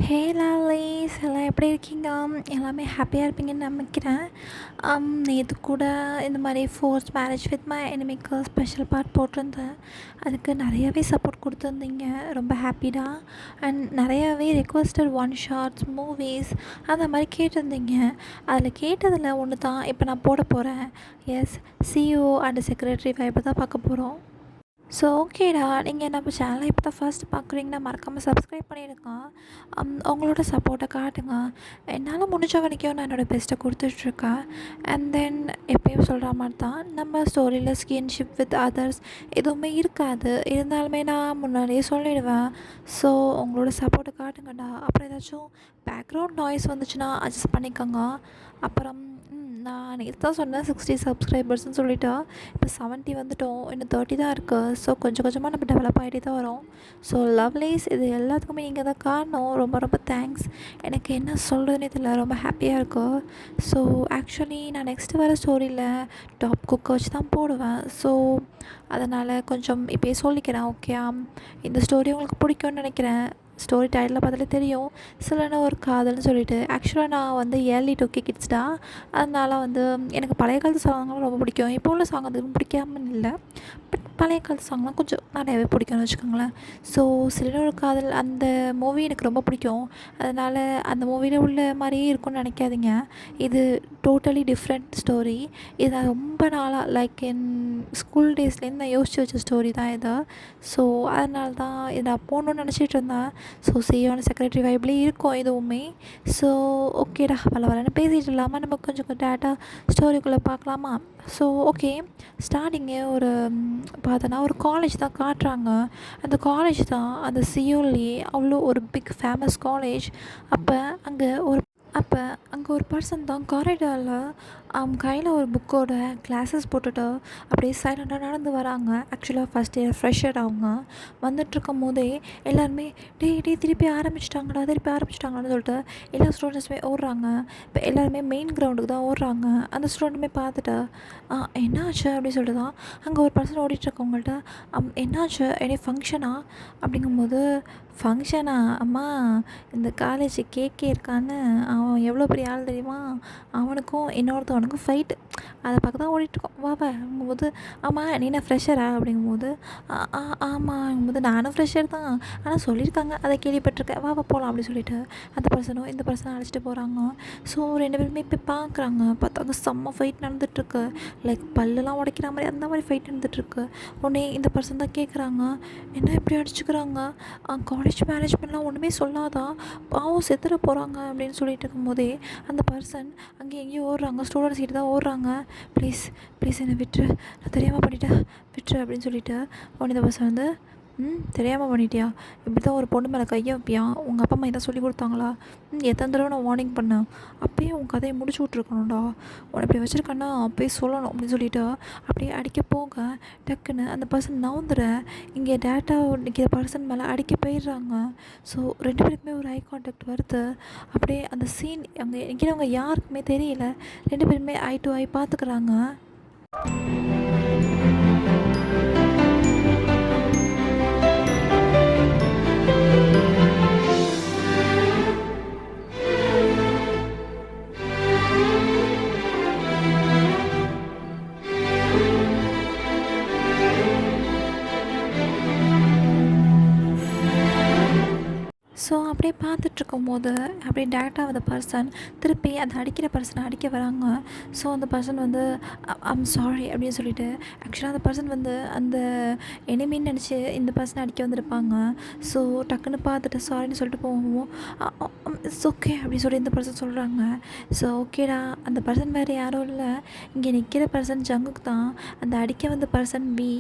ஹே lovelies எல்லாம் எப்படி இருக்கீங்க? எல்லாமே ஹாப்பியாக இருப்பீங்கன்னு நம்பிக்கிறேன். நேற்று கூட இந்த மாதிரி ஃபோர்ஸ் மேரேஜ் வித் மை எனிமிக்கு ஸ்பெஷல் பார்ட் போட்டிருந்தேன். அதுக்கு நிறையவே சப்போர்ட் கொடுத்துருந்தீங்க. ரொம்ப ஹாப்பிடா. அண்ட் நிறையாவே ரெக்வஸ்டட் ஒன் ஷார்ட்ஸ் மூவிஸ் அந்த மாதிரி கேட்டிருந்தீங்க. அதில் கேட்டதில் ஒன்று தான் இப்போ நான் போட போகிறேன். எஸ், சிஇஓ அண்ட் செக்ரட்டரி வைப்பை தான் பார்க்க போகிறோம். ஸோ ஓகேடா, நீங்கள் நம்ம சேனலை இப்போ தான் ஃபர்ஸ்ட் பார்க்குறீங்கன்னா மறக்காமல் சப்ஸ்கிரைப் பண்ணிடுங்க. உங்களோட சப்போர்ட்டை காட்டுங்க. என்னால் முடிஞ்ச வரைக்கும் நான் என்னோடய பெஸ்ட்டை கொடுத்துட்ருக்கேன். அண்ட் தென் எப்பயும் சொல்கிற மாதிரி தான் நம்ம ஸ்டோரியில் ஸ்கின்ஷிப் வித் அதர்ஸ் எதுவுமே இருக்காது. இருந்தாலுமே நான் முன்னாடியே சொல்லிடுவேன். ஸோ உங்களோட சப்போர்ட்டை காட்டுங்கடா. அப்புறம் ஏதாச்சும் பேக்ரவுண்ட் நாய்ஸ் வந்துச்சுன்னா அட்ஜஸ்ட் பண்ணிக்கோங்க. அப்புறம் நான் நேற்று தான் சொன்னேன் 60 சப்ஸ்கிரைபர்ஸ்னு சொல்லிவிட்டு. இப்போ 70 வந்துட்டோம். இன்னும் 30 தான் இருக்குது. ஸோ கொஞ்சம் கொஞ்சமாக நம்ம டெவலப் ஆகிட்டே தான் வரோம். ஸோ லவ்லீஸ், இது எல்லாத்துக்குமே நீங்கள் தான் காரணம். ரொம்ப ரொம்ப தேங்க்ஸ். எனக்கு என்ன சொல்கிறதுனே தெரியல, ரொம்ப ஹாப்பியாக இருக்குது. ஸோ ஆக்சுவலி நான் நெக்ஸ்ட்டு வர ஸ்டோரியில் டாப் குக்கை வச்சு தான் போடுவேன். ஸோ அதனால் கொஞ்சம் இப்போயே சொல்லிக்கிறேன். ஓகே, இந்த ஸ்டோரி உங்களுக்கு பிடிக்கும்னு நினைக்கிறேன். ஸ்டோரி டைட்டில் பார்த்தாலே தெரியும், சிலன ஒரு காதல்னு சொல்லிட்டு. ஆக்சுவலாக நான் வந்து ஏர்லி 2K கிட்ஸ் தான். அதனால் வந்து எனக்கு பழைய காலத்து சாங்லாம் ரொம்ப பிடிக்கும். இப்போ உள்ள சாங் அதுவும் பிடிக்காமன்னு இல்லை, பட் பழைய காலத்து சாங்லாம் கொஞ்சம் நிறையாவே பிடிக்கும்னு வச்சுக்கோங்களேன். ஸோ சிலன ஒரு காதல் அந்த மூவி எனக்கு ரொம்ப பிடிக்கும். அதனால் அந்த மூவியில் உள்ள மாதிரியே இருக்கும்னு நினைக்காதீங்க. இது டோட்டலி டிஃப்ரெண்ட் ஸ்டோரி. இது நான் ரொம்ப நாளாக லைக் என் ஸ்கூல் டேஸ்லேருந்து நான் யோசித்து வச்ச ஸ்டோரி தான் இது. ஸோ அதனால தான் இதை நான் போகணுன்னு நினச்சிட்டு இருந்தேன். ஸோ சிஇஓ செக்ரட்டரி வைப்லேயே இருக்கும் எதுவுமே. ஸோ ஓகேடா, வரேன்னு பேசிகிட்டு இல்லாமல் நம்ம கொஞ்சம் டேட்டா ஸ்டோரிக்குள்ளே பார்க்கலாமா? ஸோ ஓகே, ஸ்டார்டிங்கே ஒரு பார்த்தோன்னா ஒரு காலேஜ் தான் காட்டுறாங்க. அந்த காலேஜ் தான் அந்த சியோல்லையே அவ்வளோ ஒரு பிக் ஃபேமஸ் காலேஜ். அப்போ அங்கே ஒரு பர்சன் தான் காரிடாரில் கையில் ஒரு புக்கோட கிளாஸஸ் போட்டுட்டு அப்படியே சைலண்டாக நடந்து வராங்க. ஆக்சுவலாக ஃபஸ்ட் இயர் ஃப்ரெஷர் அவங்க. வந்துட்டுருக்கும் போதே எல்லாருமே திருப்பி ஆரம்பிச்சிட்டாங்கன்னு சொல்லிட்டு எல்லா ஸ்டூடெண்ட்ஸுமே ஓடுறாங்க. இப்போ எல்லாருமே மெயின் கிரவுண்டுக்கு தான் ஓடுறாங்க. அந்த ஸ்டூடெண்ட்டுமே பார்த்துட்டு என்னாச்சு அப்படின்னு சொல்லிட்டு தான் அங்கே ஒரு பர்சன் ஓடிட்டுருக்கவங்கள்ட்ட என்னாச்சு, எனி ஃபங்க்ஷனா அப்படிங்கும்போது, ஃபங்க்ஷனா அம்மா, இந்த காலேஜ் கேக்கே இருக்கான்னு அவன் எவ்வளோ பெரிய ஆள் தெரியுமா, அவனுக்கும் இன்னொருத்தவனுக்கும் ஃபைட்டு. அதை பார்க்க தான் ஓடிட்டுருக்கோம். வாங்கும்போது, ஆமாம் நீ என்ன ஃப்ரெஷரா அப்படிங்கும்போது, ஆமாங்கும்போது நானும் ஃப்ரெஷர் தான், ஆனால் சொல்லியிருக்காங்க அதை கேள்விப்பட்டிருக்கேன், வா போகலாம் அப்படின்னு சொல்லிட்டு அந்த பர்சனும் இந்த பர்சனை அழைச்சிட்டு போகிறாங்க. ஸோ 2 பேருமே போய் பார்க்குறாங்க. பார்த்தாங்க செம்ம ஃபைட் நடந்துகிட்ருக்கு. லைக் பல்லெலாம் உடைக்கிற மாதிரி அந்த மாதிரி ஃபைட் நடந்துகிட்ருக்கு. உடனே இந்த பர்சன் தான் கேட்குறாங்க, என்ன இப்படி அடிச்சுக்கிறாங்க, காலேஜ் மேனேஜ்மெண்ட்லாம் ஒன்றுமே சொல்லாதா, பாவம் செத்துட போகிறாங்க அப்படின்னு சொல்லிட்டு இருக்கும்போதே அந்த பர்சன் அங்கே எங்கேயும் ஓடுறாங்க. ஸ்டூடெண்ட்ஸ் கிட்ட தான் ஓடுறாங்க. ப்ளீஸ் ப்ளீஸ் என்னை விட்டுரு, நான் தெரியாமல் பண்ணிட்டேன், விட்டுரு அப்படின்னு சொல்லிட்டு. உடனே இந்த பர்சன் வந்து, தெரியாமல் பண்ணிட்டியா, இப்படி தான் ஒரு பொண்ணு மேலே கையை வைப்பியா, உங்கள் அப்பா அம்மா இதான் சொல்லி கொடுத்தாங்களா, எத்தனை தடவை நான் வார்னிங் பண்ணேன், அப்பயே உன் கதையை முடிச்சு விட்ருக்கணும்டா, உன்னை இப்படி வச்சுருக்கேன்னா அப்பயே சொல்லணும் அப்படின்னு சொல்லிட்டு அப்படியே அடிக்க போக டக்குன்னு அந்த பர்சன் நவுந்துற இங்கே டேட்டா நிற்கிற பர்சன் மேலே அடிக்க போயிடுறாங்க. ஸோ 2 பேருக்குமே ஒரு ஐ கான்டாக்ட் வருது. அப்படியே அந்த சீன் அங்கே நிற்கிறவங்க யாருக்குமே தெரியல. 2 பேருமே ஐ டு ஐ பார்த்துக்கிறாங்க. ஸோ அப்படியே பார்த்துட்ருக்கும்போது அப்படியே டேரெக்டாக அந்த பர்சன் திருப்பி அந்த அடிக்கிற பர்சனை அடிக்க வராங்க. ஸோ அந்த பர்சன் வந்து ஐம் சாரி அப்படின்னு சொல்லிட்டு, ஆக்சுவலாக அந்த பர்சன் வந்து அந்த எனிமின்னு நினச்சி இந்த பர்சனை அடிக்க வந்திருப்பாங்க. ஸோ டக்குன்னு பார்த்துட்டு சாரின்னு சொல்லிட்டு போவோம். இட்ஸ் ஓகே அப்படின்னு சொல்லி இந்த பர்சன் சொல்கிறாங்க. ஸோ ஓகேடா, அந்த பர்சன் வேறு யாரும் இல்லை, இங்கே நிற்கிற பர்சன் ஜங்குக் தான். அந்த அடிக்க வந்த பர்சன் வி.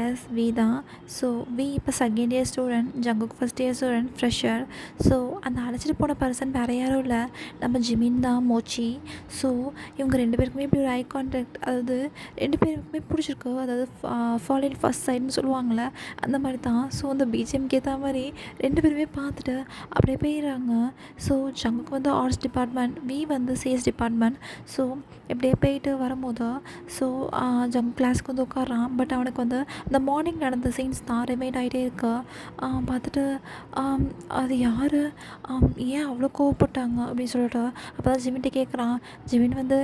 எஸ், வி தான். ஸோ வி இப்போ second year student, Jungkook first year student fresher. So அந்த அழைச்சிட்டு போன பர்சன் வேறு யாரும் இல்லை, நம்ம ஜிமின் தான், மோச்சி. ஸோ இவங்க 2 பேருக்குமே இப்படி ஒரு ஐ கான்டாக்ட், அதாவது 2 பேருக்குமே பிடிச்சிருக்கு. அதாவது ஃபால் இன் ஃபர்ஸ்ட் சைட்னு சொல்லுவாங்கள்ல, அந்த மாதிரி தான். ஸோ அந்த பிஜிஎம்க்கு ஏற்ற மாதிரி 2 பேருமே பார்த்துட்டு அப்படியே போயிடுறாங்க. ஸோ ஜங்குக்கு வந்து ஆர்ட்ஸ் டிபார்ட்மெண்ட், வி வந்து சிஎஸ் டிபார்ட்மெண்ட். ஸோ இப்படியே போயிட்டு வரும்போது, ஸோ ஜங்கு கிளாஸுக்கு வந்து உட்காரான். பட் அவனுக்கு வந்து இந்த மார்னிங் நடந்த சீன்ஸ் தான் ரிமைண்ட் ஆகிட்டே இருக்கு. பார்த்துட்டு அது யார், ஏன் அவ்வளோ கோவப்பட்டாங்க அப்படின்னு சொல்லிட்டு அப்போ தான் ஜிமின்ட்ட கேட்குறான். ஜிமின் வந்து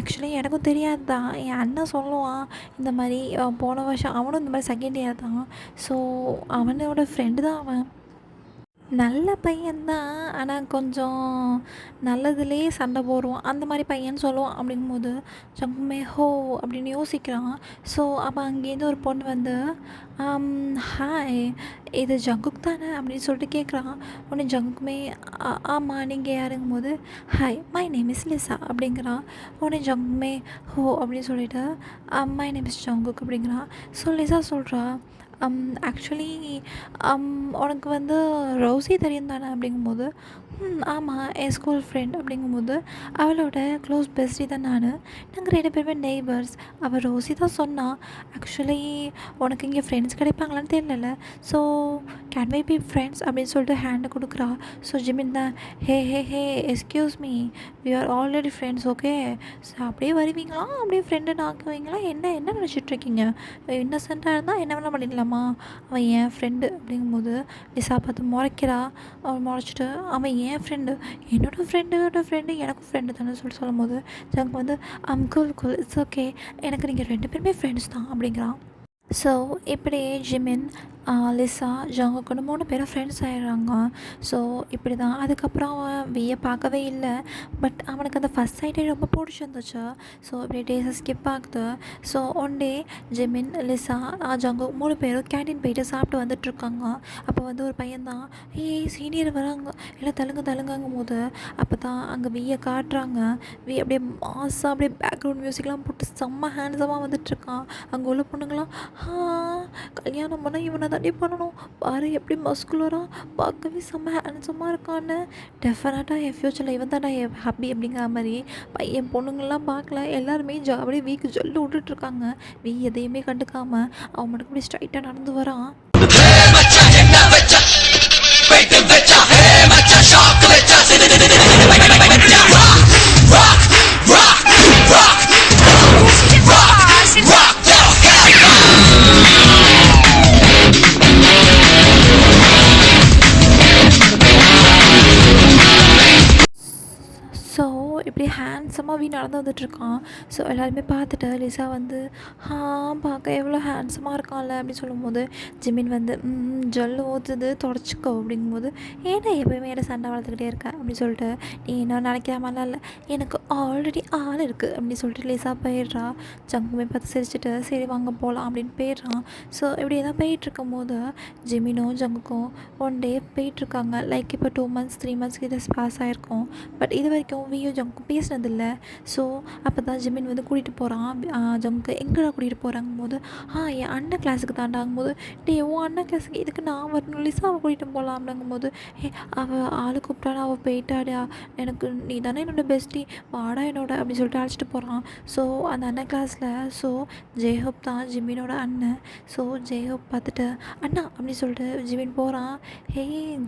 ஆக்சுவலி எனக்கும் தெரியாது தான், என் அண்ணன் சொல்லுவான் இந்த மாதிரி போன வருஷம் அவனும் இந்த மாதிரி செகண்ட் இயர் தான். ஸோ அவனோட ஃப்ரெண்டு தான் அவன். நல்ல பையன்தான். ஆனால் கொஞ்சம் நல்லதுலேயே சண்டை போடுவான். அந்த மாதிரி பையன்னு சொல்லுவான். அப்படிங்கும்போது ஜங்குமே ஹோ அப்படின்னு யோசிக்கிறான். ஸோ அப்போ அங்கேருந்து ஒரு பொண்ணு வந்து ஹாய், இது ஜங்குக் தானே அப்படின்னு சொல்லிட்டு கேட்குறான். உடனே ஜங்குக்குமே ஆமாம் நீங்கள் யாருங்கும்போது hi my name is Lisa அப்படிங்கிறான். உடனே ஜங்குமே ஹோ அப்படின்னு சொல்லிட்டு மை நேம் இஸ் ஜங்குக் அப்படிங்கிறான். ஸோ லிசா சொல்கிறா, ஆக்சுவலி உனக்கு வந்து ரோஸி தெரியும் தானே அப்படிங்கும்போது ஆமாம் என் ஸ்கூல் ஃப்ரெண்ட் அப்படிங்கும்போது அவளோட க்ளோஸ் பெஸ்டி தான் நான். நாங்கள் 2 பேருமே நெய்பர்ஸ். அவள் ரோஸி தான் சொன்னான், ஆக்சுவலி உனக்கு இங்கே ஃப்ரெண்ட்ஸ் கிடைப்பாங்களான்னு தெரியல, so can we be friends அப்படின்னு சொல்லிட்டு ஹேண்டை கொடுக்குறா. ஸோ ஜிமின் தான் hey hey hey excuse me, we are already friends okay. So அப்படியே வருவீங்களா, அப்படியே ஃப்ரெண்டு ஆக்குவீங்களா, என்ன என்ன நினச்சிட்ருக்கீங்க, இன்னசென்ட்டாக இருந்தால் என்ன வேணால் பண்ணிடலாமா, அவன் என் ஃப்ரெண்டு அப்படிங்கும்போது லிசா பார்த்து முறைக்கிறா. அவன் முறைச்சிட்டு அவன் என் ஃப்ரெண்டு, என்னோடய ஃப்ரெண்டு எனக்கும் ஃப்ரெண்டு தானே சொல்லும்போது ஜங்க் வந்து கூல் கூல் இட்ஸ் ஓகே, எனக்கு நீங்கள் 2 பேருமே ஃப்ரெண்ட்ஸ் தான் அப்படிங்கிறான். ஸோ இப்படி ஜிமின் லிசா ஜங்குக்குன்னு 3 பேரும் ஃப்ரெண்ட்ஸ் ஆகிடுறாங்க. ஸோ இப்படி தான். அதுக்கப்புறம் அவன் வியை பார்க்கவே இல்லை. பட் அவனுக்கு அந்த ஃபஸ்ட் சைட்டே ரொம்ப பிடிச்சிருந்துச்சு. ஸோ இப்படி டேஸை ஸ்கிப் ஆகுது. So one day Jimin Lisa Jungkook 3 பேரும் கேன்டீன் போயிட்டு சாப்பிட்டு வந்துட்டுருக்காங்க. அப்போ வந்து ஒரு பையன் தான் சீனியர் வராங்க எல்லாம் தழுங்கும் போது அப்போ தான் அங்கே வியை காட்டுறாங்க. அப்படியே மாசாக அப்படியே பேக்ரவுண்ட் மியூசிக்லாம் போட்டு செம்ம ஹேண்ட்ஸமாக வந்துட்டுருக்கான். அங்கே உள்ள பொண்ணுங்களாம் கல்யாணம் பண்ணால் இவனை தாண்டி பண்ணணும், பாரு எப்படி மஸ்குலராக பார்க்கவே செம்ம ஹேண்ட்ஸமாக இருக்கான்னு, டெஃபினட்டாக என் ஃப்யூச்சரில் இவன் தான் என் ஹாப்பி அப்படிங்கிற மாதிரி பையன் பொண்ணுங்கள்லாம் பார்க்கல. எல்லாருமே அப்படியே வீக்கு ஜல்லு விட்டுட்ருக்காங்க. எதையுமே கண்டுக்காமல் அவன் மட்டும் அப்படி ஸ்ட்ரைட்டாக நடந்து வரான். ஸோ இப்படி ஹேண்ட்ஸமாக நடந்து வந்துட்டுருக்கான். ஸோ எல்லாருமே பார்த்துட்டு லிசா வந்து பார்க்க எவ்வளோ ஹேண்ட்ஸமாக இருக்கான்ல அப்படின்னு சொல்லும்போது ஜிமின் வந்து ஜல்லு ஊற்றுது தொடச்சிக்கோ அப்படிங்கும்போது ஏன்னா எப்போயுமே என்ன சண்டை வளர்த்துக்கிட்டே இருக்க அப்படின்னு சொல்லிட்டு நீ என்ன நினைக்கிற மாதிரிலாம் இல்லை, எனக்கு ஆல்ரெடி ஆள் இருக்குது அப்படின்னு சொல்லிட்டு லிசா போயிடுறா. ஜங்குமே பார்த்து சிரிச்சுட்டு சரி வாங்க போகலாம் அப்படின்னு போயிடுறான். ஸோ இப்படி தான் போயிட்டுருக்கும் போது ஜிமினும் ஜங்குக்கும் ஒன் டே போயிட்டுருக்காங்க. லைக் இப்போ 2 months 3 months கிட்ட பாஸ் ஆகிருக்கும். பட் இது வரைக்கும் வியும் ஜங்கும் பேசினதில்லை. ஸோ அப்போ தான் ஜிமின் வந்து கூட்டிகிட்டு போகிறான். ஜங்கு எங்கடா கூட்டிகிட்டு போகிறாங்கும் போது என் அண்ணன் கிளாஸுக்கு தாண்டாகும் போது உன் அண்ணன் கிளாஸுக்கு இதுக்கு நான் வரணும் லிசா அவள் கூட்டிகிட்டு போகலாம் அப்படிங்கும் போது அவள் ஆளு கூப்பிட்டானா அவள் போயிட்டாடா, எனக்கு நீ தானே என்னோடய பெஸ்டி வாடா என்னோட அப்படின்னு சொல்லிட்டு அழைச்சிட்டு போகிறான். ஸோ அந்த அண்ணன் கிளாஸில் ஸோ ஜெய்ஹோப் தான் ஜிமினோட அண்ணன். ஸோ ஜெய்ஹோப் பார்த்துட்டு அண்ணா அப்படின்னு சொல்லிட்டு ஜிமின் போகிறான்.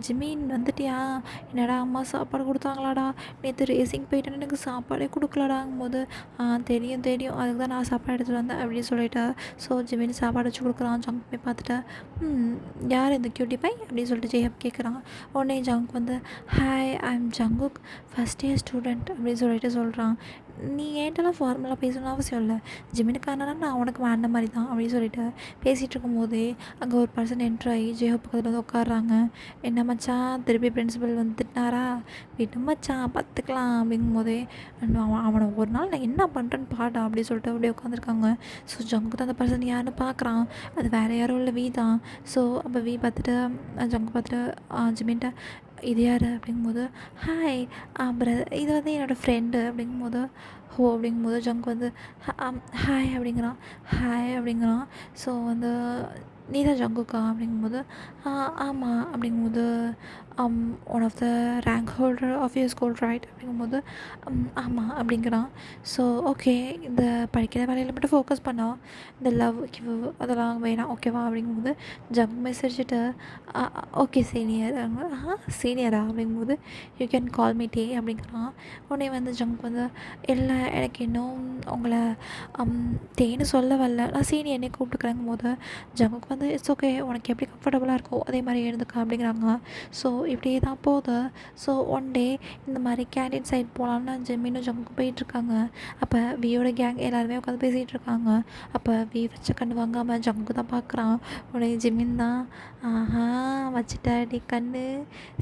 ஜிமின் வந்துட்டியா, என்னடா அம்மா சாப்பாடு கொடுத்தாங்களாடா, நேற்று ரேசிங் போயிட்டேன்னு எனக்கு சாப்பாடே கொடுக்கலடாங்கும் போது தெரியும் அதுக்கு தான் நான் சாப்பாடு எடுத்துகிட்டு வந்தேன் அப்படின்னு சொல்லிட்டு ஸோ ஜிமின் சாப்பாடு வச்சு கொடுக்குறான். ஜங்க் போய் பார்த்துட்டு யார் இந்த கியூட்டி பை அப்படின்னு சொல்லிட்டு ஜெயப் கேட்குறான். உடனே ஜங்க் வந்து hi I am Jungkook first year student அப்படின்னு சொல்லிட்டு சொல்கிறான். நீ ஏன்ட்டெல்லாம் ஃபார்மலாக பேசணும்னு அவசியம் இல்லை, ஜிமினுக்கானா நான் உனக்கு வேண்ட மாதிரி தான் அப்படின்னு சொல்லிட்டு பேசிகிட்டு இருக்கும்போதே அங்கே ஒரு பர்சன் என்ட்ரு ஆகி ஜெயப் பக்கத்தில் வந்து உட்காடுறாங்க. என்ன மச்சான் திருப்பி பிரின்சிபல் வந்து திட்டினாரா, விட்டு மச்சான் பார்த்துக்கலாம் அப்படிங்கும்போதே அவனை ஒரு நாள் நான் என்ன பண்ணுறேன்னு பாடா அப்படின்னு சொல்லிட்டு அப்படியே உட்காந்துருக்காங்க. ஸோ ஜங்கு தான் அந்த பர்சன் யாருன்னு பார்க்குறான். அது வேறு யாரும் இல்லை வி தான். ஸோ அப்போ வி பார்த்துட்டு ஜங்கு பார்த்துட்டு ஜிமின்ட்ட இது யார் அப்படிங்கும்போது ஹாய் இது வந்து என்னோடய ஃப்ரெண்டு அப்படிங்கும்போது அப்படிங்கும்போது ஜங்க் வந்து ஹாய் அப்படிங்கிறான். ஸோ வந்து நீ தான் ஜங்குக்கா அப்படிங்கும்போது ஆமாம் அப்படிங்கும்போது one of the rank holder of your school right அப்படிங்கும்போது ஆமாம் அப்படிங்கிறான். ஸோ ஓகே இந்த படிக்கிற வேலையில் மட்டும் ஃபோக்கஸ் பண்ணா, இந்த லவ் அதெல்லாம் வேணாம் ஓகேவா அப்படிங்கும்போது ஜங்க் மெசேஜிட்டு ஓகே சீனியர் சீனியரா அப்படிங்கும்போது யூ கேன் கால் மீ டே அப்படிங்கிறான். உடனே வந்து ஜங்க் வந்து இல்லை எனக்கு இன்னும் உங்களை டேன்னு சொல்ல வரல, நான் சீனியர்னே கூப்பிட்டுக்கிறேங்கும் போது ஜங்குக்கு வந்து இட்ஸ் ஓகே, உனக்கு எப்படி கம்ஃபர்டபுளாக இருக்கோ அதே மாதிரி எழுந்துக்க அப்படிங்கிறாங்க. ஸோ இப்படியே தான் போகுது. ஸோ ஒன் டே இந்த மாதிரி கேண்டீன் சைட் போகலான்னு ஜெமினும் ஜங்குக்கும் போயிட்டுருக்காங்க. அப்போ வியோட கேங் எல்லாருமே உட்காந்து பேசிகிட்டு இருக்காங்க. அப்போ வி வச்ச கண்ணு வாங்காமல் ஜங்கு தான் பார்க்குறான். உடனே ஜெமின் தான், ஆஹா வச்சுட்டாடி கண்ணு,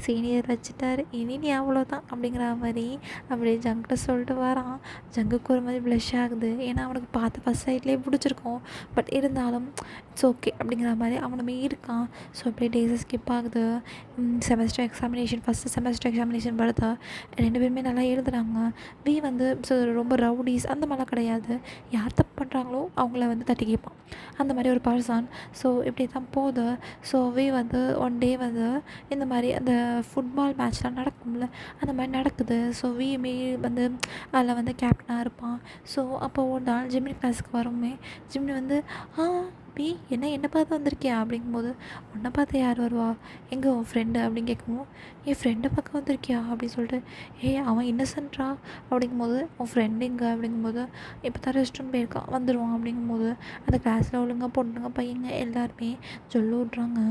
சீனியர் வச்சுட்டாரு, இனி நீ அவ்வளோதான் அப்படிங்கிற மாதிரி அப்படியே ஜங்கிட்ட சொல்லிட்டு வரான். ஜங்குக்கு ஒரு மாதிரி ப்ளஷ் ஆகுது. ஏன்னா அவனுக்கு பார்த்து ஃபஸ்ட் சைட்லேயே பிடிச்சிருக்கும். பட் இருந்தாலும் இட்ஸ் ஓகே அப்படிங்கிற மாதிரி அவனுமே இருக்கான். ஸோ அப்படியே டேஸை ஸ்கிப் ஆகுது. Semester examination, first semester examination வருதா, 2 பேருமே நல்லா எழுதுகிறாங்க. வி வந்து ஸோ ரொம்ப ரவுடிஸ் அந்த மாதிரிலாம் கிடையாது. யார் தப்பு பண்ணுறாங்களோ அவங்கள வந்து தட்டி கேட்பான், அந்த மாதிரி ஒரு பர்சன். ஸோ இப்படி தான் போகுது. ஸோ வி வந்து ஒன் டே வந்து இந்த மாதிரி அந்த ஃபுட்பால் மேட்ச்லாம் நடக்கும்ல, அந்த மாதிரி நடக்குது. ஸோ வியுமே வந்து அதில் வந்து கேப்டனாக இருப்பான். ஸோ அப்போ ஒரு நாள் ஜிம்னி கிளாஸுக்கு வருமே, ஜிம்னி வந்து பி என்ன பார்த்து வந்திருக்கியா அப்படிங்கும்போது, உன்னை பார்த்து யார் வருவா, எங்கே உன் ஃப்ரெண்டு அப்படின்னு கேட்கும்போது, என் ஃப்ரெண்டை பார்க்க வந்திருக்கியா அப்படின்னு சொல்லிட்டு, அவன் இன்னசென்ட்ரா அப்படிங்கும்போது, உன் ஃப்ரெண்டு எங்கே அப்படிங்கும்போது, இப்போ தான் ரெஸ்ட் ரூம் போயிருக்கான் வந்துடுவான் அப்படிங்கும்போது, அந்த கிளாஸில் ஒழுங்கா பொண்ணுங்க பையங்க எல்லாருமே சொல்லி விட்றாங்க.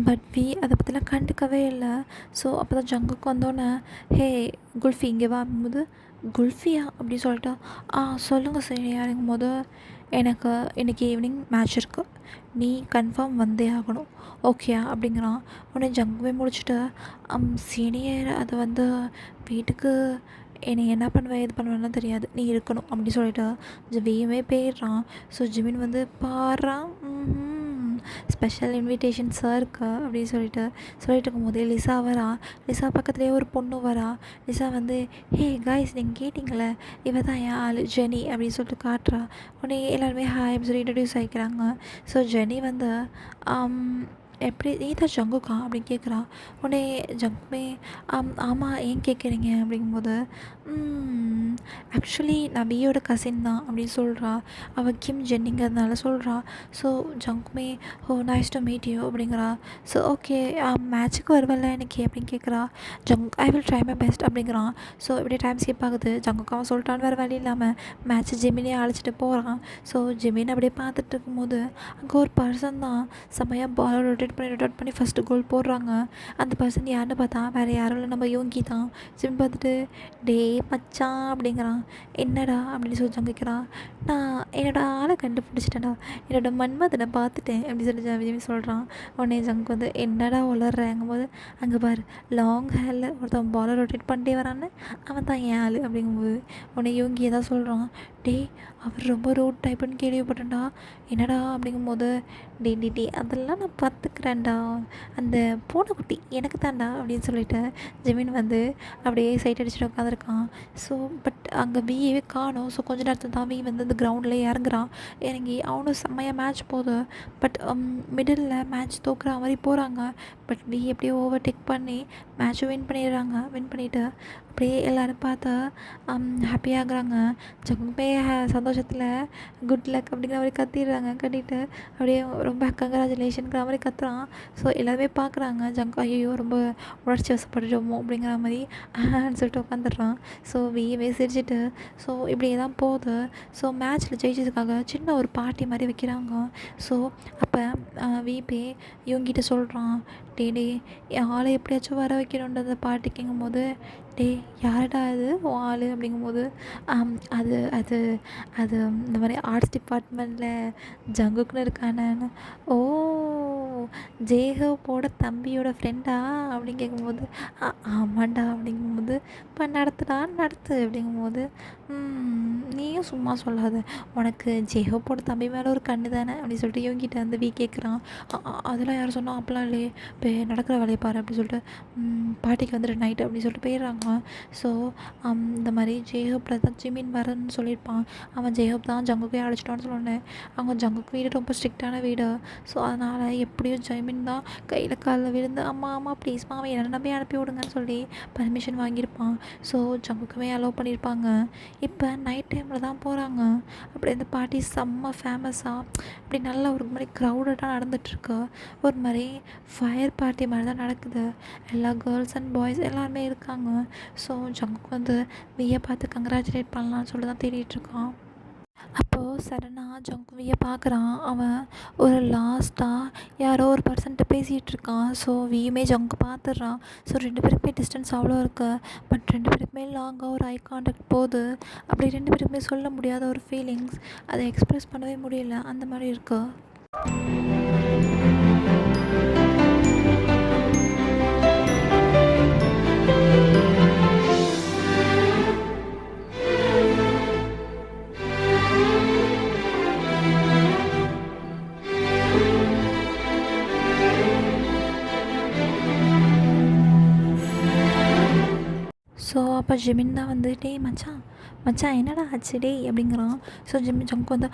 பட் வி அதை பற்றிலாம் கண்டுக்கவே இல்லை. ஸோ அப்போ தான் ஜங்குக்கு வந்தோடனே, ஹே குல்ஃபி இங்கே வாங்கும்போது, குல்ஃபியா அப்படி சொல்லிட்டு, சொல்லுங்கள் சரி யாருங்கும்போது, எனக்கு இன்றைக்கி ஈவினிங் மேட்ச் இருக்குது, நீ கன்ஃபார்ம் வந்தே ஆகணும், ஓகேயா அப்படிங்கிறான். உடனே ஜங்குவே முடிச்சுட்டு, சீனியர் அது வந்து வீட்டுக்கு என்னை என்ன பண்ணுவேன் இது பண்ணுவேன்லாம் தெரியாது, நீ இருக்கணும் அப்படி சொல்லிட்டு ஜிவியுமே போயிடுறான். ஸோ ஜிமின் வந்து பாடுறான், ஸ்பெஷல் இன்விடேஷன் சாருக்கு அப்படின்னு சொல்லிட்டு இருக்கும்போதே லிசா வரா. லிசா பக்கத்துலேயே ஒரு பொண்ணு வரா. லிசா வந்து, ஹே காய்ஸ் நீங்கள் கேட்டிங்களே, இவ தான் என் ஆள் ஜெனி அப்படின்னு சொல்லிட்டு காட்டுறா. உடனே எல்லாருமே ஹாய் அப்படின்னு சொல்லி இன்ட்ரடியூஸ் ஆகிக்கிறாங்க. ஸோ ஜெனி வந்து எப்படி நீ தான் ஜங்குக்கா அப்படின்னு கேட்குறா. உடனே ஜங்குமே ஆமாம் ஏன் கேட்குறீங்க அப்படிங்கும்போது, ஆக்சுவலி நான் பியோட கசின் தான் அப்படின்னு சொல்கிறா. அவள் கிம் ஜென்னிங்கிறதுனால சொல்கிறா. ஸோ ஜங்குமே, oh nice to meet you அப்படிங்கிறா. ஸோ ஓகே மேட்ச்சுக்கு வருவல்ல எனக்கு அப்படின்னு கேட்குறா. I will try my best அப்படிங்கிறான். ஸோ இப்படி டைம் ஸ்கிப் ஆகுது. ஜங்குக்கு அவன் சொல்லிட்டான்னு வேறு வழி இல்லாமல் மேட்ச்சு ஜெமினே அழைச்சிட்டு போகிறான். ஸோ ஜெமின் அப்படியே பார்த்துட்டு இருக்கும்போது அங்கே ஒரு பர்சன் தான் செம்மையாக பாலை ரொட்டேட் பண்ணி ஃபஸ்ட்டு கோல் போடுறாங்க. அந்த பர்சன் யாருன்னு பார்த்தா வேறு யாரும் இல்லை, நம்ம யோங்கி தான். ஜிம் பார்த்துட்டு, டே மச்சான் அப்படிங்கிறான். என்னடா அப்படின்னு சொல்லி ஜங்கிக்கிறான். நான் என்னோடய ஆளை கண்டுபிடிச்சிட்டேன்டா, என்னோடய மன்மதனை பார்த்துட்டேன் அப்படின்னு சொல்லி விஜய் சொல்கிறான். உடனே ஜங்க் வந்து, என்னடா வளர்றேங்கும்போது, அங்கே பாரு லாங் ஹேரில் ஒருத்தன் பாலை ரொட்டேட் பண்ணிட்டே வரான்னு, அவன் தான் என் ஆள் அப்படிங்கும்போது உடனே யோங்கி தான் சொல்கிறான். டே அவர் ரொம்ப ரூட் டைப்புன்னு கேள்விப்பட்டேன்டா, என்னடா அப்படிங்கும்போது, டே அதெல்லாம் நான் பார்த்துக்கிறேன்டா, அந்த பூனைக்குட்டி எனக்கு தான்டா அப்படின்னு சொல்லிட்டு ஜெமீன் வந்து அப்படியே சைட் அடிச்சுட்டு உட்காந்துருக்கான். ஸோ பட் அங்கே விஏவே காணும். ஸோ கொஞ்ச நேரத்தில் தான் வி வந்து அந்த கிரவுண்ட்லேயே இறங்குறான். இறங்கி அவனும் செம்மையாக மேட்ச் போகுது. பட் மிடில் மேட்ச் தோக்குற மாதிரி போகிறாங்க. பட் வி எப்படியோ ஓவர்டேக் பண்ணி மேட்ச்சை வின் பண்ணிவிட்டு அப்படியே எல்லோரும் பார்த்து ஹாப்பியாகிறாங்க. ஜங்குமே சந்தோஷத்தில் குட் லக் அப்படிங்கிற மாதிரி கத்திட்டு அப்படியே ரொம்ப கங்க்ராச்சுலேஷனுங்கிற மாதிரி கத்துறான். ஸோ எல்லாருமே பார்க்குறாங்க. ஜங்கு ஐயோ ரொம்ப உணர்ச்சி வசப்பட்டுட்டோமோ அப்படிங்கிற மாதிரி சொல்லிட்டு உட்காந்துடுறான். ஸோ விஏவே சிரிச்சிட்டு ஸோ இப்படியே தான் போகுது. ஸோ மேட்ச்சில் ஜெயிச்சதுக்காக சின்ன ஒரு பார்ட்டி மாதிரி வைக்கிறாங்க. ஸோ அப்போ விபே இவங்கிட்ட சொல்கிறான், டே என் ஆளை எப்படியாச்சும் வர வைக்கணுன்ற பார்ட்டிக்குங்கும்போது, டே யாருடா அது உன் ஆள் அப்படிங்கும்போது, அது அது அது இந்த மாதிரி ஆர்ட்ஸ் டிபார்ட்மெண்ட்டில் ஜங்குக்குன்னு இருக்கானு. ஓ ஜேஹோப்போட தம்பியோட ஃப்ரெண்டா அப்படின்னு கேட்கும்போது, ஆமாண்டா அப்படிங்கும்போது, இப்போ நடத்து அப்படிங்கும்போது, நீயும் சும்மா சொல்லாத, உனக்கு ஜேஹோப்போட தம்பி மேலே ஒரு கண்ணு தானே அப்படின்னு சொல்லிட்டு இவங்கிட்ட வந்து வி கேட்குறான். அதெல்லாம் யாரும் சொன்னால் அப்போலாம் இல்லையே, இப்போ நடக்கிற வேலையை பாரு அப்படின்னு சொல்லிட்டு பாட்டிக்கு வந்துட்டு நைட்டு அப்படின்னு சொல்லிட்டு போயிடுறாங்க. ஸோ இந்த மாதிரி ஜேஹோப்பில் தான் ஜிமின் வரன்னு சொல்லியிருப்பான். அவன் ஜேஹோப் தான் ஜங்குக்கே அழைச்சிட்டான்னு சொன்னேன். அவங்க ஜங்குக்கு வீடு ரொம்ப ஸ்ட்ரிக்டான வீடு. ஸோ அதனால் எப்படியும் ஜெய்மின் தான் கையில் காலில் விழுந்து, அம்மா ப்ளீஸ்மா அவன் என்ன நம்பி அனுப்பி விடுங்கன்னு சொல்லி பர்மிஷன் வாங்கியிருப்பான். ஸோ ஜங்குக்குமே அலோவ் பண்ணியிருப்பாங்க. இப்போ நைட் டைமில் தான் போகிறாங்க. அப்படி இந்த பார்ட்டி செம்ம ஃபேமஸாக அப்படி நல்லா ஒரு மாதிரி க்ரௌடடாக நடந்துகிட்ருக்கு. ஒரு மாதிரி ஃபயர் பார்ட்டி மாதிரி தான் நடக்குது. எல்லா கேர்ள்ஸ் அண்ட் பாய்ஸ் எல்லாருமே இருக்காங்க. ஸோ ஜங்குக்கு வந்து வியை பார்த்து கங்க்ராச்சுலேட் பண்ணலான்னு சொல்லி தான் தேடிட்டுருக்கான். அப்போது சடனாக ஜங்குவியை பார்க்குறான். அவன் ஒரு லாஸ்ட்டாக யாரோ ஒரு பர்சன்ட்ட பேசிகிட்ருக்கான். ஸோ வியுமே ஜங்கு பார்த்துடுறான். ஸோ 2 பேருக்குமே டிஸ்டன்ஸ் அவ்வளோ இருக்கு. பட் 2 பேருக்குமே லாங்காக ஒரு ஐ கான்டாக்ட் போகுது. அப்படி 2 பேருக்குமே சொல்ல முடியாத ஒரு ஃபீலிங்ஸ், அதை எக்ஸ்ப்ரெஸ் பண்ணவே முடியல, அந்த மாதிரி இருக்கு. ஸோ அப்போ ஜிமின் தான் வந்து, டேய் மச்சான் மச்சான் என்னடா ஆச்சு டேய் அப்படிங்கிறான். ஸோ ஜங்கு வந்து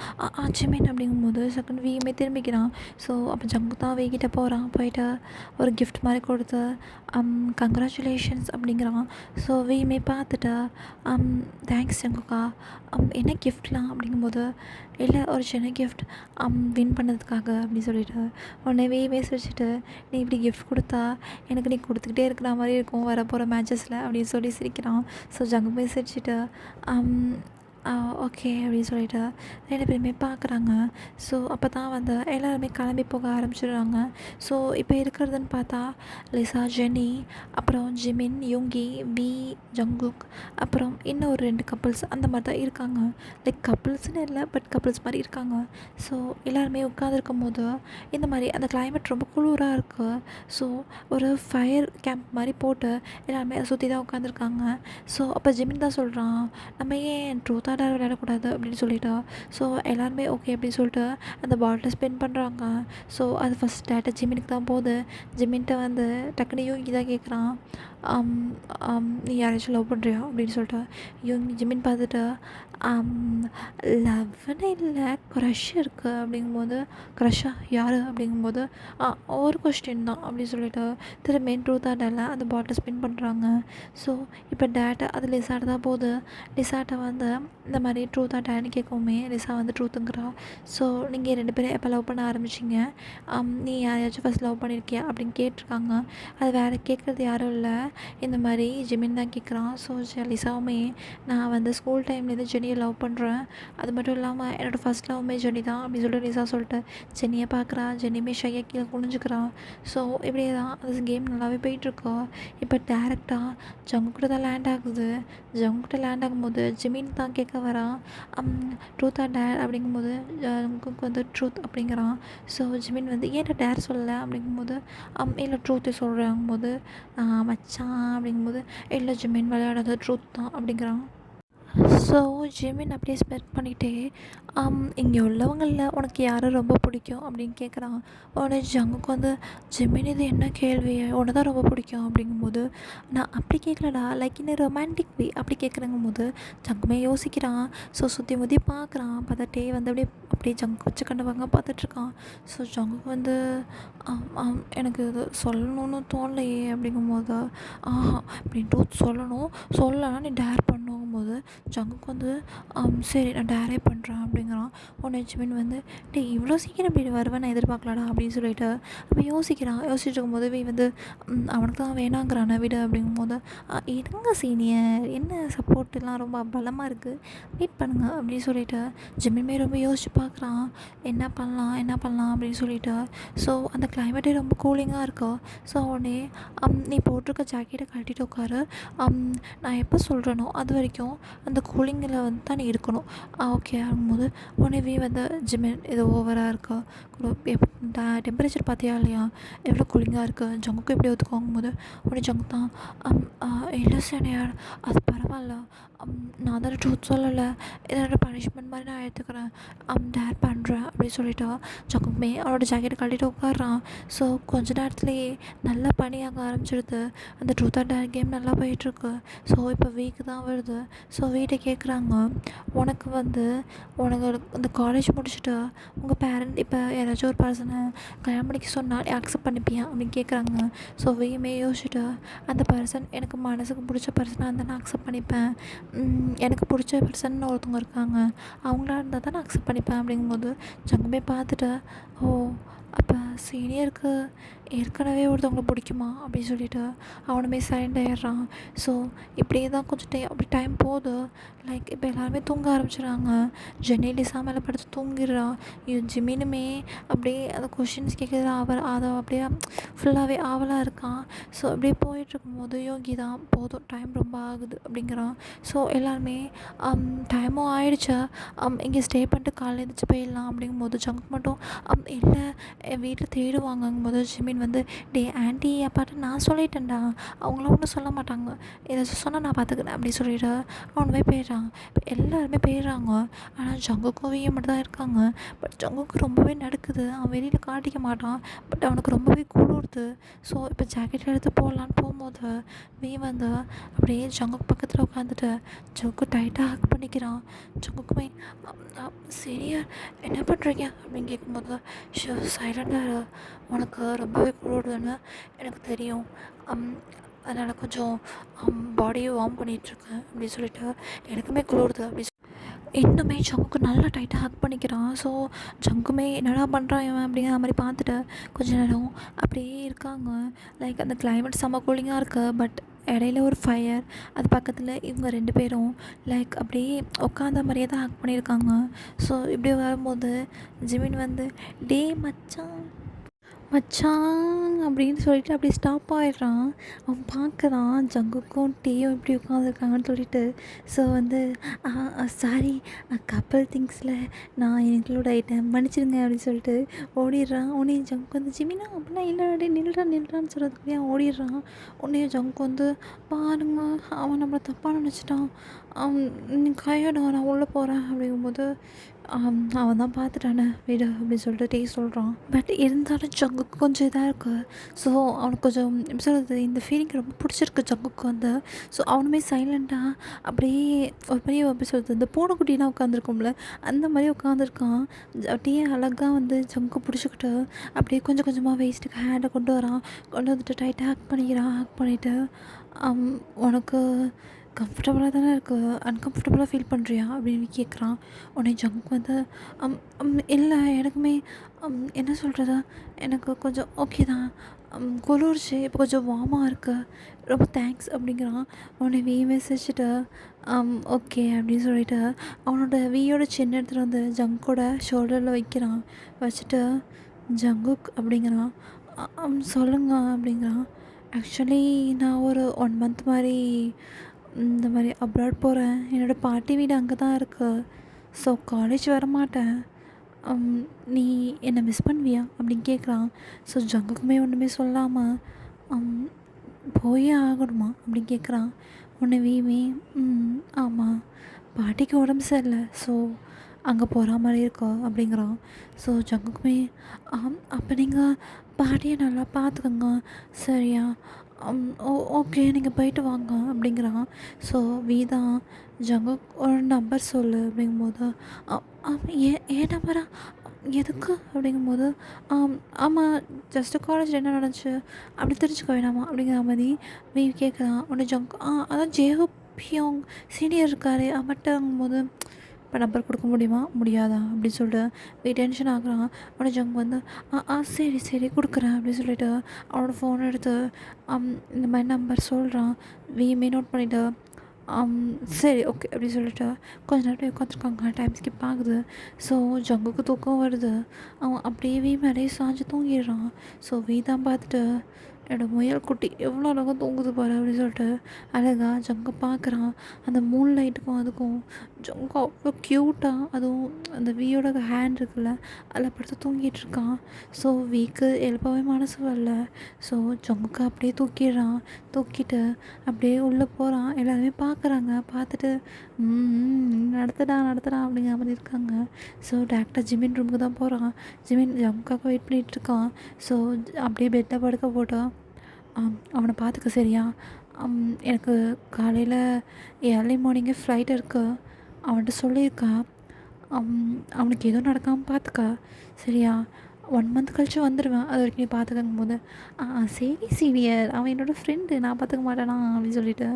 ஜிமின் அப்படிங்கும்போது செகண்ட் வியுமே திரும்பிக்கிறான். ஸோ அப்போ ஜங்கு தான் வீக்கிட்ட போகிறான். போயிட்டு ஒரு கிஃப்ட் மாதிரி கொடுத்து கங்க்ராச்சுலேஷன்ஸ் அப்படிங்கிறான். ஸோ வியுமே பார்த்துட்டு தேங்க்ஸ் ஜங்குக்கா, என்ன கிஃப்ட்லாம் அப்படிங்கும்போது, இல்லை ஒரு சின்ன கிஃப்ட் வின் பண்ணதுக்காக அப்படின்னு சொல்லிட்டு உடனே வியுமே சிரிச்சிட்டு, நீ இப்படி கிஃப்ட் கொடுத்தா எனக்கு நீ கொடுத்துக்கிட்டே இருக்கிற மாதிரி இருக்கும் வரப்போகிற மேட்சஸில் அப்படின்னு சொல்லி சிரிக்கிறான். ஸோ ஜங்குமே சிரிச்சிட்டு ஓகே அப்படின்னு சொல்லிட்டு 2 பேருமே பார்க்குறாங்க. ஸோ அப்போ தான் வந்து எல்லாருமே கிளம்பி போக ஆரம்பிச்சிடுறாங்க. ஸோ இப்போ இருக்கிறதுன்னு பார்த்தா லிசா, ஜெனி, அப்புறம் ஜிமின், யுங்கி, வி, ஜங்குக், அப்புறம் இன்னும் ஒரு 2 கப்புள்ஸ் அந்த மாதிரி தான் இருக்காங்க. லைக் கப்புள்ஸ்னு இல்லை, பட் கப்புள்ஸ் மாதிரி இருக்காங்க. ஸோ எல்லாருமே உட்காந்துருக்கும் போது இந்த மாதிரி அந்த கிளைமேட் ரொம்ப குளிராக இருக்குது. ஸோ ஒரு ஃபயர் கேம்ப் மாதிரி போட்டு எல்லாருமே அதை சுற்றி தான் உட்காந்துருக்காங்க. ஸோ அப்போ ஜிமின் தான் சொல்கிறான், நம்ம ஏன் ட்ரூத்தாக விளையாடக்கூடாது அப்படின்னு சொல்லிட்டா. ஸோ எல்லாருமே ஓகே அப்படின்னு சொல்லிட்டு அந்த பாட்டிலை ஸ்பெண்ட் பண்ணுறாங்க. ஸோ அது ஃபஸ்ட் டேட்டா ஜிமினுக்கு தான் போகுது. ஜிமின்கிட்ட வந்து டக்குனு யூங்கி தான் கேட்குறான், நீ யாராச்சும் லவ் பண்ணுறியா அப்படின்னு சொல்லிட்டு. யூங்கி ஜிமின் பார்த்துட்டு லவ்னு இல்லை, க்ரஷ் இருக்குது அப்படிங்கும்போது, க்ரஷ்ஷா யார் அப்படிங்கும்போது, ஒரு கொஸ்டின் தான் அப்படின்னு சொல்லிட்டு திரும்பி ட்ரூத் ஆர் டேரில் அந்த பாட்டில் ஸ்பின் பண்ணுறாங்க. ஸோ இப்போ டேட்டா அது லிசாட்ட தான் போகுது. லிசாட்ட வந்து இந்த மாதிரி ட்ரூத் ஆர் டேர்னு கேட்கவுமே லிசா வந்து ட்ரூத்துங்கிறா. ஸோ நீங்கள் 2 பேரும் எப்போ லவ் பண்ண ஆரம்பிச்சிங்க, நீ யாரையாச்சும் ஃபஸ்ட் லவ் பண்ணியிருக்கியா அப்படின்னு கேட்டிருக்காங்க. அது வேறு கேட்குறது யாரும் இல்லை, இந்த மாதிரி ஜிமின் தான் கேட்குறான். ஸோ லிசாவுமே நான் வந்து ஸ்கூல் டைம்லேருந்து ஜெனியை லவ் பண்ணுறேன், அது மட்டும் இல்லாமல் என்னோடய ஃபஸ்ட் லவ்மே ஜெனி தான் அப்படின்னு சொல்லிட்டு லிசா சொல்லிட்டு ஜெனியை பார்க்குறா. ஜெனியுமே ஷையாக கீழே குனிஞ்சுக்கிறான். ஸோ இப்படியே தான் அது கேம் நல்லாவே போயிட்டுருக்கோ. இப்போ டேரெக்டாக ஜங்குக்கிட்ட தான் லேண்ட் ஆகுது. ஜங்குக்கிட்ட லேண்ட் ஆகும்போது ஜிமின் தான் கேட்க வரான், ட்ரூத் ஆர் டேர் அப்படிங்கும்போது ஜங்குக்கு வந்து ட்ரூத் அப்படிங்கிறான். ஸோ ஜிமின் வந்து ஏன்டா டேர் சொல்லலை அப்படிங்கும்போது, இல்லை ட்ரூத்தை சொல்கிறாங்கும்போது, மச்சான் அப்படிங்கும்போது, இல்லை ஜிமின் விளையாடாத ட்ரூத் தான் அப்படிங்கிறான். ஸோ ஜிமின் அப்படியே ஸ்பெண்ட் பண்ணிகிட்டே, இங்கே உள்ளவங்களில் உனக்கு யாரை ரொம்ப பிடிக்கும் அப்படின்னு கேட்குறான். உடனே ஜங்குக்கு வந்து, ஜிமின் இது என்ன கேள்வி, உன்னை தான் ரொம்ப பிடிக்கும் அப்படிங்கும்போது, நான் அப்படி கேட்கலடா, லைக் இன்னும் ரொமான்டிக் வே அப்படி கேட்குறங்கும்போது ஜங்குமே யோசிக்கிறான். ஸோ சுற்றி முற்றி பார்க்குறான். பார்த்துட்டே வந்து அப்படியே ஜங்கு வச்சு கண்டவங்க பார்த்துட்ருக்கான். ஸோ ஜங்குக்கு வந்து எனக்கு இது சொல்லணும்னு தோணலையே அப்படிங்கும்போது, இப்படி ட்ரூத் சொல்லலைன்னா நீ டேர் பண்ணுங்கும்போது ஜங்குக்கு வந்து சரி நான் டேரே பண்ணுறேன் அப்படிங்கிறான். உடனே ஜிமின் வந்து, டேய் இவ்வளோ சீக்கிரம் இப்படி வருவேன் நான் எதிர்பார்க்கலடா அப்படின்னு சொல்லிட்டு அப்போ யோசிச்சுட்டு இருக்கும்போது வந்து அவனுக்கு தான் வேணாங்கிறான விடு அப்படிங்கும்போது, எடுங்க சீனியர், என்ன சப்போர்ட்டெல்லாம் ரொம்ப பலமாக இருக்குது, வெயிட் பண்ணுங்க அப்படின்னு சொல்லிட்டு ஜிமின்மே ரொம்ப யோசிச்சு பார்க்குறான், என்ன பண்ணலாம் அப்படின்னு சொல்லிட்டு. ஸோ அந்த கிளைமேட்டே ரொம்ப கூலிங்காக இருக்கா. ஸோ உடனே நீ போட்டிருக்க ஜாக்கெட்டை கழட்டிட்டு உட்காரு, நான் எப்போ சொல்கிறேனோ அது வரைக்கும் அந்த கூலிங்கில் வந்து தான் நீ இருக்கணும், ஓகே ஆகும்போது. உடனே வந்து ஜிமின் இது ஓவராக இருக்கா டெம்பரேச்சர் பார்த்தியா இல்லையா எவ்வளோ கூலிங்காக இருக்குது, ஜங்குக்கு எப்படி ஒத்துக்குவாங்கும்போது உடனே ஜங்கு தான் இல்லை சனியார் அது பரவாயில்ல, நான் தான் ட்ரூத் சொல்லலை, இதோட பனிஷ்மெண்ட் மாதிரி நான் எடுத்துக்கிறேன், டேர் பண்ணுறேன் அப்படின்னு சொல்லிட்டா. ஜங்குமே அவனோட ஜாக்கெட்டை கழட்டிட்டு உட்காடுறான். ஸோ கொஞ்ச நேரத்துலேயே நல்லா பனியாக ஆரம்பிச்சிடுது. அந்த ட்ரூத் ஆர் டேர் கேம் நல்லா போயிட்டுருக்கு. ஸோ இப்போ வீக்கு தான் வருது. ஸோ வீட்டை கேட்குறாங்க, உனக்கு வந்து இந்த காலேஜ் முடிச்சுட்டு உங்கள் பேரண்ட் இப்போ யாராச்சும் ஒரு பர்சனை கல்யாணம் பண்ணிக்க சொன்னால் நீ அக்செப்ட் பண்ணிப்பியா அப்படின்னு கேட்குறாங்க. ஸோ வீயுமே யோசிச்சுட்டு, அந்த பர்சன் எனக்கு மனசுக்கு பிடிச்ச பர்சனாக இருந்தால் நான் அக்செப்ட் பண்ணிப்பேன், எனக்கு பிடிச்ச பர்சன் ஒருத்தவங்க இருக்காங்க அவங்களா இருந்தால் தான் நான் அக்செப்ட் பண்ணிப்பேன் அப்படிங்கும்போது ஜங்குமே பார்த்துட்டு, ஓ அப்போ சீனியருக்கு ஏற்கனவே ஒருத்தவங்கள பிடிக்குமா அப்படின்னு சொல்லிட்டு அவனுமே சைலண்ட் ஆயிடுறான். ஸோ இப்படியே தான் கொஞ்சம் அப்படி டைம் போகுது. லைக் இப்போ எல்லாருமே தூங்க ஆரம்பிச்சிடுறாங்க. ஜெனி லிசா மேலே படுத்து தூங்கிடுறா. ஜிமினுமே அப்படியே அந்த கொஷின்ஸ் கேட்குறது அதை அப்படியே ஃபுல்லாகவே ஆவலாக இருக்கான். ஸோ அப்படியே போயிட்டுருக்கும்போது யோகி தான் போதும் டைம் ரொம்ப ஆகுது அப்படிங்கிறான். ஸோ எல்லாருமே டைமும் ஆயிடுச்சா இங்கே ஸ்டே பண்ணிட்டு காலையில் எழுந்திரிச்சு போயிடலாம் அப்படிங்கும்போது ஜங்க் மட்டும் இல்லை என் வீட்டில் தேடுவாங்கங்கும்போது ஜிமின் வந்து டே ஆண்டி அப்பாட்ட நான் சொல்லிட்டேன்டா, அவங்களாம் ஒன்றும் சொல்ல மாட்டாங்க, ஏதாச்சும் சொன்னால் நான் பார்த்துக்கிறேன் அப்படின்னு சொல்லிட்டு அவன் போய் போயிடுறான். இப்போ எல்லாருமே போயிடுறாங்க. ஆனால் ஜங்குக்கும் வீயும் மட்டும் தான் இருக்காங்க. பட் ஜங்குக்கு ரொம்பவே நடக்குது. அவன் வெளியில் காட்டிக்க மாட்டான். பட் அவனுக்கு ரொம்பவே குளிருது. ஸோ இப்போ ஜாக்கெட் எடுத்து போடலான்னு போகும்போது வீ வந்து அப்படியே ஜங்குக்கு பக்கத்தில் உட்காந்துட்டு ஜங்கு டைட்டாக ஹக் பண்ணிக்கிறான். ஜங்குக்குமே சரியா என்ன பண்ணுறீங்க அப்படின்னு கேட்கும்போது சைலண்டாக உனக்கு ரொம்பவே குளிருதுன்னு எனக்கு தெரியும், அதனால் கொஞ்சம் பாடியை வார்ம் பண்ணிகிட்ருக்கேன் அப்படின்னு சொல்லிட்டு எனக்குமே குளிருது அப்படி இன்னுமே ஜங்குக்கு நல்லா டைட்டாக ஹக் பண்ணிக்கிறான். ஸோ ஜங்குமே என்னடா பண்ணுறான் இவன் அப்படிங்கிற மாதிரி பார்த்துட்டு கொஞ்ச நேரம் அப்படியே இருக்காங்க. லைக் அந்த கிளைமேட் செம்ம கூலிங்காக இருக்குது. பட் இடையில ஒரு ஃபயர், அது பக்கத்தில் இவங்க 2 பேரும் லைக் அப்படியே உட்காந்த மாதிரியே தான் ஹக் பண்ணியிருக்காங்க. ஸோ இப்படி வரும்போது ஜிமின் வந்து டே மச்சான் மச்சான் அப்படின்னு சொல்லிட்டு அப்படியே ஸ்டாப் ஆகிடுறான். அவன் பார்க்குறான் ஜங்குக்கும் டீயும் இப்படி உட்காந்துருக்காங்கன்னு சொல்லிட்டு. ஸோ வந்து சாரி கப்பல் திங்ஸில் நான் இன்க்ளூட் ஆகிட்டேன், மன்னிச்சிடுங்க அப்படின்னு சொல்லிட்டு ஓடிடுறான். உடனே ஜங்க் வந்து ஜிமினா அப்படிலாம் இல்லை அப்படியே நில்றான்னு சொல்கிறதுக்குள்ளே அவன் ஓடிடுறான். உடனே ஜங்க் வந்து பாருங்க அவன் நம்மளை தப்பாக நினச்சிட்டான், நீ கையோட நான் உள்ளே போகிறேன் அப்படிங்கும்போது அவன் தான் பார்த்துட்டானே விடு அப்படின்னு சொல்லிட்டு டீ சொல்கிறான். பட் இருந்தாலும் ஜங்குக்கு கொஞ்சம் இதாக இருக்குது. ஸோ அவனுக்கு கொஞ்சம் எப்படி சொல்கிறது, இந்த ஃபீலிங் ரொம்ப பிடிச்சிருக்கு ஜங்குக்கு வந்து. ஸோ அவனுமே சைலண்ட்டாக அப்படியே ஒரு பெரிய எப்படி சொல்கிறது, இந்த பூனைக்குட்டிலாம் உட்காந்துருக்கோம்ல அந்த மாதிரி உட்காந்துருக்கான். அப்படியே அழகாக வந்து ஜங்கு பிடிச்சிக்கிட்டு அப்படியே கொஞ்சம் கொஞ்சமாக வேஸ்ட்டுக்கு ஹேண்டை கொண்டு வரான். கொண்டு வந்துட்டு டைட்டாக ஹக் பண்ணிக்கிறான். ஹக் பண்ணிவிட்டு உனக்கு கம்ஃபர்டபுளாக தானே இருக்குது, அன்கம்ஃபர்டபுளாக ஃபீல் பண்ணுறியா அப்படின்னு கேட்குறான். உடனே ஜங்க் வந்து இல்லை எனக்குமே என்ன சொல்கிறது, எனக்கு கொஞ்சம் ஓகே தான், குளிர்ச்சி இப்போ கொஞ்சம் வார்மாக இருக்குது, ரொம்ப தேங்க்ஸ் அப்படிங்கிறான். உடனே வீ மெசேஜிட்டு ஓகே அப்படின்னு சொல்லிட்டு அவனோட வீயோட சின்ன எடுத்துகிட்டு வந்து ஜங்கோட ஷோல்டரில் வைக்கிறான். வச்சுட்டு ஜங்குக் அப்படிங்கிறான். சொல்லுங்க அப்படிங்கிறான். ஆக்சுவலி நான் ஒரு 1 மந்த் மாதிரி இந்த மாதிரி அப்ராட் போகிறேன். என்னோடய பாட்டி வீடு அங்கே தான் இருக்குது. ஸோ காலேஜ் வரமாட்டேன். நீ என்னை மிஸ் பண்ணுவியா அப்படின்னு கேட்குறான். ஸோ ஜங்குக்குமே ஒன்றுமே சொல்லாமல் போயே ஆகணுமா அப்படின்னு கேட்குறான். உடனே வீமே ஆமாம் பாட்டிக்கு உடம்பு சரியில்லை, ஸோ அங்கே போகிற மாதிரி இருக்கோ அப்படிங்கிறான். ஸோ ஜங்குக்குமே அப்போ நீங்கள் பாட்டியை நல்லா பார்த்துக்கோங்க சரியா, ஓகே நீங்கள் போயிட்டு வாங்க அப்படிங்கிறான். ஸோ வீதா ஜங்குக் ஒரு நம்பர் சொல்லு அப்படிங்கும்போது ஏன் நம்பரா எதுக்கு அப்படிங்கும்போது ஆமாம் ஜஸ்ட்டு காலேஜில் என்ன நடந்துச்சு அப்படி தெரிஞ்சுக்க வேணாமா அப்படிங்கிற மாதிரி வீ கேட்குறான். உடனே ஜங்க் அதான் ஜேஹூபியோங் சீனியர் இருக்கார் அவர்கிட்டங்கும்போது இப்போ நம்பர் கொடுக்க முடியுமா முடியாதா அப்படின்னு சொல்லிட்டு வீ டென்ஷன் ஆகுறான். உடனே ஜங்க் வந்து சரி கொடுக்குறேன் அப்படின்னு சொல்லிட்டு அவனோட ஃபோன் எடுத்து இந்த மாதிரி நம்பர் சொல்கிறான். வீமே நோட் பண்ணிவிட்டு சரி ஓகே அப்படின்னு சொல்லிட்டு கொஞ்ச நேரம் உட்காந்துருக்காங்க. டைம் ஸ்கிப் ஆகுது. ஸோ ஜங்குக்கு தூக்கம் வருது. அவன் அப்படியே வீ மேலேயே சாஞ்சு தூங்கிடுறான். ஸோ வீ தான் பார்த்துட்டு என்னோடய முயல் குட்டி எவ்வளோ அழகாக தூங்குது பாரு அப்படின்னு சொல்லிட்டு அழகாக ஜங்கை பார்க்குறான். அந்த மூன் லைட்டுக்கும் அதுக்கும் ஜங்கு அவ்வளோ க்யூட்டாக, அதுவும் அந்த வீயோட ஹேண்ட் இருக்குல்ல அதில் படுத்து தூங்கிட்டு இருக்கான். ஸோ வீக்கு எழுப்பவே மனசு வரல. ஸோ ஜங்குக்கு அப்படியே தூக்கிடுறான். தூக்கிட்டு அப்படியே உள்ளே போகிறான். எல்லாருமே பார்க்குறாங்க. பார்த்துட்டு நடத்துடா அப்படிங்கிற மாதிரி இருக்காங்க. ஸோ டேரக்டாக ஜிமின் ரூமுக்கு தான் போகிறான். ஜிமின் ஜங்குக்காக வெயிட் பண்ணிகிட்ருக்கான். ஸோ அப்படியே பெட்டில் படுக்க போட்டான். அவனை பார்த்துக்க சரியா, எனக்கு காலையில் ஏர்லி மார்னிங்கே ஃப்ளைட் இருக்குது, அவன்கிட்ட சொல்லியிருக்கா, அவனுக்கு எதுவும் நடக்காமல் பார்த்துக்க சரியா, 1 மந்த் கழிச்சு வந்துடுவேன், அது வரைக்கும் நீ பார்த்துக்கங்கும் போது சரி சீனியர் அவன் என்னோடய ஃப்ரெண்டு நான் பார்த்துக்க மாட்டேனா அப்படின்னு சொல்லிட்டு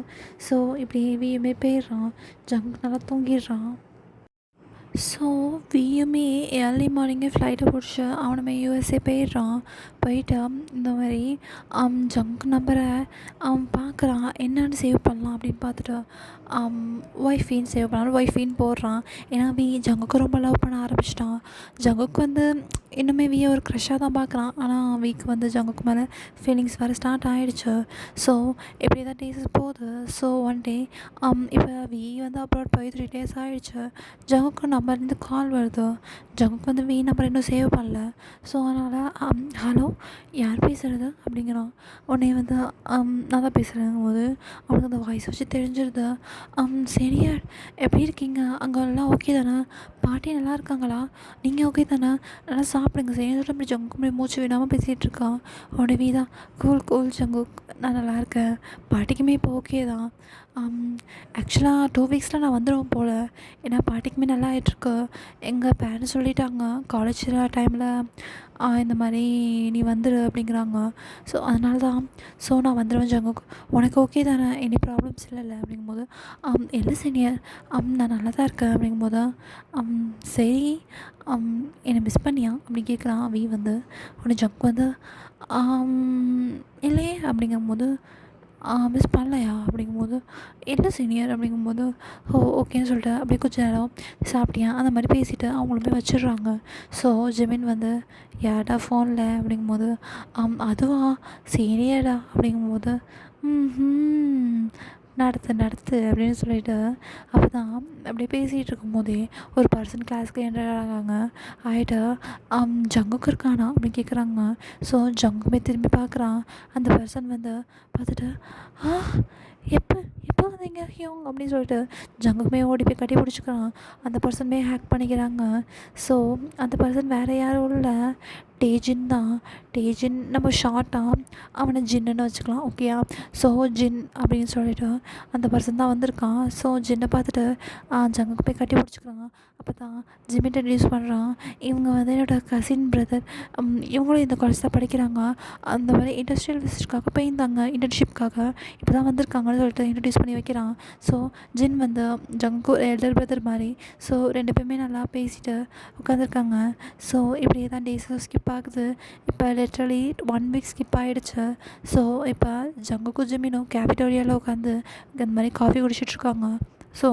ஸோ இப்படி வீயுமே போயிடுறான். ஜங்க் நல்லா தூங்கிடுறான். ஸோ வியுமே ஏர்லி மார்னிங்கே ஃப்ளைட்டை பிடிச்சி அவனுமே யூஎஸ்ஏ போயிடுறான். போயிட்டு இந்த மாதிரி ஜங்க் நம்பரை அவன் பார்க்குறான், என்னென்னு சேவ் பண்ணலாம் அப்படின்னு பார்த்துட்டு ஒய்ஃபின்னு சேவ் பண்ணாலும் ஒய்ஃபின்னு போடுறான். ஏன்னா ஜங்குக்கு ரொம்ப லவ் பண்ண ஆரம்பிச்சிட்டான். ஜங்குக்கு வந்து இன்னுமே வியை ஒரு க்ரஷ்ஷாக தான் பார்க்குறான். ஆனால் வீக்கு வந்து ஜங்குக்கு மேலே ஃபீலிங்ஸ் வர ஸ்டார்ட் ஆகிடுச்சு. ஸோ இப்படி தான் டேஸ் போகுது. ஸோ ஒன் டே இப்போ வந்து அப்ராட் போய் 3 days ஆகிடுச்சு. ஜங்குக்கு நம்பர்லேருந்து கால் வருது. ஜங்குக்கு வந்து நம்பர் இன்னும் சேவ் பண்ணல. ஸோ அதனால் ஹலோ, யார் பேசுகிறது அப்படிங்கிறான். உடனே வந்து நான் தான் பேசுகிறேங்கும் போது அவனுக்கு அந்த வாய்ஸ் வச்சு தெரிஞ்சிருது. சீனியர் எப்படி இருக்கீங்க, அங்கே எல்லாம் ஓகே தானே, பாட்டி நல்லா இருக்காங்களா, நீங்கள் ஓகே தானே, நல்லா சாப்பிடுங்க சீனியர் அப்படி ஜங்கு அப்படி மூச்சு விடாமல் பேசிகிட்டு இருக்கான். உடனே வீதா கூல் கூல் ஜங்கு, நான் நல்லா இருக்கேன், பாட்டிக்குமே இப்போ ஓகே தான். ஆக்சுவலாக 2 weeks நான் வந்துடுவேன் போல். ஏன்னா பாட்டிக்குமே நல்லா ஆகிட்டுருக்கு. எங்கள் பேரண்ட்ஸ் சொல்லிட்டாங்க காலேஜ் டைமில் இந்த மாதிரி நீ வந்துடு அப்படிங்கிறாங்க. ஸோ அதனால தான் நான் வந்துடுவேன் ஜங்குக்கு, உனக்கு ஓகே தானே, எனி ப்ராப்ளம்ஸ் இல்லைல்ல அப்படிங்கும்போது இல்லை சீனியர், நான் நல்லா தான் இருக்கேன் அப்படிங்கும்போது சரி என்னை மிஸ் பண்ணியா அப்படின்னு கேட்குறான் வந்து. உடனே ஜங்க் வந்து இல்லையே அப்படிங்கும்போது மிஸ் பண்ணலையா அப்படிங்கும்போது இல்லை சீனியர் அப்படிங்கும்போது ஓகேன்னு சொல்லிட்டு அப்படியே கொஞ்சம் நேரம் சாப்பிட்டியா அந்த மாதிரி பேசிவிட்டு அவங்களுமே வச்சிடுறாங்க. ஸோ ஜெமின் வந்து யார்டா ஃபோனில் அப்படிங்கும்போது அதுவா சீனியர்டா அப்படிங்கும்போது நடத்து நடத்து அப்படின்னு சொல்லிட்டு அப்போ தான் அப்படியே பேசிகிட்டு இருக்கும்போதே ஒரு பர்சன் கிளாஸ்க்கு என்டர் ஆகாங்க. ஆகிட்டு ஜங்குக்கு இருக்கானா அப்படின்னு கேட்குறாங்க. ஸோ ஜங்குமே திரும்பி பார்க்குறான். அந்த பர்சன் வந்து பார்த்துட்டு எப்போ எப்போ வந்தீங்க ஹியோங் அப்படின்னு சொல்லிட்டு ஜங்குக்குமே ஓடி போய் கட்டி பிடிச்சிக்கிறான். அந்த பர்சனுமே ஹேக் பண்ணிக்கிறாங்க. ஸோ அந்த பர்சன் வேறு யாரும் இல்லை, டேஜின் தான். டேஜின் நம்ம ஷார்ட்டாக அவனை ஜின்னுன்னு வச்சுக்கலாம், ஓகேயா. ஸோ ஜின் அப்படின்னு சொல்லிட்டு அந்த பர்சன் தான் வந்திருக்கான். ஸோ ஜின்னை பார்த்துட்டு ஜங்குக்கு போய் கட்டி பிடிச்சிக்கிறான். அப்போ தான் ஜிம்மிட்ட இன்ட்ரடியூஸ் பண்ணுறான். இவங்க வந்து என்னோடய கசின் பிரதர், இவங்களும் இந்த காலேஜ் தான் படிக்கிறாங்க. அந்த மாதிரி இண்டஸ்ட்ரியல் விசிட்காக போயிருந்தாங்க, இன்டர்ன்ஷிப்காக இப்போ தான் வந்திருக்காங்கன்னு சொல்லிட்டு இன்ட்ரடியூஸ் பண்ணி வைக்கிறான். ஸோ ஜின் வந்து ஜங்கு எல்டர் பிரதர் மாதிரி. ஸோ 2 பேருமே நல்லா பேசிட்டு உட்காந்துருக்காங்க. ஸோ இப்படியே தான் டேஸ் ஸ்கிப் ஆகுது. இப்போ லிட்ரலி 1 week ஸ்கிப் ஆகிடுச்சு. ஸோ இப்போ ஜங்குக்கும் ஜிம்மினும் கேபிட்டோரியாவில் உட்காந்து இந்த மாதிரி காஃபி குடிச்சிட்ருக்காங்க. ஸோ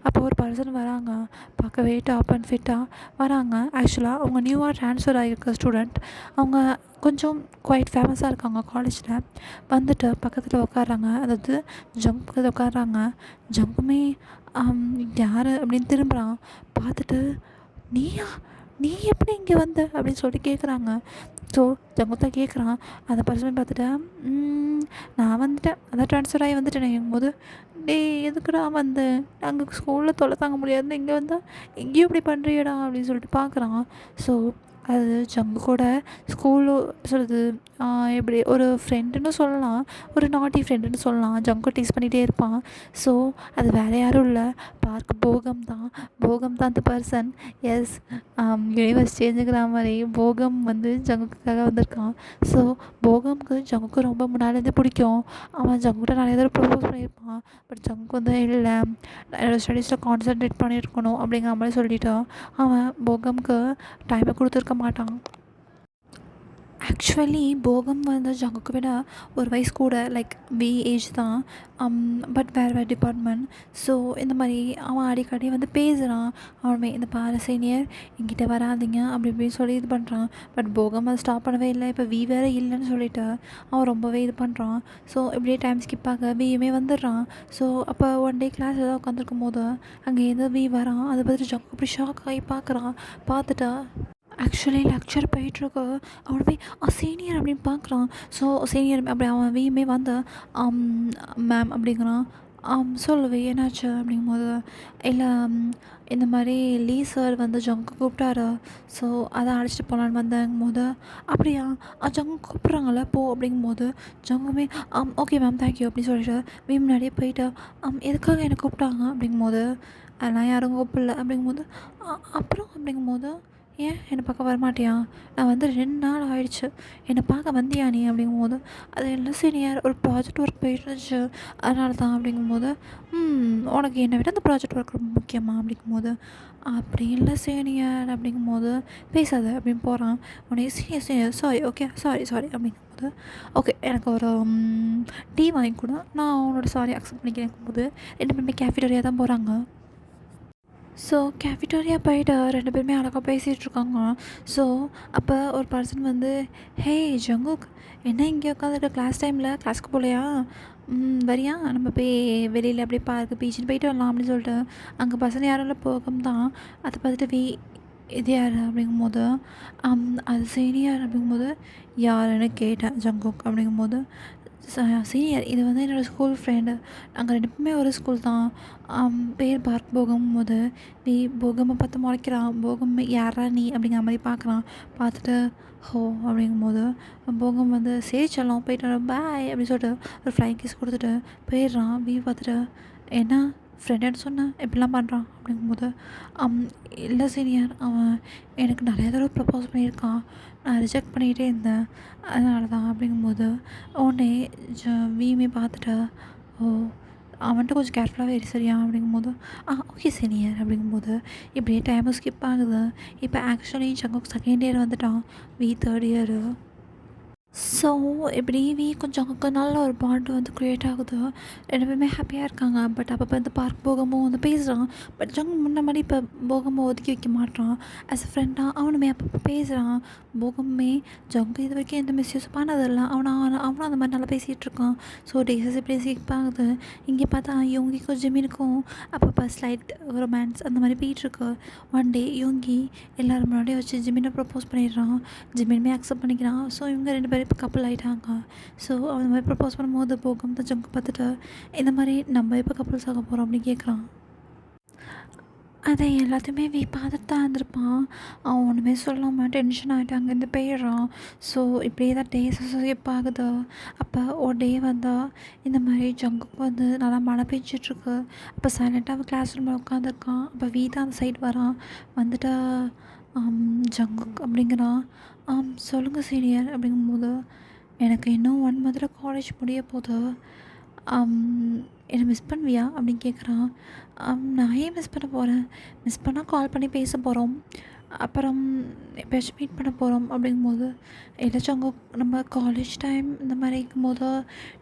அப்போ ஒரு பர்சன் வராங்க, பார்க்கவே டாப் அண்ட் ஃபிட்டாக வராங்க. ஆக்சுவலாக அவங்க நியூவாக ட்ரான்ஸ்ஃபர் ஆகியிருக்க ஸ்டூடெண்ட். அவங்க கொஞ்சம் குவைட் ஃபேமஸாக இருக்காங்க காலேஜில். வந்துட்டு பக்கத்தில் உட்காடுறாங்க, அதாவது ஜங்க் பக்கத்தில் உட்காடுறாங்க. ஜங்குமே யார் அப்படின்னு திரும்புகிறான். பார்த்துட்டு நீயா, நீ எப்படி இங்கே வந்த அப்படின்னு சொல்லிட்டு கேட்குறாங்க. ஸோ ஜங்குத்தான் கேட்குறான். அந்த பர்சன் பார்த்துட்டு நான் வந்துட்டேன், அதான் ட்ரான்ஸ்ஃபர் ஆகி வந்துட்டேன் போது, எதுக்குடா வந்தேன், அங்கே ஸ்கூலில் தொலை தாங்க முடியாதுன்னு இங்கே வந்தால் இங்கேயும் இப்படி பண்ணுறியடா அப்படின்னு சொல்லிட்டு பார்க்குறான். ஸோ அது ஜங்கு கூட ஸ்கூலு சொல்லுது எப்படி ஒரு ஃப்ரெண்டுன்னு சொல்லலாம், ஒரு நாட்டி ஃப்ரெண்டுன்னு சொல்லலாம். ஜங்கு டீஸ் பண்ணிகிட்டே இருப்பான். ஸோ அது வேறு யாரும் இல்லை, போகம் தான். போகம் தான் அந்த பர்சன். எஸ், யூனிவர்ஸ் சேஞ்சுக்கிற மாதிரி போகம் வந்து ஜங்குக்காக வந்திருக்கான். ஸோ போகம்க்கு ஜங்குக்கு ரொம்ப முன்னாடிலேருந்து பிடிக்கும். அவன் ஜங்குகிட்ட நிறைய தடவை ப்ரப்போஸ் பண்ணியிருப்பான். பட் ஜங்கு வந்து இல்லை, என்னோடய ஸ்டடீஸில் கான்சன்ட்ரேட் பண்ணியிருக்கணும் அப்படிங்கிற மாதிரி சொல்லிவிட்டான். அவன் போகம்க்கு டைமை கொடுத்துருக்க மாட்டான். ஆக்சுவலி போகம் வந்து ஜங்குக்கு விட ஒரு வயசு கூட, லைக் ஏஜ் தான். பட் வேறு டிபார்ட்மெண்ட். ஸோ இந்த மாதிரி அவன் அடிக்கடி வந்து பேசுகிறான். அவனுமே இந்த பாரு சீனியர் என்கிட்ட வராதிங்க அப்படி இப்படின்னு சொல்லி இது பண்ணுறான். பட் போகம் அதை ஸ்டாப் பண்ணவே இல்லை. இப்போ வேறு இல்லைன்னு சொல்லிவிட்டு அவன் ரொம்பவே இது பண்ணுறான். ஸோ இப்படியே டைம் ஸ்கிப் ஆக வியுமே வந்துடுறான். ஸோ அப்போ ஒன் டே கிளாஸ் ஏதாவது உட்காந்துருக்கும் போது அங்கேருந்து வரான். அதை பார்த்துட்டு ஜங்கு அப்படி ஷாக் ஆகி பார்க்குறான். பார்த்துட்டா ஆக்சுவலி லெக்சர் போயிட்டுருக்கு. அவனை போய் சீனியர் அப்படின்னு பார்க்குறான். ஸோ சீனியர் அப்படி அவன் வியுமே வந்து மேம் அப்படிங்கிறான். சொல்லுவே என்னாச்சு அப்படிங்கும்போது, இல்லை இந்த மாதிரி லீ சார் வந்து ஜங்கு கூப்பிட்டாரு, ஸோ அதை அழைச்சிட்டு போகலான்னு வந்தேங்கும்போது, அப்படியா ஜங்கு கூப்பிட்றாங்கள போ அப்படிங்கும்போது ஜங்குமே ஓகே மேம் தேங்க்யூ அப்படின்னு சொல்லிட்டு முன்னாடியே போயிட்டு எதுக்காக என்னை கூப்பிட்டாங்க அப்படிங்கும்போது, அதெல்லாம் யாரும் கூப்பிடல அப்படிங்கும்போது அப்புறம் அப்படிங்கும்போது ஏன் என்னை பார்க்க வரமாட்டியா? நான் வந்து 2 நாள் ஆயிடுச்சு. என்னை பார்க்க வந்தியா நீ? அப்படிங்கும்போது, அது இல்ல சீனியர் ஒரு ப்ராஜெக்ட் ஒர்க் போயிட்டுருந்துச்சு. அதனால தான் அப்படிங்கும்போது, உனக்கு என்னை விட அந்த ப்ராஜெக்ட் ஒர்க் ரொம்ப முக்கியமா? அப்படிங்கும்போது, அப்படி இல்ல சீனியர் அப்படிங்கும்போது, பேசாத அப்படின்னு போறான். உடனே senior senior sorry okay sorry sorry அப்படிங்கும்போது, ஓகே எனக்கு ஒரு டீ வாங்கி குடு. நான் உன்னோட சாரி அக்செப்ட் பண்ணிக்கிறேங்கும்போது 2 பேருமே கேஃபிடேரியா தான் போகிறாங்க. ஸோ கேஃபிட்டோரியா போயிட்டு 2 பேருமே அழகா பேசிகிட்ருக்காங்க. ஸோ அப்போ ஒரு பர்சன் வந்து, "ஹே ஜங்குக், என்ன இங்கே உட்காந்துருக்க? கிளாஸ் டைமில் கிளாஸ்க்கு போகலையா? வரியா? நம்ம போய் வெளியில் அப்படியே பார்க்கு பீச்சுன்னு போயிட்டு வரலாம்." அப்படின்னு சொல்லிட்டு அங்கே பசங்க யாரும் இல்லை, போகம் தான். அதை பார்த்துட்டு இது யார் அப்படிங்கும்போது, அது சீனியர் அப்படிங்கும்போது, யாருன்னு கேட்டேன் ஜங்குக் அப்படிங்கும்போது, ச சீனியர் இது வந்து என்னோடய ஸ்கூல் ஃப்ரெண்டு. நாங்கள் 2 பேருமே ஒரு ஸ்கூல் தான். பேர் பார்க் போகும்போது, நீ போகம பார்த்து முறைக்கிறான். போகம் யார்ரா நீ? அப்படிங்கிற மாரி பார்க்குறான். பார்த்துட்டு, ஹோ அப்படிங்கும்போது, போகம் வந்து சரி செல்லம் போயிட்டு வரேன் பாய் அப்படின்னு சொல்லிட்டு ஒரு ஃப்ளைங் கிஸ் கொடுத்துட்டு போயிடுறான். பார்த்துட்டு, என்ன ஃப்ரெண்டுன்னு சொன்னேன் இப்படிலாம் பண்ணுறான் அப்படிங்கும்போது, அம் இல்லை சீனியர் அவன் எனக்கு நிறைய தடவை ப்ரப்போஸ் பண்ணியிருக்கான். நான் ரிஜெக்ட் பண்ணிக்கிட்டே இருந்தேன். அதனால தான் அப்படிங்கும்போது, உடனே வீமே பார்த்துட்டு, ஓ அவன்கிட்ட கொஞ்சம் கேர்ஃபுல்லாகவே இரு சரியா அப்படிங்கும்போது, ஓகே சீனியர் அப்படிங்கும்போது, இப்படியே டைமும் ஸ்கிப் ஆகுது. இப்போ ஆக்சுவலி ஜங்குக் செகண்ட் இயர் வந்துட்டான். Third year. ஸோ இப்படி கொஞ்சம் நல்ல ஒரு பாண்ட் வந்து க்ரியேட் ஆகுது. 2 பேருமே ஹாப்பியாக இருக்காங்க. பட் அப்பப்போ இந்த பார்க் போகமோ வந்து பேசுகிறான். பட் முன்ன மாரி இப்போ போகமோ ஒதுக்கி வைக்க மாட்றான். ஆஸ் அ ஃப்ரெண்டாக அவனுமே அப்பப்போ பேசுகிறான். போகமுமே ஜங்கு இது வரைக்கும் எந்த மிஸ்யூஸும் பண்ணதில்ல. அவனும் அந்த மாதிரி நல்லா பேசிகிட்டு இருக்கான். ஸோ டேஸஸ் இப்படி ஸ்கிப் ஆகுது. இங்கே பார்த்தா யோங்கிக்கும் ஜிமினுக்கும் அப்பப்போ ஸ்லைட் ரொமான்ஸ் அந்த மாதிரி போயிட்டுருக்கு. ஒன் டே யோங்கி எல்லோரும் முன்னாடியே வச்சு ஜிமினை ப்ரப்போஸ் பண்ணிடுறான். ஜிமினுமே அக்செப்ட் பண்ணிக்கிறான். ஸோ இவங்க 2 பேரும் இப்போ கப்புள் ஆகிட்டாங்க. ஸோ அந்த மாதிரி ப்ரப்போஸ் பண்ணும்போது போகும் தான் ஜங்கு பார்த்துட்டு, இந்த மாதிரி நம்ம எப்போ கப்புள்ஸ் ஆக போகிறோம் அப்படின்னு கேட்குறான். அதை எல்லாத்தையுமே பார்த்துட்டு தான் இருந்திருப்பான். அவன் ஒன்றுமே சொல்லாமல் டென்ஷன் ஆகிட்டு அங்கேருந்து போயிடுறான். ஸோ இப்படியே தான் டேஸ் ஸ்கிப் ஆகுது. அப்போ ஒரு டே வந்தால் இந்த மாதிரி ஜங்குக்கு வந்து நல்லா மழை பெஞ்சிட்ருக்கு. அப்போ சைலண்ட்டாக அவன் கிளாஸ் ரூமில் உட்காந்துருக்கான். அப்போ தான் அந்த சைடு வரான். வந்துட்டு ஜங்குக் அப்படிங்கிறான். சொல்லுங்கள் சீனியர் அப்படிங்கும்போது, எனக்கு இன்னும் 1 மந்த்தில் காலேஜ் முடிய போகுது. என்னை மிஸ் பண்ணுவியா அப்படின்னு கேட்குறான். நான் ஏன் மிஸ் பண்ண போகிறேன்? மிஸ் பண்ணால் கால் பண்ணி பேச போகிறோம். அப்புறம் எப்பயாச்சும் மீட் பண்ண போகிறோம் அப்படிங்கும்போது, ஏதாச்சும் அங்கே நம்ம காலேஜ் டைம் இந்த மாதிரி இருக்கும்போது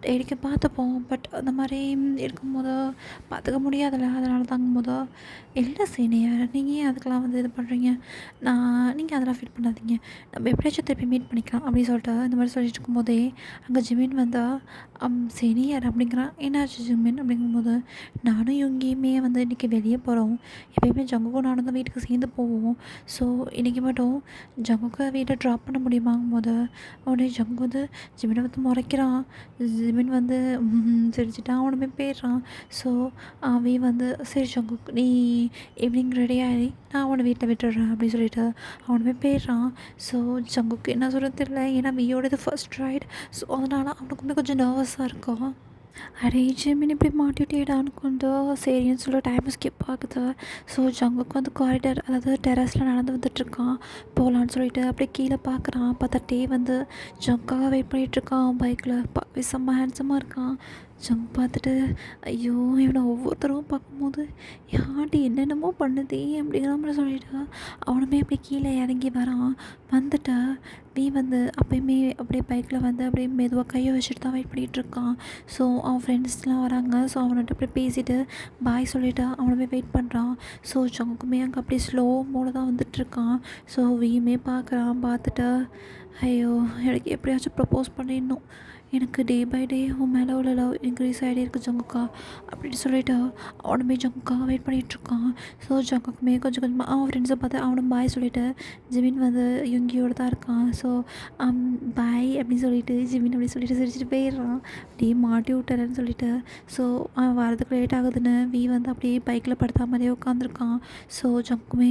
டெய்லிக்கு பார்த்துப்போம். பட் அந்த மாதிரி இருக்கும்போது பார்த்துக்க முடியாதுல்ல, அதனால தாங்கும்போது, இல்லை சீனியர் நீங்கள் ஏன் அதுக்கெலாம் வந்து இது பண்ணுறீங்க? நீங்கள் அதெல்லாம் ஃபீல் பண்ணாதீங்க. நம்ம எப்படியாச்சும் திருப்பி மீட் பண்ணிக்கலாம் அப்படின்னு சொல்லிட்டு இந்த மாதிரி சொல்லிட்டு இருக்கும்போதே அங்கே ஜிமின் வந்தால், சீனியர் அப்படிங்கிறான். என்னாச்சு ஜிமின் அப்படிங்கும்போது, நானும் இவங்கேயுமே வந்து இன்றைக்கி வெளியே போகிறோம். எப்பயுமே ஜங்குக்கும் நானும் தான் வீட்டுக்கு சேர்ந்து போவோம். ஸோ இன்றைக்கி மட்டும் ஜங்குக்கு வீட்டை ட்ராப் பண்ண முடியுமாங்கும்போது, உடனே ஜங்கு வந்து ஜிமினை வந்து முறைக்கிறான். ஜிமின் வந்து சிரிச்சுட்டு அவனுமே போயிடுறான். ஸோ அவன் வந்து சரி ஜங்குக் நீ ஈவினிங் ரெடி ஆகி நான் அவனை வீட்டில் விட்டுடுறேன் அப்படின்னு சொல்லிட்டு அவனுமே போயிடுறான். ஸோ ஜங்குக்கு என்ன சொல்கிறது தெரியல. ஏன்னா வியோடது ஃபர்ஸ்ட் ரைட். ஸோ அதனால் அவனுக்குமே கொஞ்சம் நர்வஸாக இருக்கும். அடே ஜிமின் இப்படி மாட்டிட்டேடான்னு கொண்டு சரின்னு சொல்லி டைம் ஸ்கிப் ஆகுது. ஸோ ஜங்குக்கு வந்து காரிடர் அதாவது டெரஸில் நடந்து வந்துட்டுருக்கான். போகலான்னு சொல்லிட்டு அப்படியே கீழே பார்க்குறான். பார்த்தா டே வந்து ஜங்காக வெயிட் பண்ணிகிட்ருக்கான் பைக்கில். பார்க்கவே செம்ம ஹேண்ட்ஸமாக இருக்கான். ஜங்க் பார்த்துட்டு, ஐயோ இவனை ஒவ்வொருத்தரும் பார்க்கும்போது யாண்டி என்னென்னமோ பண்ணுதே அப்படிங்கிற மாதிரி சொல்லிட்டு அவனுமே அப்படியே கீழே இறங்கி வரான். வந்துட்டு வந்து அப்பயுமே அப்படியே பைக்கில் வந்து அப்படியே மெதுவாக கையை வச்சுட்டு தான் வெயிட் பண்ணிகிட்ருக்கான். ஸோ அவன் ஃப்ரெண்ட்ஸ்லாம் வராங்க. ஸோ அவன்கிட்ட அப்படியே பேசிவிட்டு பாய் சொல்லிவிட்டு அவனுமே வெயிட் பண்ணுறான். ஸோ ஜங்குக்குமே அங்கே அப்படியே ஸ்லோ மோடில் தான் வந்துட்டுருக்கான். ஸோ வீயுமே பார்க்குறான். பார்த்துட்டு, ஐயோ எனக்கு எப்படியாச்சும் ப்ரப்போஸ் பண்ணிடணும். எனக்கு டே பை டே உன் மேலே உள்ள லவ் இன்க்ரீஸ் ஆகிட்டே இருக்குது ஜங்குக்கா அப்படின்னு சொல்லிட்டு அவனுமே ஜங்குக்காக வெயிட் பண்ணிகிட்ருக்கான். ஸோ ஜங்குக்குமே கொஞ்சம் கொஞ்சமாக அவன் ஃப்ரெண்ட்ஸை பார்த்து அவனும் பாய் சொல்லிவிட்டு ஜிமின் வந்து யுங்கியோடு தான் இருக்கான். ஸோ பாய் அப்படின்னு சொல்லிட்டு ஜிமின் அப்படின்னு சொல்லிட்டு சிரிச்சிட்டு போயிடுறான். அப்படியே மாட்டி விட்டுறேன்னு சொல்லிட்டு. ஸோ அவன் வரதுக்கு லேட் ஆகுதுன்னு வந்து அப்படியே பைக்கில் படுத்தா மாதிரியே உட்காந்துருக்கான். ஸோ ஜங்குக்குமே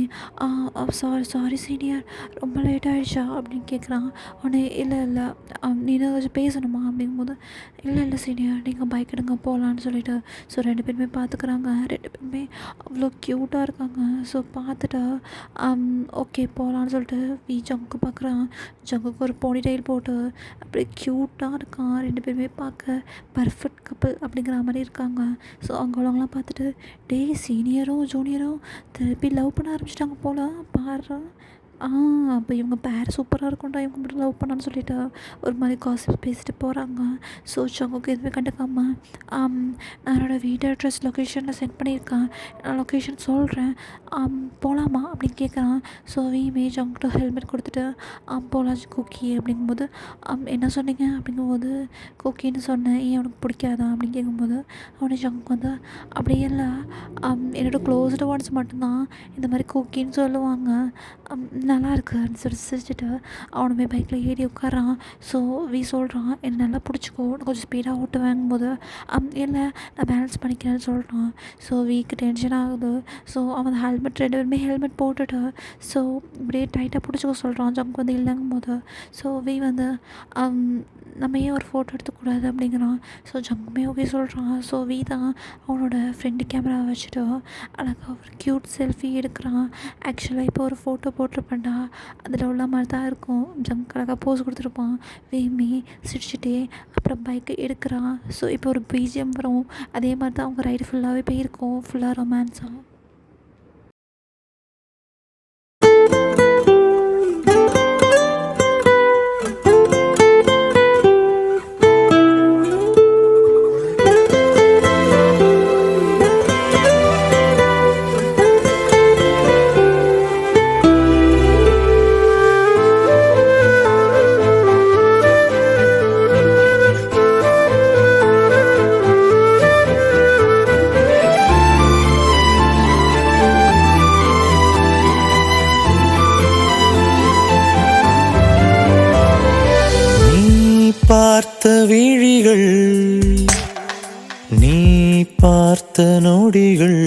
சாரி சாரி சீனியர் ரொம்ப லேட் ஆகிடுச்சா அப்படின்னு கேட்குறான். உடனே இல்லை இல்லை நீ ஏதாச்சும் பேசணுமா அப்படிங்கும்போது இல்லை சீனியர் நீங்கள் பைக் எடுங்க போகலான்னு சொல்லிட்டு ஸோ 2 பேருமே பார்த்துக்குறாங்க. 2 பேருமே அவ்வளோ க்யூட்டாக இருக்காங்க. ஸோ பார்த்துட்டு ஓகே போகலான்னு சொல்லிட்டு ஜங்கு பார்க்குறான். ஜங்குக்கு ஒரு போனி டெயில் போட்டு அப்படியே க்யூட்டாக இருக்கான். 2 பேருமே பார்க்க பர்ஃபெக்ட் கப்புள் அப்படிங்கிற மாதிரி இருக்காங்க. ஸோ அங்கே உள்ளவங்களாம் பார்த்துட்டு டேய் சீனியரும் ஜூனியரும் திருப்பி லவ் பண்ண ஆரம்பிச்சிட்டாங்க போல பாரு. அப்போ இவங்க பேர் சூப்பராக இருக்கும்டா, இவங்க மட்டும் லவ் பண்ணான்னு சொல்லிட்டு ஒரு மாதிரி காசிப் பேசிட்டு போகிறாங்க. ஸோ ஜங்குக்கு எதுவுமே கண்டுக்காம நான் என்னோடய வீடு அட்ரஸ் லொக்கேஷனில் சென்ட் பண்ணியிருக்கேன், நான் லொக்கேஷன் சொல்கிறேன், போகலாமா அப்படின்னு கேட்குறான். ஸோ வீமே ஜங்குகிட்ட ஹெல்மெட் கொடுத்துட்டு போகலாம் குக்கி அப்படிங்கும்போது என்ன சொன்னீங்க அப்படிங்கும்போது குக்கின்னு சொன்னேன், ஏன் அவனுக்கு பிடிக்காதா அப்படின்னு கேட்கும்போது அவனை ஜங்கு வந்து அப்படியே இல்லை என்னோடய க்ளோஸ்டு ஒன்ஸ் மட்டும்தான் இந்த மாதிரி குக்கின்னு சொல்லுவாங்க, நல்லா இருக்குன்னு சொல்லி சிரிச்சுட்டு அவனுமே பைக்கில் ஏறி உட்காரான். ஸோ சொல்கிறான் என்னை நல்லா பிடிச்சிக்கோ, கொஞ்சம் ஸ்பீடாக ஓட்டுவேங்கும்போது இல்லை நான் பேலன்ஸ் பண்ணிக்கிறேன்னு சொல்கிறான். ஸோ வீக்கு டென்ஷன் ஆகுது. ஸோ அவன் ஹெல்மெட் 2 பேருமே ஹெல்மெட் போட்டுட்டு ஸோ இப்படியே டைட்டாக பிடிச்சிக்க சொல்கிறான். ஜங்க் வந்து இல்லைங்கும்போது ஸோ வந்து நம்ம ஏன் ஒரு ஃபோட்டோ எடுத்துக்கூடாது அப்படிங்கிறான். ஸோ ஜங்குமே ஓகே சொல்கிறான். ஸோ தான் அவனோட ஃப்ரெண்டு கேமராவை வச்சுட்டு அழகாக ஒரு க்யூட் செல்ஃபி எடுக்கிறான். ஆக்சுவலாக இப்போ ஒரு ஃபோட்டோ போட்டிருப்பேன்டா, அதில் உள்ள மாதிரி தான் இருக்கும். ஜங்க் அழகாக போஸ் கொடுத்துருப்பான். வீமே சிரிச்சுட்டே அப்புறம் பைக்கை எடுக்கிறான். ஸோ இப்போ ஒரு பிஜிஎம் வரும், அதே மாதிரி தான் அவங்க ரைடு ஃபுல்லாகவே போயிருக்கும், ஃபுல்லாக ரொமான்ஸாக. பார்த்த விழிகள், நீ பார்த்த நொடிகள்,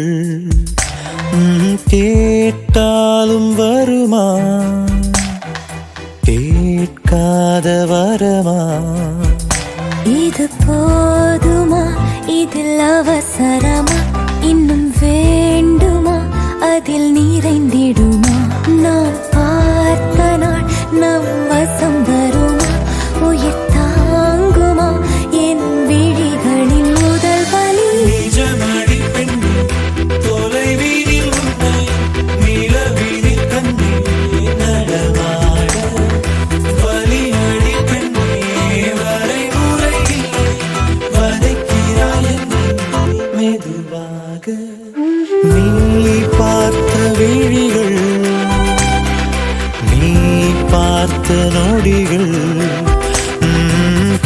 கேட்டாலும் வருமா, கேட்காத வரமா, இது போதுமா, இதில் அவசரமா, இன்னும் வேண்டுமா, அதில் நிறைந்திடுமா, நான் பார்த்த நாள் நம் வசம் வருமா, உயிர் தாங்குமா என் விழிகளின் முதல் வலி. நிஜமடி பெண்ணே தொலைவீதில் உன்னை நிலவீதில் கண்ணே நடமாட, வலியடி பெண்ணே வரைமுறை இல்லை, வதைக்கிறாய் என்னை மெதுவாக. நீ பார்த்த விழிகள், நீ பார்த்த நொடிகள்,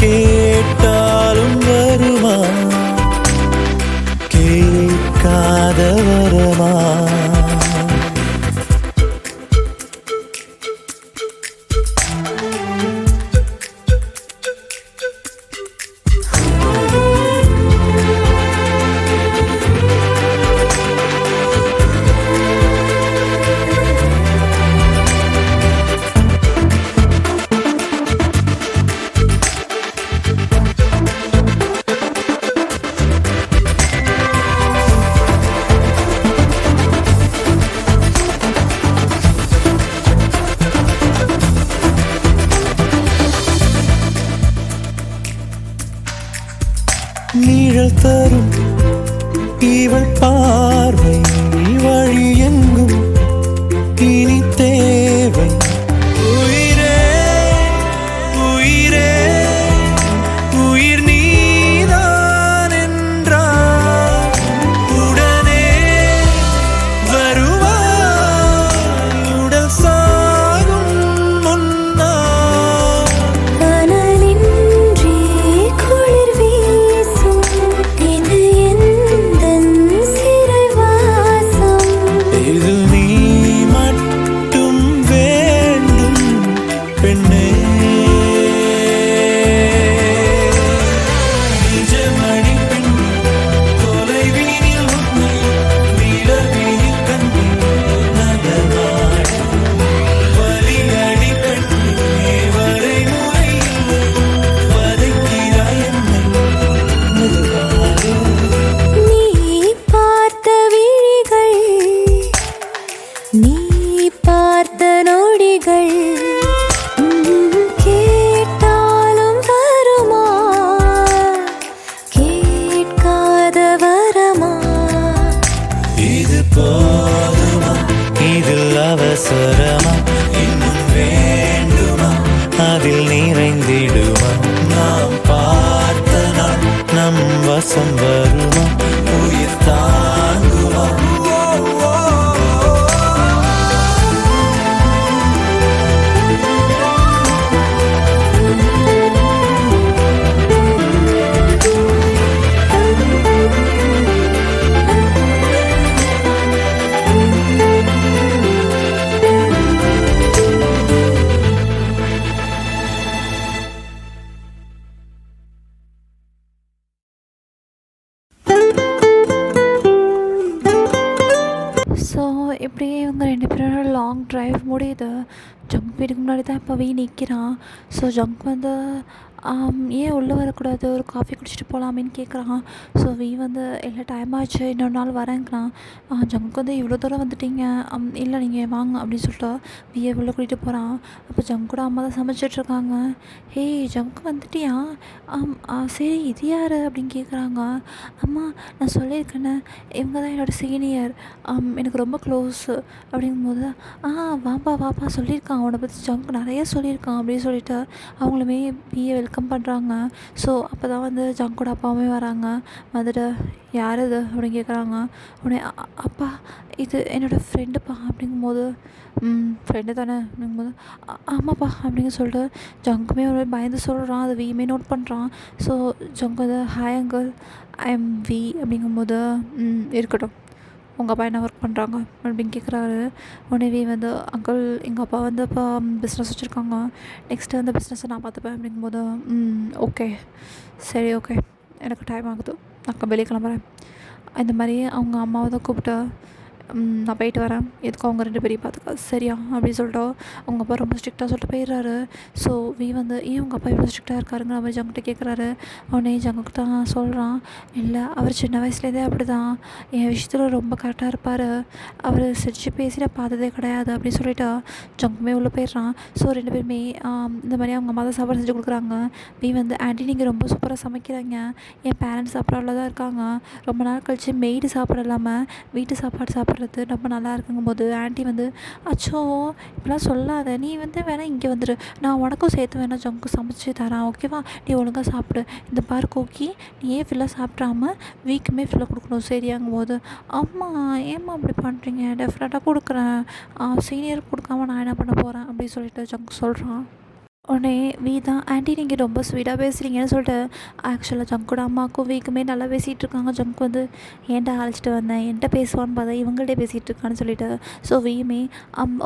கேட்டாலும் வருமா, கேட்காத வரமா. நிழல் தரும் இவள் பார்வை வழி எங்கும் இனி தேவை. உயிரே உயிரே உயிர் நீதான் என்றால் உடனே வருவாய், உடல் சாகும் முன்னால். கனலின்றி குளிர் வீசும் இது எந்தன் சிறை சுவாசம் வருமா உயிர் தாங்குமா ஸோ இப்படியே இவங்க 2 பேரோட லாங் ட்ரைவ் முடியுது. ஜங்க் வீட்டுக்கு முன்னாடி தான் இப்போ நிற்கிறான். ஸோ ஜங்க் வந்து ஏன் உள்ளே வரக்கூடாது, ஒரு காஃபி குடிச்சிட்டு போகலாமேன்னு கேட்குறான். ஸோ வந்து இல்லை டைம் ஆச்சு, இன்னொரு நாள் வரேங்கிறான். ஜங்க் வந்து இவ்வளோ தூரம் வந்துட்டீங்க, இல்லை நீங்கள் வாங்க அப்படின்னு சொல்லிட்டு வியை உள்ளே கூட்டிகிட்டு போகிறான். அப்போ ஜங்கோட அம்மா தான் சமைச்சிட்ருக்காங்க. ஹேய் ஜங்க் வந்துட்டியா? சரி இது யார் அப்படின்னு கேட்குறாங்க. அம்மா நான் சொல்லியிருக்கேனே, இவங்க தான் என்னோடய சீனியர், எனக்கு ரொம்ப க்ளோஸு அப்படிங்கும்போது வாப்பா வாப்பா சொல்லியிருக்கான், அவனை பற்றி ஜங்க் நிறைய சொல்லியிருக்கான் அப்படின்னு சொல்லிட்டு அவங்களுமே பிஏ வெல்கம் பண்ணுறாங்க. ஸோ அப்போ தான் வந்து ஜங்கோட அப்பாவுமே வராங்க. வந்துட்டு யார் இது அப்படின்னு கேட்குறாங்க. உடனே அப்பா இது என்னோடய ஃப்ரெண்டுப்பா அப்படிங்கும்போது ஃப்ரெண்டு தானே அப்படிங்கும்போது ஆமாப்பா அப்படின்னு சொல்லிட்டு ஜங்குமே ஒரு பயந்து சொல்கிறான். அது வியுமே நோட் பண்ணுறான். ஸோ ஜங்கு வந்து hi uncle, I M V அப்படிங்கும்போது இருக்கட்டும், உங்கள் அப்பா என்ன ஒர்க் பண்ணுறாங்க அப்படின்னு கேட்குறாரு. உடனே வந்து அங்கிள் எங்கள் அப்பா வந்து இப்போ பிஸ்னஸ் வச்சுருக்காங்க, நெக்ஸ்ட்டு அந்த பிஸ்னஸை நான் பார்த்துப்பேன் அப்படிங்கும்போது ஓகே சரி ஓகே எனக்கு டைம் ஆகுது, நான் வெளியே கிளம்புறேன். இந்த மாதிரி அவங்க அம்மாவை தான் கூப்பிட்டு நான் போயிட்டு வரேன், எதுக்கு அவங்க 2 பேரையும் பார்த்துக்க சரியா அப்படின்னு சொல்லிட்டு அவங்க அப்பா ரொம்ப ஸ்ட்ரிக்டாக சொல்லிட்டு போயிடுறாரு. ஸோ வந்து ஏன் உங்கள் அப்பா இவ்வளோ ஸ்ட்ரிக்டாக இருக்காருங்கிற மாதிரி ஜங்கிட்ட கேட்குறாரு. உடனே ஜங்குக்கு தான் சொல்கிறான், இல்லை அவர் சின்ன வயசுலேருந்தே அப்படி தான், என் விஷயத்தில் ரொம்ப கரெக்டாக இருப்பார், அவர் சிரித்து பேசி நான் பார்த்ததே கிடையாது அப்படின்னு சொல்லிட்டு ஜங்குமே உள்ளே போயிடுறான். ஸோ 2 பேருமே இந்த மாதிரி அவங்க அம்மா தான் சாப்பாடு செஞ்சு கொடுக்குறாங்க. வந்து ஆண்டி நீங்கள் ரொம்ப சூப்பராக சமைக்கிறாங்க, என் பேரண்ட்ஸ் சாப்பிட்றதுல தான் இருக்காங்க, ரொம்ப நாள் கழித்து மெய்டு சாப்பாடு இல்லாமல் வீட்டு சாப்பாடு சாப்பிட்றது ரொம்ப நல்லா இருக்குங்கும்போது ஆண்டி வந்து அச்சோ இப்படிலாம் சொல்லாத, நீ வந்து வேணால் இங்கே வந்துடு, நான் உனக்கும் சேர்த்து வேணால் ஜங்கு சமைச்சு தரேன் ஓகேவா, நீ ஒழுங்காக சாப்பிடு, இந்த பார் கோக்கி நீ ஏன் ஃபில்லாக சாப்பிட்றாம வீக்குமே ஃபில்லாக கொடுக்கணும் சரியாங்கும்போது அம்மா ஏம்மா அப்படி பண்ணுறீங்க, டெஃபினட்டாக கொடுக்குறேன், சீனியர் கொடுக்காம நான் என்ன பண்ண போகிறேன் அப்படின்னு சொல்லிட்டு ஜங்கு சொல்கிறான். உடனே தான் ஆண்டி நீங்கள் ரொம்ப ஸ்வீட்டாக பேசுகிறீங்கன்னு சொல்லிட்டு ஆக்சுவலாக ஜங்கோட அம்மாவுக்கும் வீக்குமே நல்லா பேசிகிட்டு இருக்காங்க. ஜங்க் வந்து ஏன்டா அழைச்சிட்டு வந்தேன், என்கிட்ட பேசுவான்னு பார்த்தா இவங்கள்டே பேசிகிட்டு இருக்கான்னு சொல்லிட்டு ஸோ வீயுமே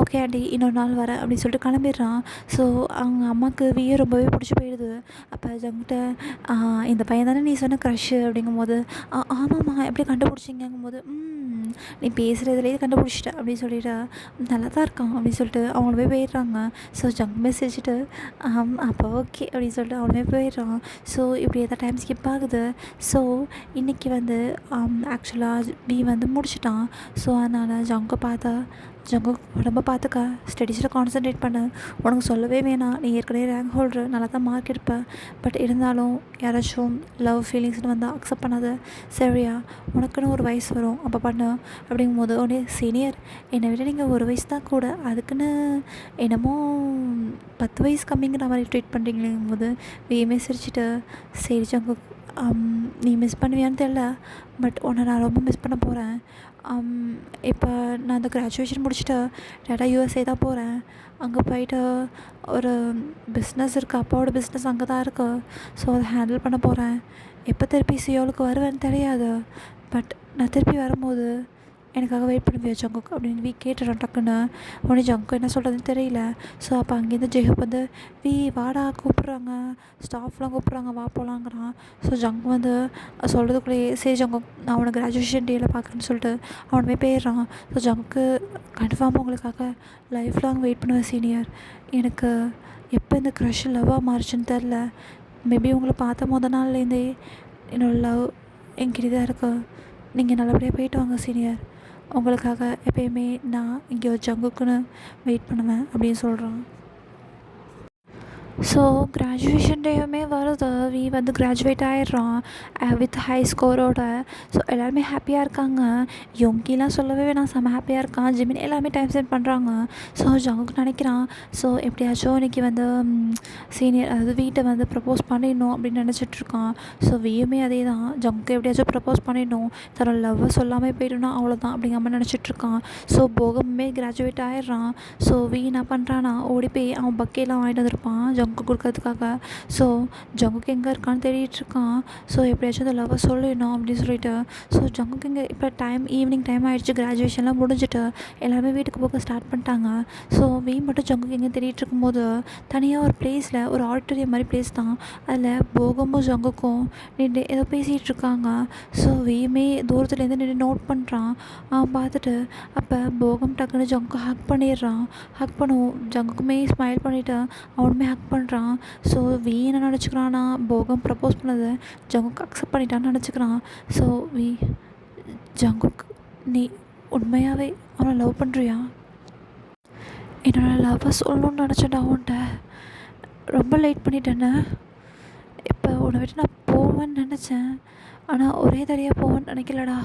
ஓகே ஆண்டி இன்னொரு நாள் வரேன் அப்படின்னு சொல்லிட்டு கிளம்பிடுறான். ஸோ அவங்க அம்மாவுக்கு வீயை ரொம்பவே பிடிச்சி போயிடுது. அப்போ ஜங்கிட்ட இந்த பையன் தானே நீ சொன்ன க்ரஷ்ஷு அப்படிங்கும்போது ஆமாம்மா எப்படி கண்டுபிடிச்சிங்கும்போது நீ பேசுகிறதுலேயே கண்டுபிடிச்சிட்ட அப்படின்னு சொல்லிட்டு நல்லா தான் இருக்கான் அப்படின்னு சொல்லிட்டு அவங்கள போயிடுறாங்க. ஸோ ஜங்குமே சிரிச்சிட்டு அப்போ ஓகே அப்படின்னு சொல்லிட்டு அவனுமே போயிடுறான். ஸோ இப்படி எதாவது டைம் ஸ்கிப் ஆகுது. ஸோ இன்றைக்கி வந்து ஆக்சுவலாக வந்து முடிச்சிட்டான். ஸோ அதனால் ஜங்கு உடம்ப பார்த்துக்க, ஸ்டடீஸில் கான்சன்ட்ரேட் பண்ணு, உனக்கு சொல்லவே வேணாம், நீ ஏற்கனவே ரேங்க் ஹோல்டர், நல்லா தான் மார்க் எடுப்ப, பட் இருந்தாலும் யாராச்சும் லவ் ஃபீலிங்ஸ்னு வந்தால் அக்செப்ட் பண்ணாத சரியா, உனக்குன்னு ஒரு வயசு வரும் அப்போ பண்ணு அப்படிங்கும்போது உடனே சீனியர் என்னை விட நீங்கள் ஒரு வயசு தான் கூட, அதுக்குன்னு என்னமோ 10 வயசு கம்மிங்கிற மாதிரி ட்ரீட் பண்ணுறீங்களேங்கும்போது வீமே சிரிச்சிட்டு சரி ஜங்கு நீ மிஸ் பண்ணுவியான்னு தெரில, பட் உன்னை நான் ரொம்ப மிஸ் பண்ண போகிறேன். இப்போ நான் அந்த கிராஜுவேஷன் முடிச்சுட்டு டேட்டா USA தான் போகிறேன். அங்கே போயிட்டு ஒரு பிஸ்னஸ் இருக்குது, அப்பாவோட பிஸ்னஸ் அங்கே தான் இருக்குது. ஸோ அதை ஹேண்டில் பண்ண போகிறேன். எப்போ திருப்பி சியோலுக்கு வருவேன்னு தெரியாது, பட் நான் திருப்பி வரும்போது எனக்காக வெயிட் பண்ணுவியா ஜங்குக் அப்படின்னு கேட்டுறான் டக்குன்னு. உடனே ஜங்கு என்ன சொல்கிறதுன்னு தெரியல. ஸோ அப்போ அங்கேருந்து ஜெஹப் வந்து வாடா கூப்பிட்றாங்க, ஸ்டாஃப்லாம் கூப்பிட்றாங்க வா போகலாங்கிறான். ஸோ ஜங்கு வந்து சொல்கிறதுக்குள்ளேயே சரி ஜங்கு நான் அவனை கிராஜுவேஷன் டேயில் பார்க்குறேன்னு சொல்லிட்டு அவனுமே போயிடுறான். ஸோ ஜங்குக்கு கன்ஃபார்மாக உங்களுக்காக லைஃப் லாங் வெயிட் பண்ணுவேன் சீனியர், எனக்கு எப்போ இந்த க்ரஷ் லவ்வாக மாறிச்சுன்னு தெரில, மேபி உங்களை பார்த்த நாள்லேருந்தே என்னோடய லவ் என்கிட்ட தான் இருக்குது, நீங்கள் நல்லபடியாக போயிட்டு வாங்க சீனியர், உங்களுக்காக எப்பயுமே நான் இங்கே ஒரு ஜங்குக்குன்னு வெயிட் பண்ணுவேன் அப்படின்னு சொல்கிறான். ஸோ கிராஜுவேஷன் டேயுமே வருது. வந்து கிராஜுவேட் ஆயிடுறான் வித் ஹை ஸ்கோரோட. ஸோ எல்லாருமே ஹாப்பியாக இருக்காங்க. யோங்கிலாம் சொல்லவே வேணாம், செம்ம ஹாப்பியாக இருக்கான். ஜிமின் எல்லாருமே டைம் ஸ்பெண்ட் பண்ணுறாங்க. ஸோ ஜங்குக்கு நினைக்கிறான், ஸோ எப்படியாச்சும் இன்றைக்கி வந்து சீனியர் அதாவது வீட்டை வந்து ப்ரப்போஸ் பண்ணிடணும் அப்படின்னு நினச்சிட்ருக்கான். ஸோ வியுமே அதே தான், ஜங்குக்கு எப்படியாச்சும் ப்ரப்போஸ் பண்ணிடணும், தன்னோட லவ்வை சொல்லாமல் போயிட்டோன்னா அவ்வளோதான் அப்படிங்கிற மாதிரி நினச்சிட்ருக்கான். ஸோ போகமே கிராஜுவேட் ஆயிடுறான். ஸோ என்ன பண்ணுறான்னா ஓடி போய் அவன் பக்கெல்லாம் வாங்கிட்டு வந்திருப்பான் ஜங்குக்கு கொடுக்கறதுக்காக. ஸோ ஜங்குக்கு எங்கே இருக்கான்னு தேடிட்டுருக்கான். ஸோ எப்படியாச்சும் அந்த லவ்வை சொல்லிடணும் அப்படின்னு சொல்லிட்டு. ஸோ ஜங்குக்கு இங்கே இப்போ ஈவினிங் டைம் ஆகிடுச்சு, கிராஜுவேஷன்லாம் முடிஞ்சுட்டு எல்லாருமே வீட்டுக்கு போக ஸ்டார்ட் பண்ணிட்டாங்க. ஸோ மட்டும் ஜங்குக்கு எங்கே தேடிட்டு இருக்கும்போது தனியாக ஒரு பிளேஸில், ஒரு ஆடிட்டோரியம் மாதிரி பிளேஸ் தான், அதில் போகமும் ஜங்குக்கும் நின்று ஏதோ பேசிகிட்டு இருக்காங்க. ஸோ வீயுமே தூரத்துலேருந்து நின்று நோட் பண்ணுறான். அவன் பார்த்துட்டு அப்போ போகம் டக்குன்னு ஜங்குக்கு ஹக் பண்ணிடுறான். ஹக் பண்ணுவோம், ஜங்குக்குமே ஸ்மைல் பண்ணிவிட்டு அவனுமே ஹக் பண்ணுறான். ஸோ என்ன நினச்சிக்கிறான்னா போகம் ப்ரப்போஸ் பண்ணதை ஜங்குக்கு அக்செப்ட் பண்ணிட்டான்னு நினச்சிக்கிறான். ஸோ ஜங்குக், நீ உண்மையாகவே அவனை லவ் பண்ணுறியா? என்னோடய லவ்வை சொல்லணும்னு நினச்சேன்டா அவன்கிட்ட, ரொம்ப லேட் பண்ணிட்டேன்னு. இப்போ உன்னை விட்டு நான் போவேன்னு நினச்சேன், ஆனால் ஒரே தடையாக போவேன்னு நினைக்கலடா.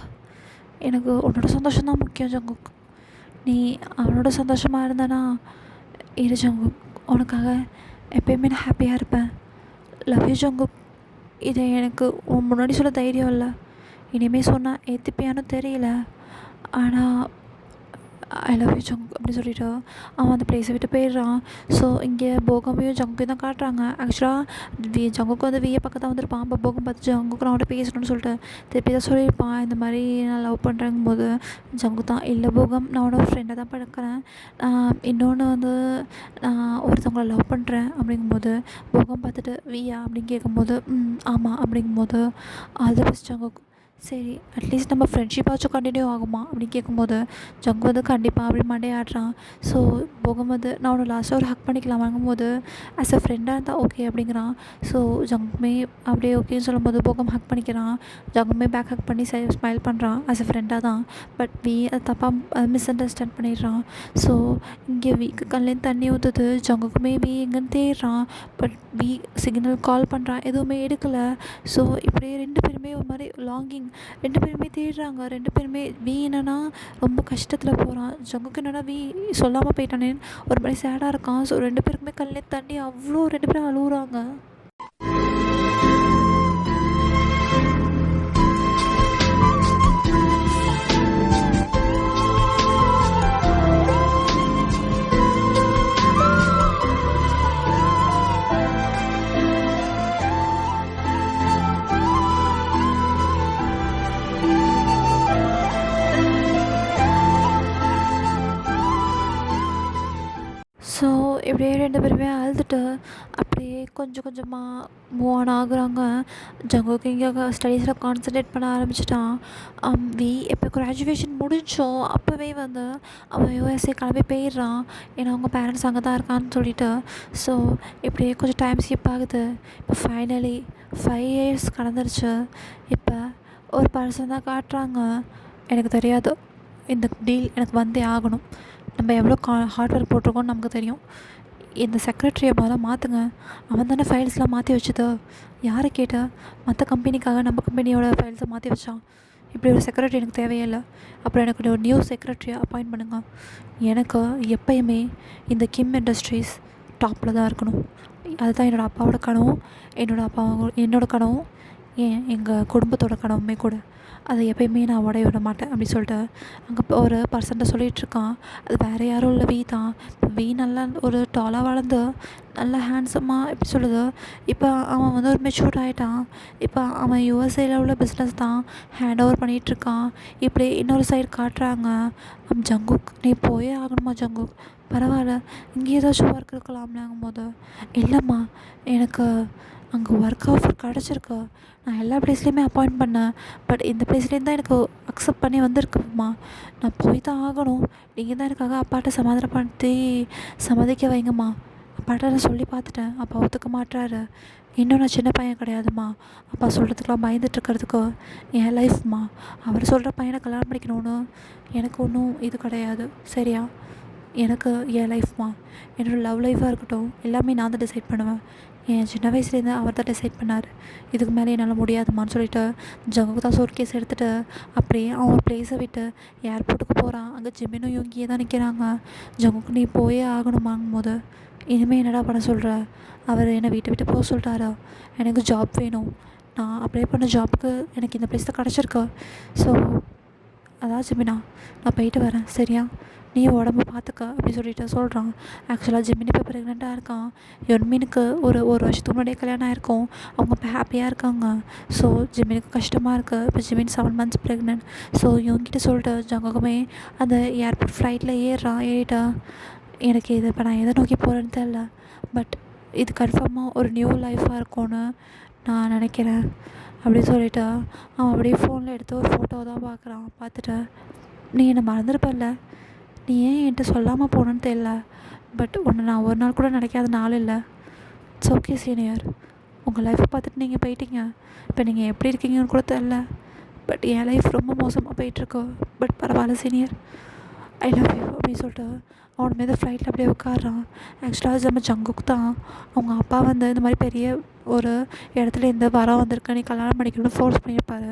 எனக்கு உன்னோட சந்தோஷம்தான் முக்கியம் ஜங்குக். நீ அவனோட சந்தோஷமாக இருந்தானா இரு ஜங்குக், உனக்காக எப்பயுமே நான் ஹாப்பியாக இருப்பேன். Love you Jungkook. இதை எனக்கு உன் முன்னாடி சொல்ல தைரியம் இல்லை, இனிமேல் சொன்னால் ஏற்றுப்பியான்னு தெரியல, ஆனால் ஐ லவ் யூ ஜங்குக் அப்படின்னு சொல்லிட்டு அவன் அந்த பிளேஸை விட்டு போயிடுறான். ஸோ இங்கே போகமையும் ஜங்குக்கையும் தான் காட்டுறாங்க. ஆக்சுவலாக ஜங்குக்கு வந்து வியை பக்கம் தான் வந்திருப்பான். அப்போ போகம் பார்த்து ஜங்குக்கு நான் அவன்கிட்ட பேசணும்னு சொல்லிட்டு திருப்பி தான் சொல்லியிருப்பான், இந்த மாதிரி நான் லவ் பண்ணுறேங்கும் போது ஜங்கு தான், இல்லை போகம் நான் உன்னோட ஃப்ரெண்டை தான் பழக்கிறேன், இன்னொன்று வந்து நான் ஒருத்தவங்கள லவ் பண்ணுறேன் அப்படிங்கும்போது போகம் பார்த்துட்டு வியா அப்படின்னு கேட்கும்போது ஆமாம் அப்படிங்கும்போது ஆல் தி பெஸ்ட் ஜங்குக், சரி அட்லீஸ்ட் நம்ம ஃப்ரெண்ட்ஷிப்பாச்சும் கண்டினியூ ஆகுமா அப்படின்னு கேட்கும்போது ஜங்கு வந்து கண்டிப்பாக அப்படி மண்டே ஆடுறான். ஸோ போகம் வந்து நான் அவனை லாஸ்ட்டாக ஒரு ஹக் பண்ணிக்கலாம் வாங்கும்போது ஆஸ் அ ஃப்ரெண்டாக இருந்தால் ஓகே அப்படிங்கிறான். ஸோ ஜங்குமே அப்படியே ஓகேன்னு சொல்லும்போது போகம் ஹக் பண்ணிக்கிறான். ஜங்குமே பேக் ஹக் பண்ணி ஸ்மைல் பண்ணுறான் ஆஸ் அ ஃப்ரெண்டாக தான். பட் அது தப்பாக மிஸ் அண்டர்ஸ்டாண்ட் பண்ணிடுறான். ஸோ இங்கே வீக்கு கண்லேருந்து தண்ணி ஊற்றுது. ஜங்குக்குமே எங்கேன்னு தேடுறான். பட் சிக்னல் கால் பண்ணுறான், எதுவுமே எடுக்கலை. ஸோ இப்படியே ரெண்டு பேருமே ஒரு மாதிரி லாங்கிங், ரெண்டு பேருமே தேடுறாங்க. ரெண்டு பேருமே என்னன்னா ரொம்ப கஷ்டத்தில் போகிறான். ஜங்குக்கு என்னன்னா சொல்லாமல் போயிட்டானேன்னு ஒரு மாதிரி சேடாக இருக்கான். ஸோ ரெண்டு பேருக்குமே கண்ணில் தண்ணி அவ்வளோ, ரெண்டு பேரும் அழுகுறாங்க. ஸோ இப்படியே ரெண்டு பேருமே அழுதுட்டு அப்படியே கொஞ்சம் கொஞ்சமாக மூவ் ஆன் ஆகுறாங்க. ஜங்குக்கு இங்கே ஸ்டடீஸில் கான்சன்ட்ரேட் பண்ண ஆரம்பிச்சிட்டான். எப்போ கிராஜுவேஷன் முடிஞ்சோ அப்போவே வந்து அவன் யூஎஸ்ஏ கிளம்பி போயிடுறான். ஏன்னா அவங்க பேரண்ட்ஸ் அங்கே தான் இருக்கான்னு சொல்லிட்டு. ஸோ இப்படியே கொஞ்சம் டைம் ஸ்கிப் ஆகுது. இப்போ ஃபைனலி 5 இயர்ஸ் கடந்துருச்சு. இப்போ ஒரு பர்சன் தான் காட்டுறாங்க. எனக்கு தெரியாது, இந்த டீல் எனக்கு வந்தே ஆகணும். நம்ம எவ்வளோ ஹார்ட் ஒர்க் போட்டிருக்கோன்னு நமக்கு தெரியும். இந்த செக்ரட்டரியை முதல்ல மாற்றுங்க. அவன் தானே ஃபைல்ஸ்லாம் மாற்றி வச்சது. யாரை கேட்டால் மற்ற கம்பெனிக்காக நம்ம கம்பெனியோட ஃபைல்ஸை மாற்றி வச்சான். இப்படி ஒரு செக்ரட்டரி எனக்கு தேவையே இல்லை. அப்புறம் எனக்கு ஒரு நியூ செக்ரட்டரியை அப்பாயிண்ட் பண்ணுங்க. எனக்கு எப்பயுமே இந்த கிம் இண்டஸ்ட்ரீஸ் டாப்பில் தான் இருக்கணும். அதுதான் என்னோடய அப்பாவோட கனவும், என்னோடய கனவும், எங்கள் குடும்பத்தோட கனவுமே கூட. அதை எப்பயுமே நான் உடைய விட மாட்டேன் அப்படின்னு சொல்லிட்டு அங்கே ஒரு பர்சன்ட்ட சொல்லிகிட்ருக்கான். அது வேறு யாரும் இல்லை, தான். இப்போ நல்லா ஒரு டாலாக வளர்ந்து நல்லா ஹேண்ட்ஸமாக எப்படி சொல்லுது, இப்போ அவன் வந்து ஒரு மெச்சூர்ட் ஆகிட்டான். இப்போ அவன் யூஎஸ்ஏயில் உள்ள பிஸ்னஸ் தான் ஹேண்ட் ஓவர் பண்ணிகிட்ருக்கான். இப்படி இன்னொரு சைடு காட்டுறாங்க. ஜங்குக், நீ போயே ஆகணுமா ஜங்குக்? பரவாயில்ல, இங்கே ஏதாச்சும் ஒர்க் இருக்கலாம்லாங்கும் போது இல்லைம்மா, எனக்கு அங்கே ஒர்க் ஆஃபர் கிடச்சிருக்கு. நான் எல்லா ப்ளேஸ்லேயுமே அப்பாயிண்ட் பண்ணேன். பட் இந்த ப்ளேஸ்லேருந்து தான் எனக்கு அக்செப்ட் பண்ணி வந்திருக்குமா. நான் போய் தான் ஆகணும். நீங்கள் தான் எனக்காக அப்பாட்ட சமாதானப்படுத்தி சம்மதிக்க வைங்கம்மா. அப்பாட்ட நான் சொல்லி பார்த்துட்டேன், அப்பா ஒத்துக்க மாட்டுறாரு. இன்னும் நான் சின்ன பையன் கிடையாதும்மா. அப்பா சொல்கிறதுக்கெலாம் பயந்துட்டுருக்கிறதுக்கு என் லைஃப்மா. அவர் சொல்கிற பையனை கல்யாணம் பண்ணிக்கணும்னு எனக்கு ஒன்றும் இது கிடையாது, சரியா? எனக்கு என் லைஃப்மா, என்னோடய லவ் லைஃபாக இருக்கட்டும், எல்லாமே நான் தான் டிசைட் பண்ணுவேன். என் சின்ன வயசுலேருந்து அவர் தான் டிசைட் பண்ணார். இதுக்கு மேலே என்னால் முடியாதுமான்னு சொல்லிட்டு ஜங்குக்கு தான் சூட்கேஸ் எடுத்துகிட்டு அப்படியே அவன் ஒரு ப்ளேஸை விட்டு ஏர்போர்ட்டுக்கு போகிறான். அங்கே ஜிமினும் யோங்கியே தான் நிற்கிறாங்க. ஜங்குக்கு நீ போயே ஆகணுமாங்கும் போது, இனிமேல் என்னடா பண்ண சொல்கிற, அவர் என்னை வீட்டை விட்டு போக சொல்லிட்டாரா, எனக்கு ஜாப் வேணும், நான் அப்ளை பண்ண ஜாப்புக்கு எனக்கு இந்த ப்ளேஸ் தான் கிடச்சிருக்கு. ஸோ அதான் ஜிமினா, நான் போயிட்டு வரேன், சரியா, நீ உடம்பு பார்த்துக்க அப்படின்னு சொல்லிட்டு சொல்கிறான். ஆக்சுவலாக ஜிமின் இப்போ ப்ரெக்னெண்ட்டாக இருக்கான். யொன்மினுக்கு ஒரு வருஷத்துக்கு முன்னாடியே கல்யாணம் ஆயிருக்கும். அவங்க இப்போ ஹாப்பியாக இருக்காங்க. ஸோ ஜிமினுக்கு கஷ்டமாக இருக்குது. இப்போ ஜிமின் 7 months ப்ரெக்னென்ட். ஸோ இவங்ககிட்ட சொல்லிட்டு ஜங்குக்குமே அந்த ஏர்போர்ட் ஃப்ளைட்டில் ஏறிட்டா. எனக்கு இது இப்போ நான் எதை நோக்கி போகிறேன்னு தெரில, பட் இது கன்ஃபார்மாக ஒரு நியூ லைஃபாக இருக்கும்னு நான் நினைக்கிறேன் அப்படின்னு சொல்லிவிட்டு அவன் அப்படியே ஃபோனில் எடுத்து ஒரு ஃபோட்டோ தான் பார்க்குறான். பார்த்துட்டு, நீ என்னை மறந்துருப்பல்ல, நீ ஏன் என்கிட்ட சொல்லாமல் போனேன்னு தெரியல, பட் உன்னை நான் ஒரு நாள் கூட நினைக்காத நாள் இல்லை. இட்ஸ் ஓகே சீனியர், உங்கள் லைஃப்பை பார்த்துட்டு நீங்கள் போயிட்டீங்க. இப்போ நீங்கள் எப்படி இருக்கீங்கன்னு கூட தெரில, பட் என் லைஃப் ரொம்ப மோசமாக போயிட்டுருக்கு. பட் பரவாயில்ல சீனியர், ஐ லவ் யூ அப்படின்னு சொல்லிட்டு அவனை மீது ஃப்ளைட்டில் அப்படியே உட்காடுறான். ஆக்சுவலாக நம்ம ஜங்குக்கு தான் அவங்க அப்பா வந்து இந்த மாதிரி பெரிய ஒரு இடத்துல இந்த வரம் வந்திருக்கு, நீ கல்யாணம் பண்ணிக்கணும்னு ஃபோர்ஸ் பண்ணியிருப்பாரு.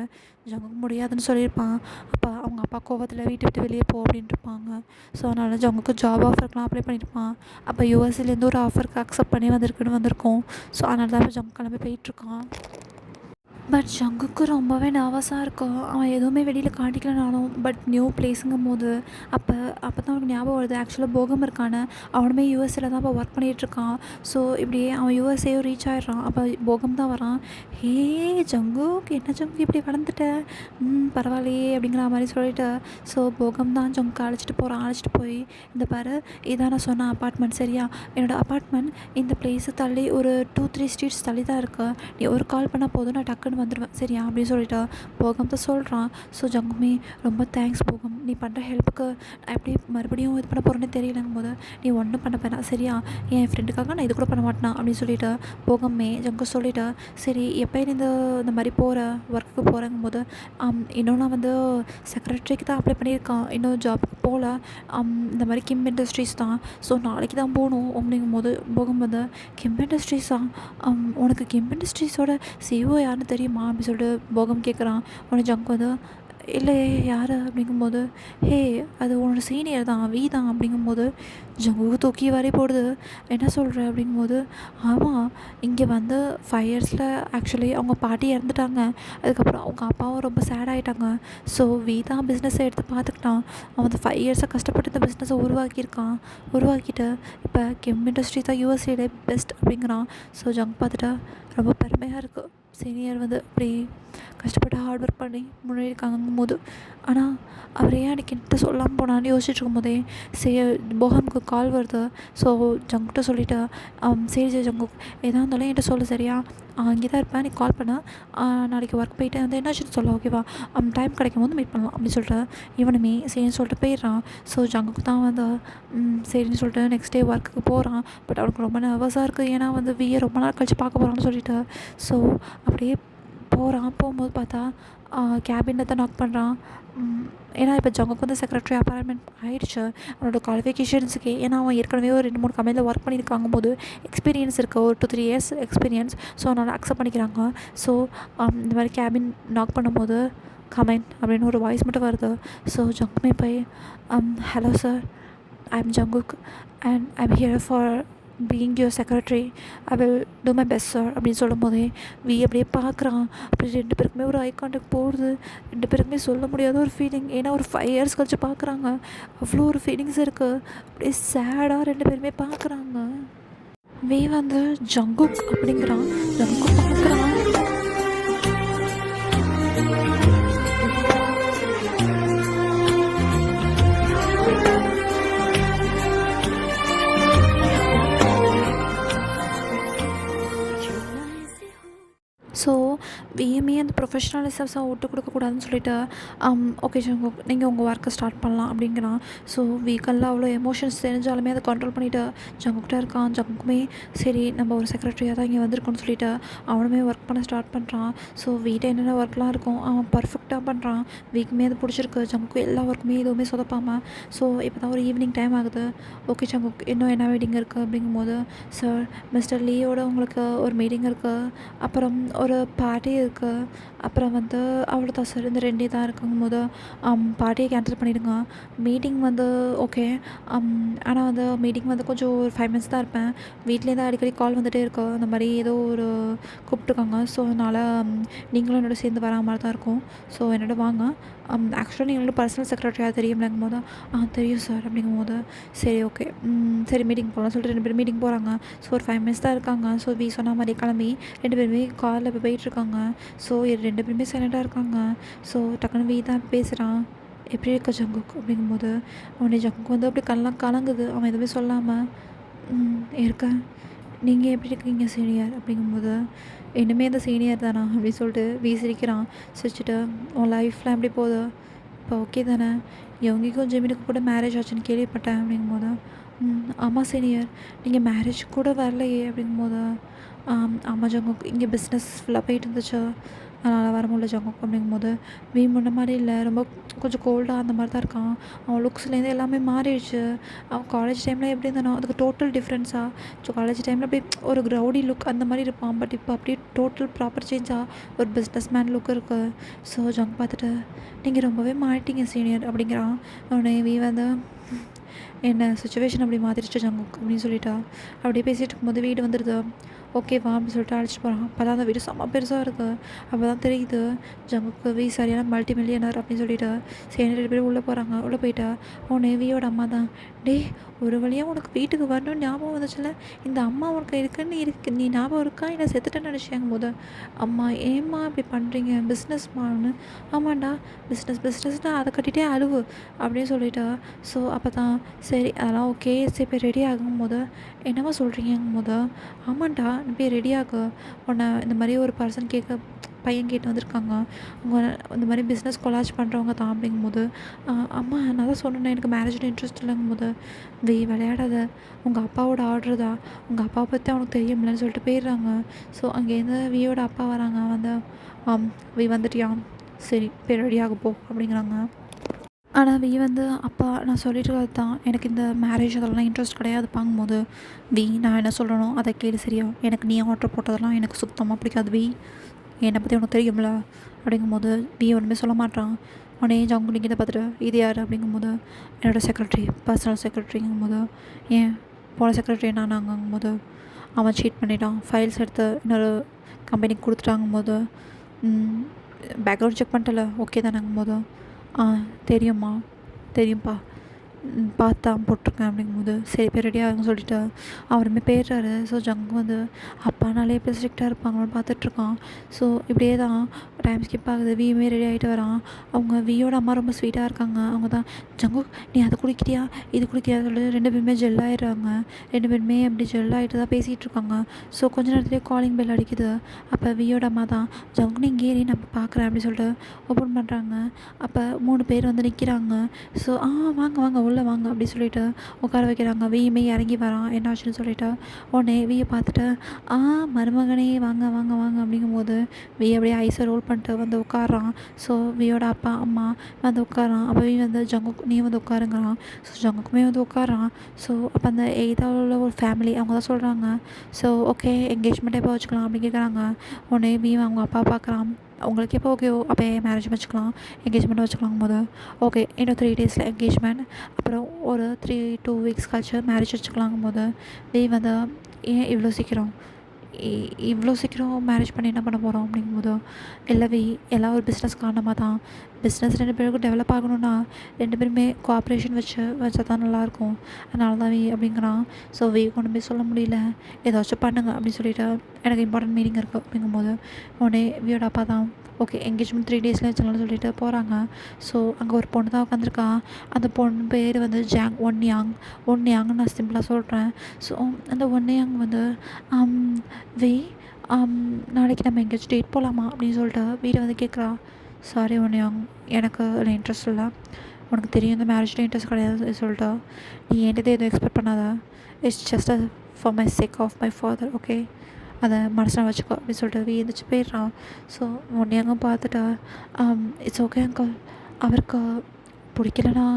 ஜங்குக்கு முடியாதுன்னு சொல்லியிருப்பான். அப்போ அவங்க அப்பா கோவத்தில் வீட்டை விட்டு வெளியே போ அப்படின்ட்டு இருப்பாங்க. ஸோ அதனால் ஜங்குக்கு ஜாப் ஆஃபருக்குலாம் அப்ளை பண்ணியிருப்பான். அப்போ யூஎஸ்லேருந்து ஒரு ஆஃபருக்கு அக்செப்ட் பண்ணி வந்திருக்கும். ஸோ அதனால தான் ஜங்கு கிளம்பி போயிட்டுருக்கான். பட் ஜங்குக்கு ரொம்பவே நர்வஸாக இருக்கும். அவன் எதுவுமே வெளியில் காட்டிக்கலனாலும், பட் நியூ பிளேஸுங்கும் போது அப்போ தான் அவனுக்கு ஞாபகம் வருது. ஆக்சுவலாக போகம் இருக்கானே, அவனுமே யூஎஸ்ஏல தான் இப்போ ஒர்க் பண்ணிகிட்ருக்கான். ஸோ இப்படியே அவன் யூஎஸ்ஏயும் ரீச் ஆகிடுறான். அப்போ போகம் தான் வரான். ஹே ஜங்குக்கு, என்ன ஜங்கு இப்படி வளர்ந்துட்ட, பரவாயில்லையே அப்படிங்கிற மாதிரி சொல்லிட்டு, ஸோ போகம் தான் ஜங்கு அழைச்சிட்டு போய், இந்த பாரு, இதான் நான் சொன்ன அப்பார்ட்மெண்ட், சரியா, என்னோடய அப்பார்ட்மெண்ட் இந்த பிளேஸு தள்ளி ஒரு 2-3 streets தள்ளி தான் இருக்குது. நீ ஒரு கால் பண்ணால் போதும், நான் டக்குன்னு வந்துடுவேன், சரியா அப்படின்னு சொல்லிட்டு போகம் தான் சொல்கிறான். ஸோ ஜங்குமே, ரொம்ப தேங்க்ஸ் போகம், நீ பண்ணுற ஹெல்ப்புக்கு நான் எப்படி மறுபடியும் இது பண்ண போகிறேன்னு தெரியலங்கும் போது, நீ ஒன்றும் பண்ண வேணாம், சரியா, என் ஃப்ரெண்டுக்காக நான் இது கூட பண்ண மாட்டேனா அப்படின்னு சொல்லிட்டு போகமே ஜங்கு சொல்லிவிட்டு, சரி எப்போ இந்த மாதிரி போகிற ஒர்க்குக்கு போகிறங்கும் போது, இன்னும் நான் வந்து செக்ரட்டரிக்கு தான் அப்ளை பண்ணியிருக்கான், இன்னும் ஜாப்புக்கு போகல, இந்த மாதிரி கிம் இண்டஸ்ட்ரீஸ் தான், ஸோ நாளைக்கு தான் போகணும் அப்படிங்கும் போது போகும் வந்து, கிம் இண்டஸ்ட்ரீஸா, உனக்கு கிம் இண்டஸ்ட்ரீஸோட சிஓ யாருன்னு தெரியுமா அப்படின்னு சொல்லிட்டு போகம் கேட்குறான். உனக்கு ஜங்க் வந்து, இல்லை யார் அப்படிங்கும்போது, ஹே அது உன்னோட சீனியர் தான், வி தான் அப்படிங்கும்போது ஜங்குக்கு தூக்கி வரை போடுது. என்ன சொல்கிற அப்படிங்கும்போது, ஆமாம், இங்கே வந்து 5 yearsல ஆக்சுவலி அவங்க பாட்டி இறந்துட்டாங்க. அதுக்கப்புறம் அவங்க அப்பாவும் ரொம்ப சேட் ஆகிட்டாங்க. ஸோ வி தான் பிஸ்னஸை எடுத்து பார்த்துக்கிட்டான். அவன் அந்த 5 yearsஸாக கஷ்டப்பட்டு இந்த பிஸ்னஸை உருவாக்கிட்டு இப்போ கிம் இண்டஸ்ட்ரி தான் யூஎஸ்ஏல பெஸ்ட் அப்படிங்கிறான். ஸோ ஜங்க் பார்த்துட்டா ரொம்ப பெருமையாக இருக்குது. சீனியர் வந்து அப்படி கஷ்டப்பட்டு ஹார்ட் ஒர்க் பண்ணி முன்னேறியிருக்காங்கும் போது, ஆனால் அவர் ஏன் அன்றைக்கி என்கிட்ட சொல்லாமல் போனான்னு யோசிச்சுட்டு இருக்கும்போதே போகமுக்கு கால் வருது. ஸோ ஜங்குகிட்ட சொல்லிவிட்டு, சரி ஜங்குக், எதாக இருந்தாலும் என்கிட்ட சொல்லு, சரியா, அங்கே தான் இருப்பேன், நீ கால் பண்ண, நாளைக்கு ஒர்க் போயிட்டு வந்து என்னாச்சுன்னு சொல்ல, ஓகேவா, டைம் கிடைக்கும் போது மீட் பண்ணலாம் அப்படின்னு சொல்லிட்டு இவனுமே சரின்னு சொல்லிட்டு போயிடுறான். ஸோ ஜங்குக்கு தான் வந்து சரின்னு சொல்லிட்டு நெக்ஸ்ட் டே ஒர்க்குக்கு போகிறான். பட் அவனுக்கு ரொம்ப நர்வஸாக இருக்குது. ஏன்னா வந்து விஏ ரொம்ப நாள் கழிச்சு பார்க்க போகிறான்னு சொல்லிட்டு. ஸோ அப்படியே போகும்போது பார்த்தா கேபினில் தான் நாக் பண்ணுறான். ஏன்னா இப்போ ஜங்குக்கு வந்து செக்ரட்டரி அப்பாயின்மெண்ட் ஆகிடுச்சு அவனோட குவாலிஃபிகேஷன்ஸுக்கு. ஏன்னா அவன் ஏற்கனவே ஒரு 2-3 கம்பெனியில் ஒர்க் பண்ணியிருக்காங்க போது எக்ஸ்பீரியன்ஸ் இருக்குது, ஒரு 2-3 years எக்ஸ்பீரியன்ஸ். ஸோ அதனால் அக்செப்ட் பண்ணிக்கிறாங்க. ஸோ இந்த மாதிரி கேபின் நாக் பண்ணும்போது கமெண்ட் அப்படின்னு ஒரு வாய்ஸ் மட்டும் வருது. ஸோ ஜங்குமே போய், hello sir, I am Jungkook and I am here for being your secretary, I will do my best sir அப்படின்னு சொல்லும் போதே வி அப்படியே பார்க்குறான். அப்படி 2 பேருக்குமே ஒரு ஐ கான்டாக்ட் போடுது. 2 பேருக்குமே சொல்ல முடியாத ஒரு ஃபீலிங். ஏன்னா ஒரு 5 years கழிச்சு பார்க்குறாங்க. அவ்வளோ ஒரு ஃபீலிங்ஸ் இருக்குது. அப்படியே சேடாக 2 பேருமே பார்க்குறாங்க. வி வந்து ஜங்குக் அப்படிங்கிறான். ஜங்குக் பார்க்குறான். ஸோ வியுமே அந்த ப்ரொஃபஷ்னலிசம்ஸை விட்டு கொடுக்கக்கூடாதுன்னு சொல்லிட்டு ஓகே ஜங்குக் நீங்கள் உங்கள் ஒர்க்கை ஸ்டார்ட் பண்ணலாம் அப்படிங்கிறான். ஸோ வீக்கெல்லாம் அவ்வளோ எமோஷன்ஸ் தெரிஞ்சாலுமே அதை கண்ட்ரோல் பண்ணிவிட்டு ஜங்குக்கிட்ட இருக்கான். ஜங்குக்குமே சரி நம்ம ஒரு செக்ரட்டரியாக தான் இங்கே வந்திருக்கோன்னு சொல்லிட்டு அவனுமே ஒர்க் பண்ண ஸ்டார்ட் பண்ணுறான். ஸோ வீட்டை என்னென்ன ஒர்க்லாம் இருக்கும் அவன் பர்ஃபெக்டாக பண்ணுறான். வீக்குமே அது பிடிச்சிருக்கு. ஜங்குக்கு எல்லா ஒர்க்குமே எதுவுமே சொதப்பாமல். ஸோ இப்போ தான் ஒரு ஈவினிங் டைம் ஆகுது. ஓகே ஜங்குக் இன்னும் என்ன மீட்டிங் இருக்குது அப்படிங்கும்போது, சார் மிஸ்டர் லீயோட உங்களுக்கு ஒரு மீட்டிங் இருக்குது, அப்புறம் ஒரு பார்ட்டி இருக்குது, அப்புறம் வந்து அவ்வளோதான் சார் இந்த 2 தான் இருக்குங்கும்போது பார்ட்டியை கேன்சல் பண்ணிவிடுங்க. மீட்டிங் வந்து ஓகே, ஆனால் வந்து மீட்டிங் வந்து கொஞ்சம் ஒரு 5 மினிட்ஸ் தான் இருப்பேன். வீட்லேருந்து அடிக்கடி கால் வந்துகிட்டே இருக்கு. அந்த மாதிரி ஏதோ ஒரு கூப்பிட்ருக்காங்க. ஸோ அதனால் நீங்களும் என்னோட சேர்ந்து வரா மாதிரி தான் இருக்கும். ஸோ என்னோட வாங்க. ஆக்சுவலாக நீங்களோட பர்சனல் செக்ரட்டரியாக தெரியும்லங்கும்போது தெரியும் சார் அப்படிங்கும்போது சரி ஓகே சரி மீட்டிங் போகலாம் சொல்லிட்டு 2 பேரும் மீட்டிங் போகிறாங்க. ஸோ ஒரு 5 மினிட்ஸ் தான் இருக்காங்க. ஸோ சொன்ன மாதிரி கிளம்பி 2 பேருமே காரில் இப்போ போயிட்டுருக்காங்க. ஸோ 2 பேருமே சைலண்ட்டாக இருக்காங்க. ஸோ டக்குன்னு தான் பேசுகிறான். எப்படி இருக்க ஜங்குக் அப்படிங்கும்போது உடனே ஜங்குக் வந்து அப்படி கண்ணெலாம் கலங்குது. அவன் எதுவுமே சொல்லாமல் இருக்கேன், நீங்கள் எப்படி இருக்கீங்க சீனியர் அப்படிங்கும்போது இன்னுமே அந்த சீனியர் தானா அப்படின்னு சொல்லிட்டு சிரிக்கிறான். சிரிச்சுட்டு உன் லைஃப்லாம் எப்படி போகுது, இப்போ ஓகே தானே, இவங்களுக்கும் ஜெமினுக்கு கூட மேரேஜ் ஆச்சுன்னு கேள்விப்பட்டேன் அப்படிங்கும்போது ஆமாம் சீனியர், நீங்கள் மேரேஜ் கூட வரலையே அப்படிங்கும்போது ஆமாம் ஜங்குக் இங்கே பிஸ்னஸ் ஃபுல்லாக போயிட்டு இருந்துச்சு, அதனால் வர முடியல ஜங்குக் அப்படிங்கும்போது முன்ன மாதிரி இல்லை, ரொம்ப கொஞ்சம் கோல்டாக அந்த மாதிரி தான் இருக்கான். அவன் லுக்ஸ்லேருந்து எல்லாமே மாறிடுச்சு. அவன் காலேஜ் டைமில் எப்படி இருந்தானோ அதுக்கு டோட்டல் டிஃப்ரென்ஸாக. ஸோ காலேஜ் டைமில் அப்படியே ஒரு ரவுடி லுக் அந்த மாதிரி இருப்பான். பட் இப்போ அப்படியே டோட்டல் ப்ராப்பர் சேஞ்சாக ஒரு பிஸ்னஸ் மேன் லுக் இருக்குது. ஸோ ஜங்க் பார்த்துட்டு நீங்கள் ரொம்பவே மாறிட்டீங்க சீனியர் அப்படிங்கிறான். உடனே வந்து என்ன சுச்சுவேஷன் அப்படி மாற்றிடுச்சு ஜங்குக் அப்படின்னு சொல்லிட்டா. அப்படியே பேசிகிட்டு இருக்கும்போது வீடு வந்துடுது. ஓகேவா அப்படின்னு சொல்லிட்டு அழைச்சிட்டு போகிறான். அப்போ தான் அந்த வீடு செம்ம பெருசாக இருக்குது. அப்போ தான் தெரியுது ஜங்குக்கு சரியான மல்டி மில்லியனர் அப்படின்னு சொல்லிட்டு. சரி 2 பேரும் உள்ளே போகிறாங்க. உள்ளே போயிட்டா உடனே வியோட அம்மா தான் ஒரு வழியாக உனக்கு வீட்டுக்கு வரணும்னு ஞாபகம் வந்துச்சுல, இந்த அம்மா உனக்கு இருக்குன்னு நீ ஞாபகம் இருக்கா இல்லை செத்துட்டேன்னு நினச்சியாங்க போது அம்மா ஏம்மா இப்படி பண்ணுறீங்க பிஸ்னஸ்மான்னு. ஆமாண்டா பிஸ்னஸ்னா அதை கட்டிகிட்டே அழுவு அப்படின்னு சொல்லிட்டா. ஸோ அப்போ தான் சரி அதெல்லாம் ஓகே சரி போய் ரெடி ஆகும்போது என்னம்மா சொல்கிறீங்கும் போது ஆமாண்டா நீ போய் ரெடி ஆகு, உன்னை இந்த மாதிரி ஒரு பையன் கேட்டு வந்திருக்காங்க, அவங்க இந்த மாதிரி பிஸ்னஸ் கொலாஜ் பண்ணுறவங்க தான் அப்படிங்கும்போது அம்மா நான் தான் சொன்னேன் எனக்கு மேரேஜில் இன்ட்ரெஸ்ட் இல்லைங்கும்போது விளையாடாத, உங்கள் அப்பாவோட ஆர்டர் தான், உங்கள் அப்பாவை பற்றி அவனுக்கு தெரியும்லன்னு சொல்லிட்டு போயிடுறாங்க. ஸோ அங்கேருந்து வியோட அப்பா வராங்க. வந்து வந்துட்டியான் சரி போய் ரெடியாக போ அப்படிங்கிறாங்க. ஆனால் வந்து அப்பா நான் சொல்லிட்டு இருக்கிறது தான், எனக்கு இந்த மேரேஜ் அதெல்லாம் இன்ட்ரெஸ்ட் கிடையாது பாங்கும்போது நான் என்ன சொல்கிறனோ அதை கேடு சரியா, எனக்கு நீ ஆர்டர் போட்டதெல்லாம் எனக்கு சுத்தமாக பிடிக்காது என்னை பற்றி உனக்கு தெரியும்ல அப்படிங்கும்போது ஒன்றுமே சொல்ல மாட்டான். உடனே ஜங்கு நீங்கள் பார்த்துட்டு இது யார் அப்படிங்கும்போது என்னோடய செக்ரட்டரி பர்சனல் செக்ரட்டரிங்கும்போது ஏன் போன செக்ரட்டரி நானாங்கும்போது அவன் சீட் பண்ணிட்டான், ஃபைல்ஸ் எடுத்து இன்னொரு கம்பெனிக்கு கொடுத்துட்டாங்கும்போது பேக்ரவுண்ட் செக் பண்ணிட்டல ஓகே தானேங்கும்போது தெரியும்மா தெரியும்ப்பா பார்த்தான் போட்டிருக்கேன் அப்படிங்கும்போது சரி போய் ரெடி ஆகுன்னு சொல்லிட்டு அவருமே போயிடுறாரு. ஸோ ஜங்கு வந்து அப்பானாலே எப்படி ஸ்ட்ரிக்டாக இருப்பாங்களோன்னு பார்த்துட்ருக்கான். ஸோ இப்படியே தான் டைம் ஸ்கிப் ஆகுது. வியுமே ரெடி ஆகிட்டு வரான். அவங்க வியோட அம்மா ரொம்ப ஸ்வீட்டாக இருக்காங்க. அவங்க தான் ஜங்கு நீ அதை குடிக்கிறியா இது குடிக்கிறியா சொல்லிட்டு 2 பேருமே ஜெல் ஆகிடுறாங்க. 2 பேருமே அப்படி ஜெல் ஆகிட்டு தான் பேசிகிட்டு இருக்காங்க. ஸோ கொஞ்ச நேரத்துலேயே காலிங் பெல் அடிக்குது. அப்போ வியோட அம்மா தான் ஜங்கு நீ இங்கே நம்ம பார்க்குறேன் அப்படின்னு சொல்லிட்டு ஓப்பன் பண்ணுறாங்க. அப்போ 3 பேர் வந்து நிற்கிறாங்க. ஸோ வாங்க வாங்க உள்ளே வாங்க அப்படி சொல்லிட்டு உட்கார வைக்கிறாங்க. வியுமே இறங்கி வரான் என்னாச்சுன்னு சொல்லிட்டு. உடனே வியை பார்த்துட்டு மருமகனே வாங்க வாங்க வாங்க அப்படிங்கும்போது அப்படியே ஐஸை ரோல் பண்ணிட்டு வந்து உட்காரான். ஸோ வியோட அப்பா அம்மா வந்து உட்காரான். அப்போ வந்து ஜங்குக் நீ வந்து உட்காருங்கிறான். ஸோ ஜங்குக்குமே வந்து உட்காரான். ஸோ அப்போ அந்த எய்தாவில் ஒரு ஃபேமிலி அவங்க தான் சொல்கிறாங்க. ஸோ ஓகே என்கேஜ்மெண்ட் எப்போ வச்சுக்கலாம் அப்படின்னு கேட்குறாங்க. உடனே அவங்க அப்பா பார்க்குறான். உங்களுக்கு எப்போ ஓகே அப்போ மேரேஜ் வச்சுக்கலாம் என்கேஜ்மெண்ட் வச்சுக்கலாம் போது ஓகே இன்னும் 3 டேஸில் என்கேஜ்மெண்ட், அப்புறம் ஒரு 2 வீக்ஸ் கழிச்சு மேரேஜ் வச்சுக்கலாங்கும் போது வந்து ஏன் இவ்வளோ சீக்கிரம் மேரேஜ் பண்ணி என்ன பண்ண போகிறோம் அப்படிங்கும்போது எல்லாம் ஒரு பிஸ்னஸ் காரணமாக தான். பிஸ்னஸ் 2 பேருக்கும் டெவலப் ஆகணும்னா 2 பேருமே கோஆப்ரேஷன் வச்சா தான் நல்லாயிருக்கும். அதனால தான் அப்படிங்கிறான். ஸோ ஒன்றுமே சொல்ல முடியல, ஏதாச்சும் பண்ணுங்க அப்படின்னு சொல்லிட்டு எனக்கு இம்பார்ட்டன்ட் மீட்டிங் இருக்குது அப்படிங்கும்போது உடனே வியோட அப்பா தான் ஓகே என்கேஜ்மெண்ட் 3 டேஸில் வச்சுக்கலாம்னு சொல்லிட்டு போகிறாங்க. ஸோ அங்கே ஒரு பொண்ணு தான் உட்காந்துருக்கா. அந்த பொண்ணு பேர் வந்து ஒன் யாங்னு நான் சிம்பிளாக சொல்கிறேன். ஸோ அந்த ஒன் யாங் வந்து நாளைக்கு நம்ம எங்கேயாச்சும் டேட் போகலாமா அப்படின்னு சொல்லிட்டு வீட்டை வந்து கேட்குறா. சாரி உன்னை எனக்கு அதில் இன்ட்ரெஸ்ட் இல்லை, உனக்கு தெரியும் இந்த மேரேஜில் இன்ட்ரெஸ்ட் கிடையாது சொல்லிட்டு நீ என்கிட்ட எதுவும் எக்ஸ்பெக்ட் பண்ணாத, it's just for my sake of my father, okay, அதை மனசில் வச்சுக்கோ அப்படின்னு சொல்லிட்டு எழுந்திரிச்சு போயிடுறான். ஸோ உன்னை அங்கே பார்த்துட்டா இட்ஸ் ஓகே அங்கிள், அவருக்கு பிடிக்கலனா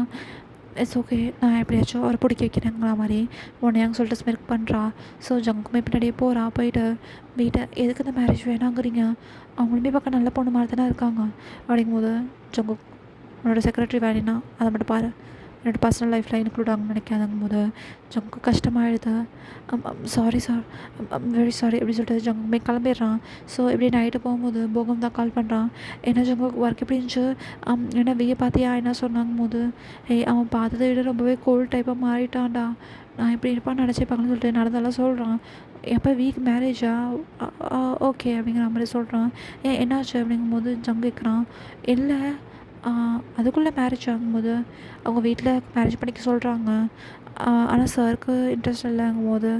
இட்ஸ் ஓகே, நான் எப்படியாச்சும் அவரை பிடிக்க வைக்கிறேங்கிற மாதிரி உன்னையாங்க சொல்லிட்டு ஸ்மெர்க் பண்ணுறா. ஸோ ஜங்குமே பின்னாடியே போகிறா. போயிட்டு வீட்டை எதுக்கு இந்த மேரேஜ் வேணாங்கிறீங்க, அவங்களுமே பார்க்க நல்ல பொண்ணு மாதிரி தானே இருக்காங்க அப்படிங்கும்போது ஜங்கு உன்னோட செக்ரட்டரி வேலைன்னா அதை மட்டும் பாரு, என்னோடய பர்சனல் லைஃப்பில் இன்க்ளூட் ஆகணும்னு நினைக்காதங்கும் போது ஜங்கு கஷ்டமாயிடுது. சாரி சார், வெரி சாரி அப்படின்னு சொல்லிட்டு ஜங்குமே கிளம்பிடுறான். ஸோ இப்படி நைட்டு போகும்போது போகம் தான் கால் பண்ணுறான். என்ன ஜங்கு ஒர்க் எப்படி இருந்துச்சு, என்ன வெய்ய பார்த்தியா என்ன சொன்னாங்கும் போது அவன் பார்த்ததை விட ரொம்பவே கோல்ட் டைப்பாக மாறிட்டான்டா, நான் இப்படி இருப்பான்னு நினச்சிப்பாங்கன்னு சொல்லிட்டு நடந்தாலும் சொல்கிறான். எப்போ வீக் மேரேஜா, ஓகே அப்படிங்கிற மாதிரி சொல்கிறான். என்னாச்சு அப்படிங்கும்போது ஜங்கு கேட்குறான். இல்லை அதுக்குள்ளே மேரேஜ் ஆகும்போது அவங்க வீட்டில் மேரேஜ் பண்ணிக்க சொல்கிறாங்க, ஆனால் சாருக்கு இன்ட்ரெஸ்ட் இல்லைங்கும்போது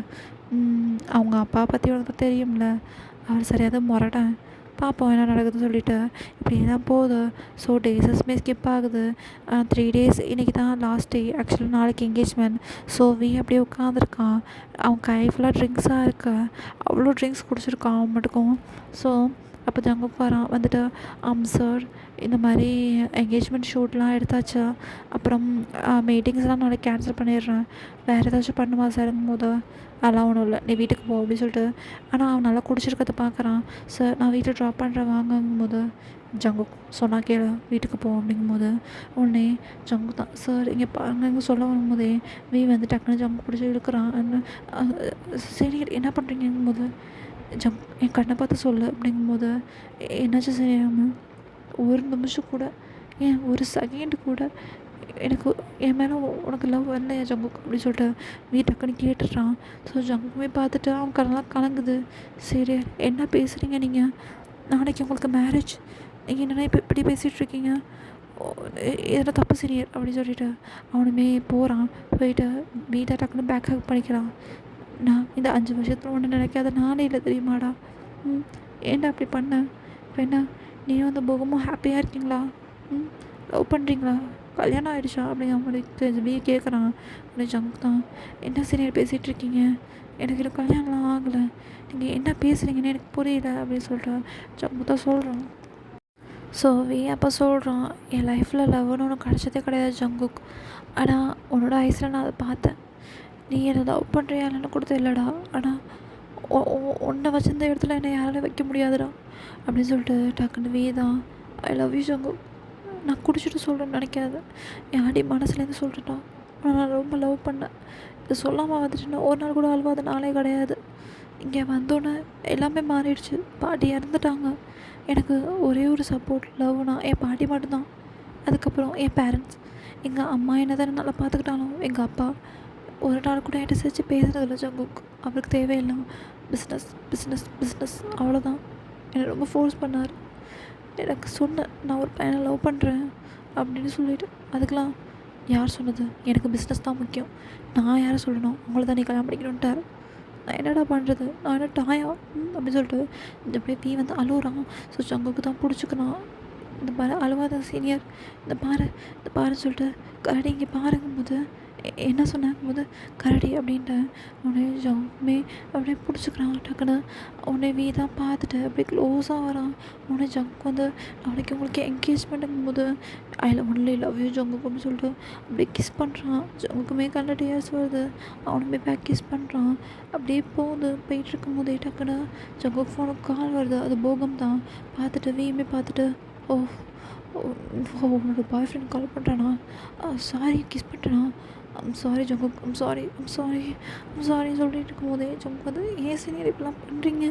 அவங்க அப்பா பற்றி உனக்கு தெரியும்ல, அவர் சரியாக தான் முரட்டேன், பார்ப்போம் என்ன நடக்குதுன்னு சொல்லிவிட்டு இப்படி தான் போகுது. ஸோ டேஸஸ்மே ஸ்கிப் ஆகுது. 3 days இன்றைக்கி தான் லாஸ்ட் டே, ஆக்சுவலாக நாளைக்கு என்கேஜ்மெண்ட். ஸோ அப்படியே உட்காந்துருக்கான். அவன் கை ஃபுல்லாக ட்ரிங்க்ஸாக இருக்கா, அவ்வளோ ட்ரிங்க்ஸ் குடிச்சிருக்கான் அவன் மட்டுக்கும். ஸோ அப்போ ஜங்குக்கு வரான். வந்துட்டு சார் இந்த மாதிரி என்கேஜ்மெண்ட் ஷூட்லாம் எடுத்தாச்சா, அப்புறம் மீட்டிங்ஸ்லாம் நாளைக்கு கேன்சல் பண்ணிடுறேன், வேறு ஏதாச்சும் பண்ணுமா சார்ங்கும் போது அதெல்லாம் ஒன்றும் இல்லை, நீ வீட்டுக்கு போ அப்படின்னு சொல்லிட்டு. ஆனால் அவன் நல்லா குடிச்சிருக்கிறத பார்க்குறான். சார் நான் வீட்டில் ட்ராப் பண்ணுறேன் வாங்குங்கும் போது ஜங்கு சொன்னால் கேளு வீட்டுக்கு போ அப்படிங்கும்போது உடனே ஜங்கு தான் சார் இங்கே பாருங்க சொல்ல வரும்போதே வந்து டக்குன்னு ஜங்கு பிடிச்சி இழுக்கிறான். சரி என்ன பண்ணுறீங்கும் போது என் கண்ணை பார்த்து சொல்லு அப்படிங்கும்போது என்னாச்சும் சரியாமல் ஒரு நிமிஷம் கூட, ஏன் ஒரு செகண்ட் கூட எனக்கு என் மேலே உனக்கு லவ் வரலையா ஜங்குக்கு அப்படின்னு சொல்லிட்டு டக்குன்னு கேட்டுடுறான். ஸோ ஜங்குக்குமே பார்த்துட்டு அவன் கண்ணெல்லாம் கலங்குது. சரி என்ன பேசுகிறீங்க நீங்கள், நாளைக்கு உங்களுக்கு மேரேஜ், நீங்கள் என்னென்னா இப்போ இப்படி பேசிகிட்ருக்கீங்க, இதெல்லாம் தப்பு சீனியர் அப்படின்னு சொல்லிட்டு அவனுமே போகிறான். போயிட்டு வீட்டை டக்குன்னு பேக் ஹக் பண்ணிக்கிறான். நான் இந்த 5 வருஷத்தில் ஒன்று நினைக்காத நானே இல்லை தெரியுமாடா, ஏன்டா அப்படி பண்ண, இப்போ என்ன நீயும் அந்த போகமும் ஹாப்பியாக இருக்கீங்களா, லவ் பண்ணுறீங்களா, கல்யாணம் ஆகிடுச்சா அப்படிங்கிற மாதிரி கேட்குறான். அப்படி ஜங்க் தான் என்ன சீனியர் பேசிகிட்டு இருக்கீங்க, எனக்கு இது கல்யாணம்லாம் ஆகலை, நீங்கள் என்ன பேசுகிறீங்கன்னு எனக்கு புரியல அப்படின்னு சொல்லிட்டு ஜங்கு தான் சொல்கிறான். ஸோ அப்போ சொல்கிறான், என் லைஃப்பில் லவ்னு ஒன்று கிடச்சதே கிடையாது ஜங்குக், ஆனால் உன்னோட வயசில் நான் அதை பார்த்தேன், நீ என்னை லவ் பண்ணுறியா இல்லைன்னு கூட தெரியலடா, ஆனால் உன்னை வச்சிருந்த இடத்துல என்னை யாராலும் வைக்க முடியாதுடா அப்படின்னு சொல்லிட்டு டக்குன்னு தான் ஐ லவ் யூ ஜங்கு, நான் குடிச்சிட்டு சொல்கிறேன்னு நினைக்காத, என் அடி மனசுலேருந்து சொல்கிறேன்டா, நான் ரொம்ப லவ் பண்ணேன், இது சொல்லாமல் வந்துட்டுன்னா ஒரு நாள் கூட அழுவாத நாளே கிடையாது, இங்கே வந்தோன்னே எல்லாமே மாறிடுச்சு, பாட்டி இறந்துட்டாங்க, எனக்கு ஒரே ஒரு சப்போர்ட் லவ்னா என் பாட்டி மட்டும்தான், அதுக்கப்புறம் என் பேரண்ட்ஸ், எங்கள் அம்மா என்ன தானே நல்லா பார்த்துக்கிட்டாலும் எங்கள் அப்பா ஒரு நாள் கூட என்கிட்ட சிரிச்சு பேசுனதில்ல ஜங்குக், அவருக்கு தேவையில்லை பிஸ்னஸ் பிஸ்னஸ் பிஸ்னஸ் அவ்வளோதான், என்னை ரொம்ப ஃபோர்ஸ் பண்ணார், எனக்கு சொன்னேன் நான் ஒரு பையனை லவ் பண்ணுறேன் அப்படின்னு சொல்லிவிட்டு, அதுக்கெலாம் யார் சொன்னது, எனக்கு பிஸ்னஸ் தான் முக்கியம், நான் யாரை சொல்லணும், அவங்கள தான் நீ கல்யாணம் பண்ணிக்கணுன்ட்டார், நான் என்னடா பண்ணுறது, நான் என்ன டாயா அப்படின்னு சொல்லிட்டு இந்த அப்படியே வந்து அழுகுறான். ஸோ ஜங்குக்கு தான் பிடிச்சிக்கிறான். இந்த பாரு அழுவாத சீனியர், இந்த பாருன்னு சொல்லிட்டு கரடி இங்கே பாருங்கும்போது என்ன சொன்னாங்கும்போது கரடி அப்படின்ட்டு உடனே ஜங்குமே அப்படியே பிடிச்சிக்கிறான். டக்குன்னு உடனே தான் பார்த்துட்டு அப்படியே க்ளோஸாக வரான். உடனே ஜங்க் வந்து நாளைக்கு உங்களுக்கு என்கேஜ்மெண்ட்டுங்கும்போது ஐ ஒன்லி லவ் யூ ஜங்குக்கு அப்படின்னு சொல்லிட்டு அப்படியே கிஸ் பண்ணுறான். ஜங்குக்குமே கண்ட டேர்ஸ் வருது, அவனுமே பேக் கிஸ் பண்ணுறான். அப்படியே போயிட்டு இருக்கும்போதே டக்குன்னு ஜங்குக்கு ஃபோனுக்கு கால் வருது. அது போகம் தான். பார்த்துட்டு வீயுமே பார்த்துட்டு ஓ உன்னோட பாய் ஃப்ரெண்ட் கால் பண்ணுறானா, சாரி கிஸ் பண்ணுறானா, சாரி ஜங்குக், சாரி சொல்லிட்டு இருக்கும்போதே ஜங்குக் வந்து ஏன் சீனியர் இப்படிலாம் பண்ணுறீங்க,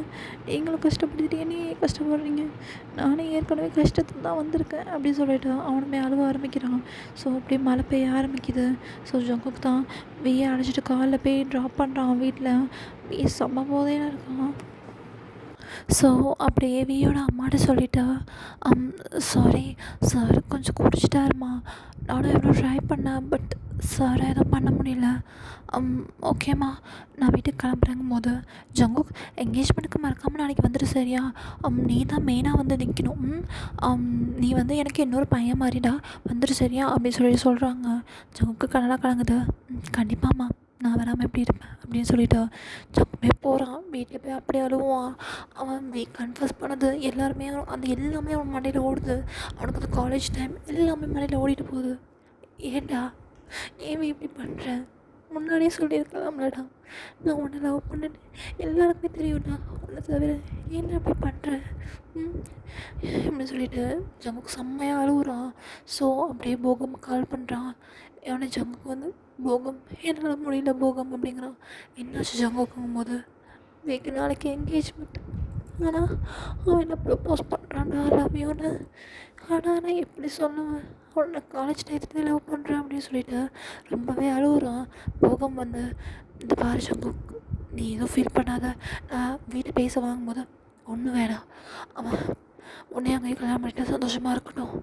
நீங்களும் கஷ்டப்படுத்திட்டு ஏன் கஷ்டப்படுறீங்க, நானே ஏற்கனவே கஷ்டத்தில் தான் வந்திருக்கேன் அப்படின்னு சொல்லிட்டு அவனுமே அழுவ ஆரம்பிக்கிறான். ஸோ அப்படியே மழை பெய்ய ஆரம்பிக்குது. ஸோ ஜங்குக் தான் அழைச்சிட்டு காலில் போய் ட்ராப் பண்ணுறான் வீட்டில். செம்ம போதையாக இருக்கான். ஸோ அப்படியே வியோட அம்மாட்ட சொல்லிட்டா, சாரி சார் கொஞ்சம் குடிச்சிட்டாருமா, நானும் எவ்வளோ ட்ரை பண்ணேன், பட் சார் எதுவும் பண்ண முடியல. ஓகேம்மா, நான் வீட்டுக்கு கிளம்புறேங்கும் போது, ஜங்குக் என்கேஜ்மெண்ட்டுக்கு மறக்காமல் நாளைக்கு வந்துடு சரியா? நீ தான் மெயினாக வந்து நிற்கணும். நீ வந்து எனக்கு இன்னொரு பையன் மாதிரிடா, வந்துடு சரியா அப்படின்னு சொல்கிறாங்க. ஜங்குக்கு கனலாக கலங்குது. கண்டிப்பாம்மா, நான் வராமல் எப்படி இருப்பேன் அப்படின்னு சொல்லிட்டு ஜங்குமே போகிறான். வீட்டில் போய் அப்படியே அழுவான். அவன் கன்ஃபஸ் பண்ணது எல்லாருமே எல்லாமே அவன் மண்டையில் ஓடுது. அவனுக்கு அந்த காலேஜ் டைம் எல்லாமே மண்டையில் ஓடிட்டு போகுது. ஏன்டா, ஏன் இப்படி பண்ணுற? முன்னாடியே சொல்லியிருக்கலாம்லடா, நான் உன்னை லவ் பண்ணேன்னு எல்லாருக்குமே தெரியும்டா, உன்னை தவிர ஏன்டா அப்படி பண்ணுற? அப்படின்னு சொல்லிட்டு ஜங்குக்கு செம்மையாக அழுகுறான். ஸோ அப்படியே போகம் கால் பண்ணுறான். அவனை ஜங்குக்கு வந்து, போகம் என்னால் முடியல போகம் அப்படிங்கிறான். என்னாச்சு ஜங்குக்குங்கும் போது, வெகு நாளைக்கு என்கேஜ்மெண்ட், ஆனால் அவன் என்ன ப்ரப்போஸ் பண்ணுறான்டா லவ்யூன்னு. ஆனால் நான் எப்படி சொல்லுவேன், உன்னை காலேஜ் டயத்துல லவ் பண்ணுறேன் அப்படின்னு சொல்லிட்டு ரொம்பவே அழுகுறான். போகம் வந்து, இந்த பாரு ஜங்குக், நீ எதுவும் ஃபீல் பண்ணாத, நான் வீட்டை பேச வாங்கும்போது ஒன்றும் வேணாம், அவன் உன்னை அங்கே கல்யாணம் பண்ணிட்டு சந்தோஷமாக இருக்கட்டும்.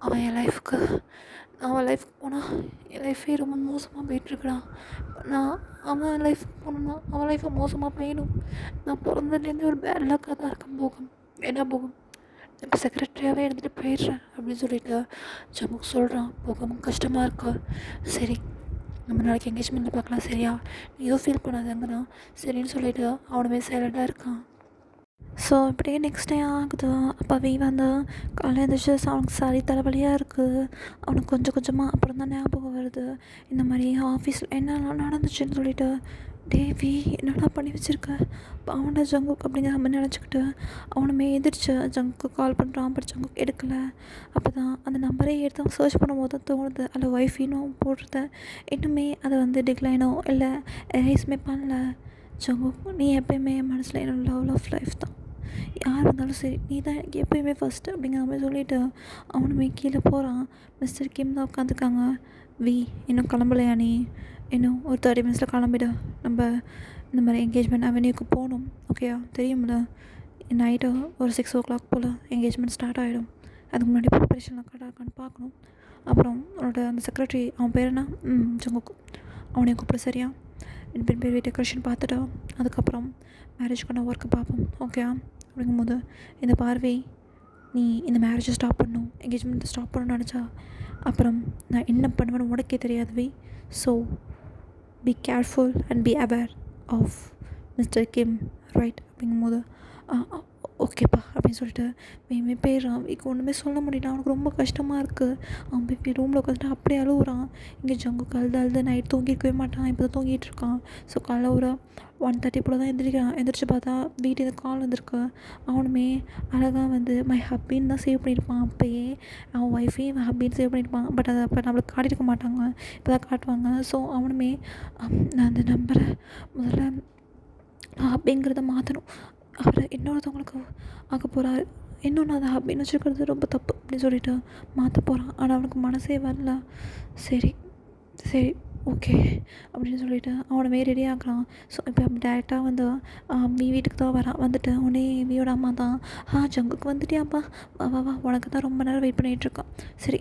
அவன் என் லைஃப்க்கு, அவன் லைஃப்க்கு போனால் என் லைஃபே ரொம்ப மோசமாக போயிட்டுருக்குறான். நான் அவன் லைஃப்க்கு போகணுன்னா அவன் லைஃப்பை மோசமாக போயிடும். நான் பிறந்ததுலேருந்து ஒரு பேட் லக்காக தான் இருக்கேன் போகும். என்ன போகும், இப்போ செக்ரட்டரியாகவே இருந்துட்டு போயிடுறேன் அப்படின்னு சொல்லிட்டு ஜமுக்கு சொல்கிறான். போகவும் கஷ்டமாக இருக்கா? சரி, நம்ம நாளைக்கு எங்கேஜ்மெண்ட்டில் பார்க்கலாம் சரியா? நீ எதுவும் ஃபீல் பண்ணாதங்கிறான். சரின்னு சொல்லிவிட்டு அவனுமே சைலண்டாக இருக்கான். ஸோ இப்படியே நெக்ஸ்ட் டே ஆகுது. அப்போ வந்து காலையில் எழுந்திரிச்சு அவனுக்கு சளி தலைவலியாக இருக்குது. அவனுக்கு கொஞ்சம் கொஞ்சமாக அப்புறம் தான் ஞாபகம் வருது, இந்த மாதிரி ஆஃபீஸில் என்னெல்லாம் நடந்துச்சுன்னு சொல்லிட்டு. தேவி என்னடா பண்ணி வச்சுருக்க அவனை ஜங்குக் அப்படிங்கிற மாதிரி நினச்சிக்கிட்டு அவனுமே எதிர்த்து ஜங்குக்கு கால் பண்ணுறான். பட் ஜங்குக் எடுக்கலை. அப்போ தான் அந்த நம்பரே எடுத்து அவன் சர்ச் பண்ணும்போது தான் தோணுது, அதில் ஒய்ஃபினோ போடுறது இன்னுமே அதை வந்து டிக்ளைனோ இல்லை எரேஸ்மே பண்ணல. ஜங்குக், நீ எப்போயுமே என் மனசில் என்னோட லவ் ஆஃப் லைஃப் தான், யார் இருந்தாலும் சரி நீ தான் எனக்கு எப்போயுமே ஃபஸ்ட்டு அப்படிங்கிற மாதிரி சொல்லிவிட்டு அவனுமே கீழே போகிறான். மிஸ்டர் கிம் தான் உட்காந்துருக்காங்க. இன்னும் கிளம்பலையா நீ? இன்னும் ஒரு 30 மினிட்ஸில் கிளம்பிடு, நம்ம இந்த மாதிரி என்கேஜ்மெண்ட் அவென்யூக்கு போகணும், ஓகேயா? தெரியுமில்ல, நைட்டு ஒரு 6 o'clock போல் என்கேஜ்மெண்ட் ஸ்டார்ட் ஆகிடும். அதுக்கு முன்னாடி ப்ரிப்பரேஷன்லாம் கரெக்டாக இருக்கான்னு பார்க்கணும். அப்புறம் உன்னோட அந்த செக்ரட்டரி, அவன் பேர் என்ன? ஜங்குக், அவனையும் கூப்பிடு சரியா? 2 பேர் டெக்கரேஷன் பார்த்துட்டு அதுக்கப்புறம் மேரேஜ்க்கான ஒர்க்கு பார்ப்போம், ஓகே? அப்படிங்கும்போது, இந்த பார்வை, நீ இந்த மேரேஜை ஸ்டாப் பண்ணணும், என்கேஜ்மெண்ட்டை ஸ்டாப் பண்ணணும்னு நினச்சா அப்புறம் நான் என்ன பண்ணுவேன்னு உனக்கே தெரியாது. So be careful and be aware of mister Kim, right? அப்படிங்கும்போது ஓகேப்பா அப்படின்னு சொல்லிட்டு மேமே போயிடுறான். வீக்கு ஒன்றுமே சொல்ல முடியல, அவனுக்கு ரொம்ப கஷ்டமாக இருக்குது. அவன் போய் ரூமில் உட்காந்துட்டு அப்படியே அழுகுறான். இங்கே ஜங்கு அழுது நைட் தூங்கிருக்கவே மாட்டான், இப்போ தான் தூங்கிட்டு இருக்கான். ஸோ காலைல ஒரு 1:30 போல் தான் எந்திரிச்சு பார்த்தா வீட்டு இது கால் வந்திருக்கு. அவனுமே அழகாக வந்து மை ஹப்பின்னு தான் சேவ் பண்ணியிருப்பான். அப்போயே அவன் ஒய்ஃபையும் ஹப்பின்னு சேவ் பண்ணியிருப்பான். பட் அதை அப்போ நம்மளுக்கு காட்டியிருக்க மாட்டாங்க, இப்போ தான் காட்டுவாங்க. ஸோ அவனுமே நான் அந்த நம்பரை முதல்ல ஹப்பிங்கிறத மாற்றணும், அவர் இன்னொருத்தவங்களுக்கு ஆக்க போகிறாரு, இன்னொன்று அதை ஹப்பின்னு வச்சுருக்கிறது ரொம்ப தப்பு அப்படின்னு சொல்லிட்டு மாற்ற போகிறான். ஆனால் அவனுக்கு மனசே வரல. சரி சரி ஓகே அப்படின்னு சொல்லிட்டு அவனை ரெடி ஆகிறான். ஸோ இப்போ டேரெக்டாக வந்து வீட்டுக்கு தான் வரான். வந்துட்டு உடனே வியோட அம்மா தான், ஜங்குக்கு வந்துட்டியாப்பா, வா வா வா, உனக்கு தான் ரொம்ப நேரம் வெயிட் பண்ணிகிட்ருக்கான். சரி,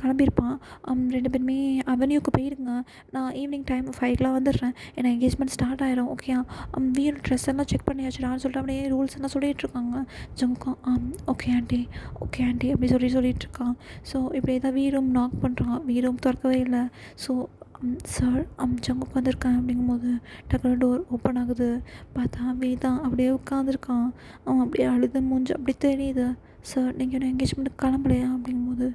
கிளம்பியிருப்பான். 2 பேருமே அவென்யூக்கு போயிருங்க, நான் ஈவினிங் டைம் 5 வந்துடுறேன், ஏன்னா என்கேஜ்மெண்ட் ஸ்டார்ட் ஆகிடும், ஓகே? வீயோட ட்ரெஸ் எல்லாம் செக் பண்ணியாச்சுடான்னு சொல்லிட்டு அப்படியே ரூல்ஸ் எல்லாம் சொல்லிகிட்ருக்காங்க. ஜங்குக்கும் ஓகே ஆண்டி அப்படி சொல்லிகிட்டு இருக்கான். ஸோ இப்படி தான் வீரும் நாக் பண்ணுறான். வீரும் திறக்கவே இல்லை. ஸோ சார் ஜங்குக்கு வந்திருக்கேன் அப்படிங்கும்போது டக்குனு டோர் ஓப்பன் ஆகுது. பார்த்தா தான் அப்படியே உட்காந்துருக்கான். அவன் அப்படியே அழுது மூஞ்சி அப்படி தெரியுது. சார் நீங்கள் என்ன என்கேஜ்மெண்ட்டுக்கு கிளம்பலையா அப்படிங்கும்போது,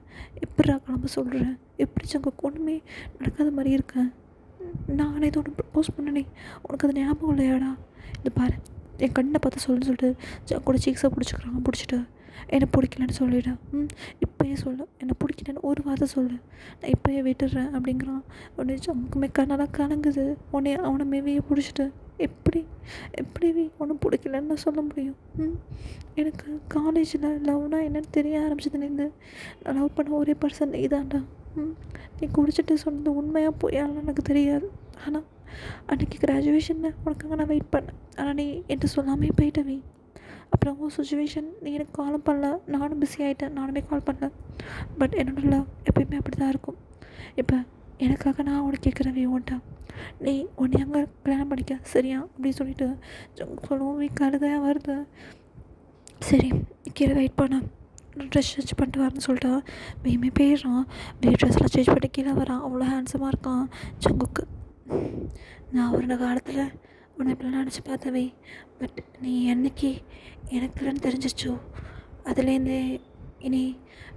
எப்படிடா கிளம்ப சொல்கிறேன், எப்படி ஜங்குக்கு ஒன்றுமே நடக்காத மாதிரி இருக்கேன், நானே இதோட ப்ரப்போஸ் பண்ணனே, உனக்கு அது ஞாபகம் இல்லையாடா? இது பாரு, என் கண்ணை பார்த்து சொல்லிட்டு ஜங்கோட சீக்ஸை பிடிச்சிட்டு என்னை பிடிக்கலன்னு சொல்லிவிடு, இப்போயே சொல்லு, என்னை பிடிக்கலன்னு ஒரு வார்த்தை சொல்லு, நான் இப்போயே விட்டுடுறேன் அப்படிங்கிறான். உடனே ஜங்குக்குமே கண்ணெல்லாம் கலங்குது. உடனே அவனை மேவியை பிடிச்சிட்டு, எப்படி ஒன்று பிடிக்கலன்னு நான் சொல்ல முடியும்? எனக்கு காலேஜில் லவ்னா என்னென்னு தெரிய ஆரம்பிச்சதுலேருந்து நான் லவ் பண்ண ஒரே பர்சன் நீ தான்டா. நீ குடிச்சிட்டு சொன்னது உண்மையாக போயாலும் எனக்கு தெரியாது. ஆனால் அன்றைக்கி கிராஜுவேஷனில் உனக்காக நான் வெயிட் பண்ணேன், ஆனால் நீ என்கிட்ட சொல்லாமே போயிட்டவே. அப்புறம் உன் சுச்சுவேஷன் நீ எனக்கு காலும் பண்ணல, நானும் பிஸி ஆகிட்டேன், நானுமே கால் பண்ணல. பட் என்னோட லவ் எப்பயுமே அப்படி தான் இருக்கும். இப்போ எனக்காக நான் உனக்கு கேட்குறேன் உன்ட்ட, நீ உன்னை அங்கே கல்யாணம் பண்ணிக்க சரியா அப்படின்னு சொல்லிட்டு சொல்லவும் வீக்காக வருது. சரி கீழே வெயிட் பண்ண, ட்ரெஸ் சேஞ்ச் பண்ணிட்டு வரேன்னு சொல்லிட்டு வீமே போயிடுறான். ட்ரெஸ்லாம் சேஞ்ச் பண்ணி கீழே வரான். அவ்வளோ ஹேண்ட்ஸமாக இருக்கான் ஜங்குக்கு. நான் ஒரு காலத்தில் உன்னை இப்படிலாம் நினச்சி பார்த்தவே, பட் நீ என்னைக்கு எனக்கு இல்லைன்னு தெரிஞ்சிச்சோ அதுலேருந்தே இனி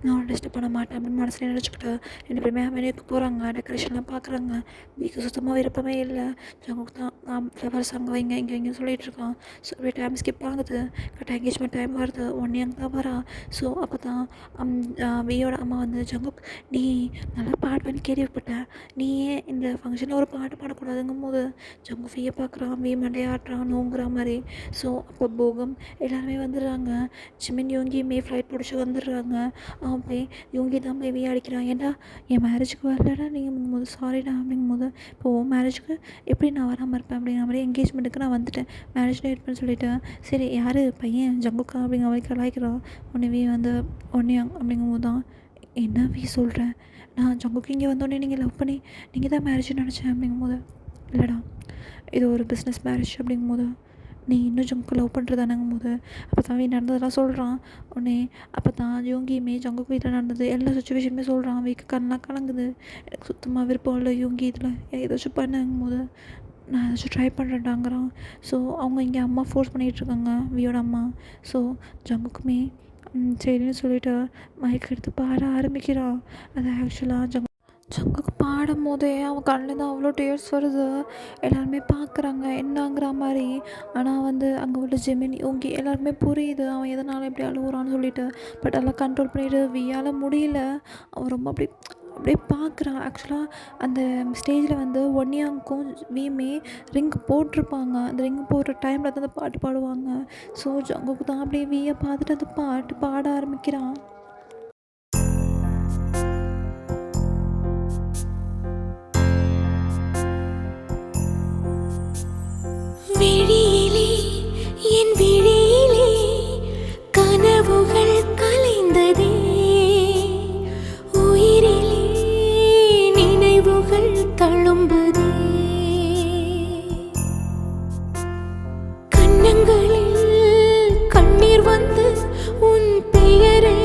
நான் ஒன்று டிஸ்டர்ப் பண்ண மாட்டேன் அப்படின்னு மனசில் நினச்சிக்கிட்டு 2 பேருமே அவனுக்கு போகிறாங்க. டெக்கரேஷன்லாம் பார்க்குறாங்க. வீக்கு சுத்தமாக விருப்பமே இல்லை. ஜங்குக்கு தான் ஃப்ளவர்ஸ் அங்கே வைங்க இங்கே வைங்கன்னு சொல்லிகிட்டு இருக்கான். ஸோ அப்படியே டைம் ஸ்கிப் ஆகுது. கரெக்டாக என்கேஜ்மெண்ட் டைம் வருது. 1 அங்கே தான் வரா. ஸோ அப்போ தான் வியோட அம்மா வந்து ஜங்குக் நீ நல்லா பாடுவேன்னு கேள்விப்பட்டேன், நீ ஏன் இந்த ஃபங்க்ஷனில் ஒரு பாட்டு பாடக்கூடாதுங்கும் போது ஜங்கு வியை பார்க்குறான். வி மண்டையாடுறான் நோங்குற மாதிரி. ஸோ அப்போ போகம் எல்லாருமே வந்துடுறாங்க. ஜிமின் யோங்கியுமே ஃப்ளைட் பிடிச்சி வந்துடுறாங்க. அவன் போய் யோங்கி தான் போய் வியை அடிக்கிறான். ஏன்டா என் மேரேஜுக்கு வரலடா நீங்கள் போது சாரிடா அப்படிங்கும்போது, இப்போது மேரேஜுக்கு எப்படி நான் வராமல் இருப்பேன் அப்படிங்கிற மாதிரி என்கேஜ்மெண்ட்டுக்கு நான் வந்துட்டேன், மேரேஜ் டேட் பண்ணி சொல்லிவிட்டேன். சரி யார் பையன் ஜங்குக்கா அப்படிங்கிற மாதிரி கலாய்க்கிறான். உடனே வி வந்து ஒன்னியாங் அப்படிங்கும்போது தான், என்ன வி சொல்கிறேன், நான் ஜங்குக்கு இங்கே வந்தோடனே நீங்கள் லவ் பண்ணி நீங்கள் தான் மேரேஜ்னு நினச்சேன் அப்படிங்கும்போது, இல்லைடா இது ஒரு பிஸ்னஸ் மேரேஜ் அப்படிங்கும்போது நீ இன்னும் ஜங்கு லவ் பண்ணுறதானங்கும் போது அப்போ தான் நடந்ததெல்லாம் சொல்கிறான். உடனே அப்போ தான் யோங்கியுமே ஜங்குக்கு வீட்டில் நடந்தது எல்லா சுச்சுவேஷனுமே சொல்கிறான். வீக்கு கண்ணெலாம் கலங்குது. எனக்கு சுத்தமாக விருப்பம் இல்லை யோங்கி இதில் ஏதாச்சும் பண்ணுங்கும் போது நான் ஏதாச்சும் ட்ரை பண்ணுறேன்டாங்கிறான். ஸோ அவங்க இங்கே அம்மா ஃபோர்ஸ் பண்ணிகிட்ருக்காங்க வியோட அம்மா. ஸோ ஜங்குக்குமே சரின்னு சொல்லிவிட்டு மைக் எடுத்து பாட ஆரம்பிக்கிறான். அது ஆக்சுவலாக ஜங்குக்கு பாடும் போதே அவன் கண்ணில் தான் அவ்வளோ டேர்ஸ் வருது. எல்லாருமே பார்க்குறாங்க என்னங்கிற மாதிரி. ஆனால் வந்து அங்கே உள்ள ஜெமின் யோங்கி எல்லாருமே புரியுது அவன் எதனால எப்படி அழுகுறான்னு சொல்லிட்டு. பட் அதெல்லாம் கண்ட்ரோல் பண்ணிட்டு வியால் முடியல. அவன் ரொம்ப அப்படியே பார்க்குறான். ஆக்சுவலாக அந்த ஸ்டேஜில் வந்து ஒன்னியாங்க்கும் வீமே ரிங் போட்டிருப்பாங்க. அந்த ரிங் போடுற டைமில் தான் அந்த பாட்டு பாடுவாங்க. ஸோ ஜங்குக்கு தான் அப்படியே வியை பார்த்துட்டு அந்த பாட்டு பாட ஆரம்பிக்கிறான். விழியிலே என் விழியிலே கனவுகள் கலைந்ததே, உயிரிலே நினைவுகள் தழும்புதே, கண்ணங்களில் கண்ணீர் வந்து உன் பெயரை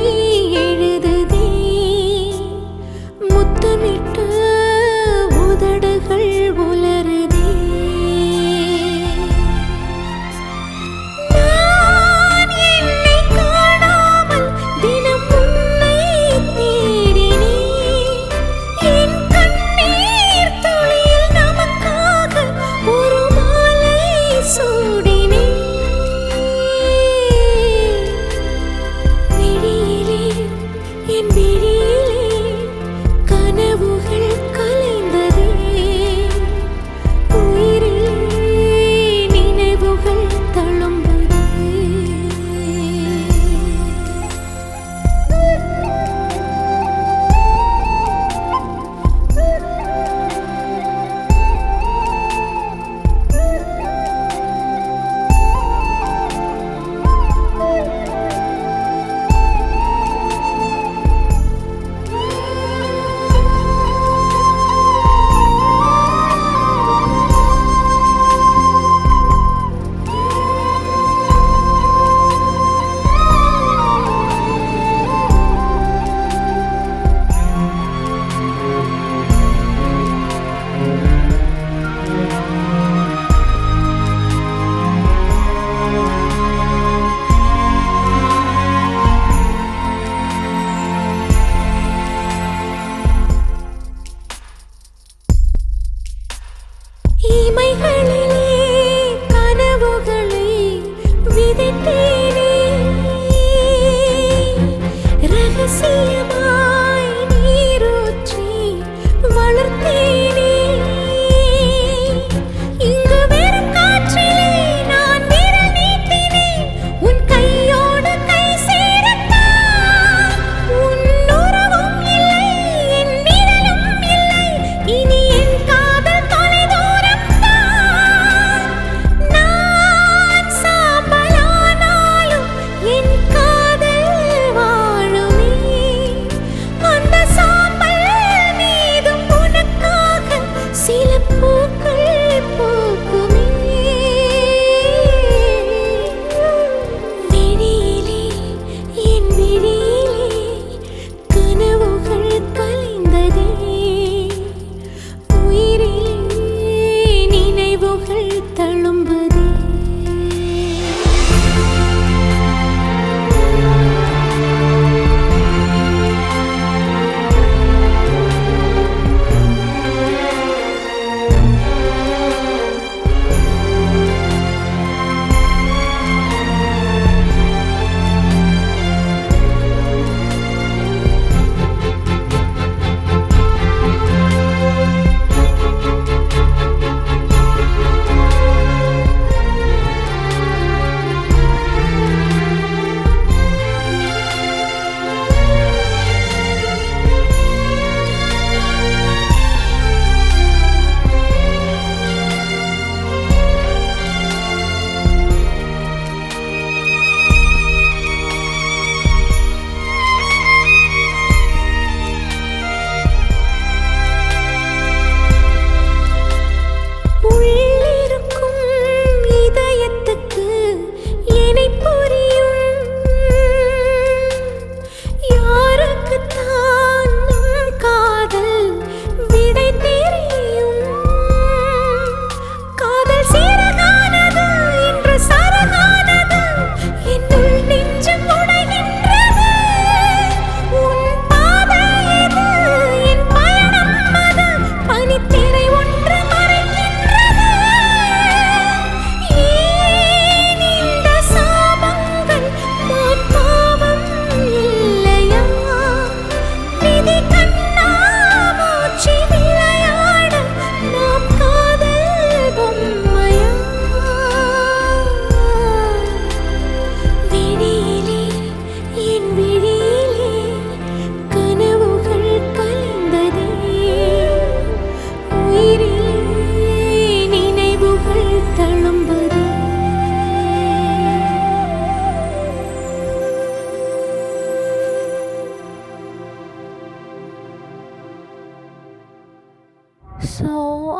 ஸோ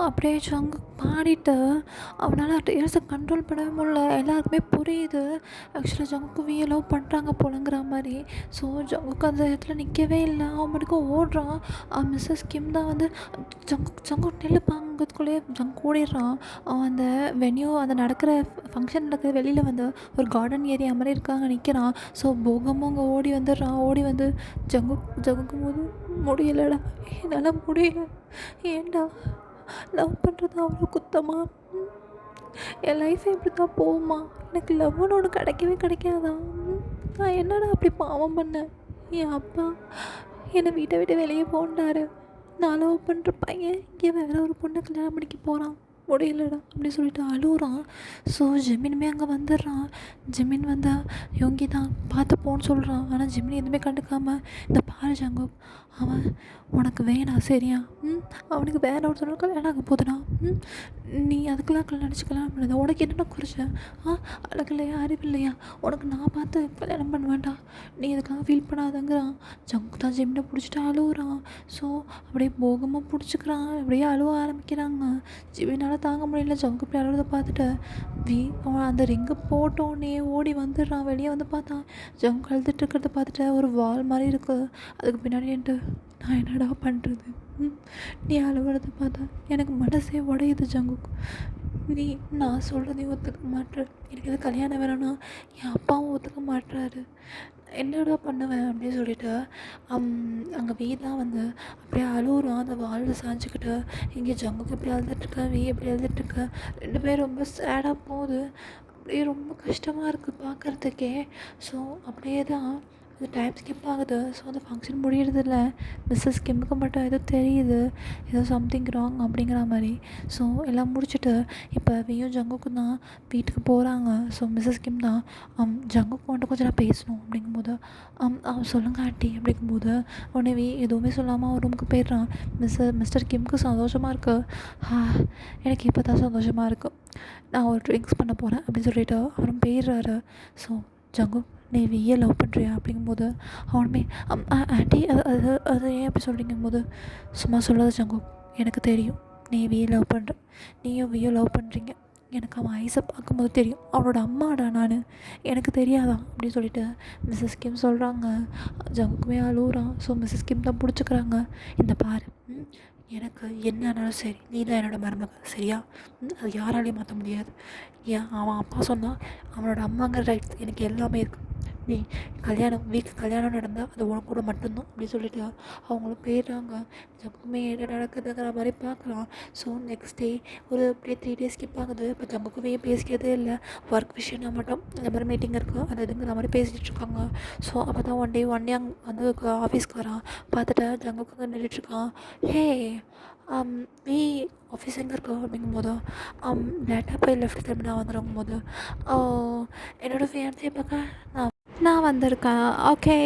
அப்படியே ஜங்குக் பாடிட்டு அவனால் டீயர்ஸை கண்ட்ரோல் பண்ணவே முடியல. எல்லாருக்குமே புரியுது ஆக்சுவலாக ஜங்குக்கு வியை லவ் பண்ணுறாங்க போலங்கிற மாதிரி. ஸோ ஜங்குக்கு அந்த இடத்துல நிற்கவே இல்லை, அவன் மட்டுக்கு ஓடுறான். மிஸ்ஸஸ் கிம் தான் வந்து ஜங்குக் நெல்லுப்பாங்கிறதுக்குள்ளேயே ஜங்க் ஓடிடுறான். அவன் அந்த வென்யூ அந்த நடக்கிற ஃபங்க்ஷன் நடக்கிற வெளியில் வந்து ஒரு கார்டன் ஏரியா மாதிரி இருக்காங்க நிற்கிறான். ஸோ போகமும் அங்கே ஓடி வந்துடுறான். ஓடி வந்து ஜங்குக்கும் போது முடியலடா, என்னால் முடியல, ஏன்டா லவ் பண்ணுறது அவ்வளோ குத்தமா? என் லைஃபே இப்படி தான் போகுமா? எனக்கு லவ்னு ஒன்று கிடைக்கவே கிடைக்காதா? நான் என்னடா அப்படி பாவம் பண்ணேன்? என் அப்பா என்னை வீட்டை விட்டு வெளியே போண்டாரு. நான் லவ் பண்ணுற பையன் இங்கே வேற ஒரு பொண்ணை கல்யாணம் பண்ணிக்க போகிறான், முடியலடா அப்படின்னு சொல்லிட்டு அழுகுறான். ஸோ ஜெமினுமே அங்கே வந்துடுறான். ஜெமின் வந்தால் யோங்கி தான் பார்த்துப்போன்னு சொல்கிறான். ஆனால் ஜெமின் எதுவுமே கண்டுக்காமல், இந்த பாரு ஜங்குக், அவன் உனக்கு வேணாம் சரியா? அவனுக்கு வேற ஒருத்தவங்க கல்யாணம் ஆக போதுடா. நீ அதுக்கெல்லாம் கல்யாணிச்சுக்கலாம் பண்ணாத. உனக்கு என்னென்ன குறைச்ச? அழகு இல்லையா, அறிவு இல்லையா? உனக்கு நான் பார்த்து கல்யாணம் பண்ண வேண்டாம், நீ இதுக்காக ஃபீல் பண்ணாதங்கிறான். ஜங்கு தான் ஜெமினை பிடிச்சிட்டு அழுகுறான். ஸோ அப்படியே போகமாக பிடிச்சிக்கிறான். அப்படியே அழுவ ஆரம்பிக்கிறாங்க. ஜெமினால் தாங்க முடியல. ஜங்கு இப்படி அழுவதை பார்த்துட்டு அவன் அந்த ரிங்கு போட்டோன்னே ஓடி வந்துடுறான். வெளியே வந்து பார்த்தான், ஜங்கு அழுதுட்டு இருக்கிறத பார்த்துட்டு ஒரு வால் மாதிரி இருக்குது. அதுக்கு பின்னாடி நான் என்னடா பண்ணுறது? நீ அழுகிறத பார்த்தா எனக்கு மனசே உடையுது ஜங்குக். நீ நான் சொல்கிறதையும் ஒத்துக்க மாட்டேன். எனக்கு இது கல்யாணம் வேணும்னா என் அப்பாவும் ஒத்துக்க மாட்டுறாரு. என்னடா பண்ணுவேன் அப்படின்னு சொல்லிட்டு அங்கே வீடெலாம் வந்து அப்படியே அழுகுறான். அந்த வாழ்வு சாஞ்சிக்கிட்டு இங்கே ஜங்குக்கு எப்படி அழுதுட்டுருக்கேன், எப்படி அழுதுட்டுருக்கேன். 2 பேரும் ரொம்ப சேடாக போகுது. அப்படியே ரொம்ப கஷ்டமாக இருக்குது பார்க்குறதுக்கே. ஸோ அப்படியே தான் அது டைம் ஸ்கிப் ஆகுது. ஸோ அந்த ஃபங்க்ஷன் முடியறதில்ல. மிஸ்ஸஸ் கிம்முக்கு மட்டும் ஏதோ தெரியுது, ஏதோ சம்திங் ராங் அப்படிங்கிற மாதிரி. ஸோ எல்லாம் முடிச்சுட்டு இப்போ வியும் ஜங்குக்கும் தான் வீட்டுக்கு போகிறாங்க. ஸோ மிஸ்ஸஸ் கிம் தான் ஜங்குக்கு வந்துட்டு கொஞ்சம் நான் பேசணும் அப்படிங்கும்போது சொல்லுங்க ஆண்டி அப்படிங்கும்போது உடனே எதுவுமே சொல்லாமல் அவன் ரூமுக்கு போயிடுறான். மிஸ்டர் கிம்க்கு சந்தோஷமாக இருக்குது. எனக்கு இப்போ தான் சந்தோஷமாக இருக்குது, நான் ஒரு ட்ரிங்க்ஸ் பண்ண போகிறேன் அப்படின்னு சொல்லிட்டு அவரும் போயிடுறாரு. ஸோ ஜங்கு, நீ வியை லவ் பண்ணுறியா அப்படிங்கும்போது அவனுமே ஆண்டி அது அது அது ஏன் அப்படி சொல்கிறீங்கும்போது, சும்மா சொல்லாத ஜங்கு, எனக்கு தெரியும் நீ வியை லவ் பண்ணுற, நீயும் வியை லவ் பண்ணுறீங்க. எனக்கு அவன் ஐஸை பார்க்கும்போது தெரியும், அவனோட அம்மாடா நான், எனக்கு தெரியாதான் அப்படின்னு சொல்லிட்டு மிஸ்ஸஸ் கிம் சொல்கிறாங்க. ஜங்குக்குமே அழுகுறான். ஸோ மிஸ்ஸஸ் கிம் தான் பிடிச்சிக்கிறாங்க. இந்த பாரு, எனக்கு என்ன ஆனாலும் சரி நீ தான் என்னோடய மருமக சரியா? அது யாராலையும் மாற்ற முடியாது. ஏன் அவன் அப்பா சொன்னால் அவனோட அம்மாங்கிற ரைட்ஸ் எனக்கு எல்லாமே இருக்குது. நீ கல்யாணம் நடந்தால் அது உனக்கு கூட மட்டும்தான் அப்படின்னு சொல்லிட்டு அவங்களும் போயிடுறாங்க. ஜங்குக்குமே என்ன நடக்குதுங்கிற மாதிரி பார்க்கலாம். ஸோ நெக்ஸ்ட் டே ஒரு அப்படியே 3 days ஸ்கிப் ஆகுது. இப்போ ஜங்குக்குமே பேசிக்கிறதே இல்லை, ஒர்க் விஷயம்னா மட்டும் இந்த மாதிரி மீட்டிங் இருக்குது அது இதுங்கிற மாதிரி பேசிகிட்டு இருக்காங்க. ஸோ அப்போ தான் ஒன் டே அங்கே வந்து ஆஃபீஸ்க்கு வரான். பார்த்துட்டு ஜங்குக்கு அங்கே நின்றுட்டுருக்கான். ஹே வி ஆஃபீஸ் எங்கே இருக்கா அப்படிங்கும்போது டேட்டா போய் லெஃப்ட் திரும்பி நான் வந்துருக்கும் போது என்னோடய ஃபியான்ஸியை பார்க்க நான் வந்திருக்கேன். ஓகே,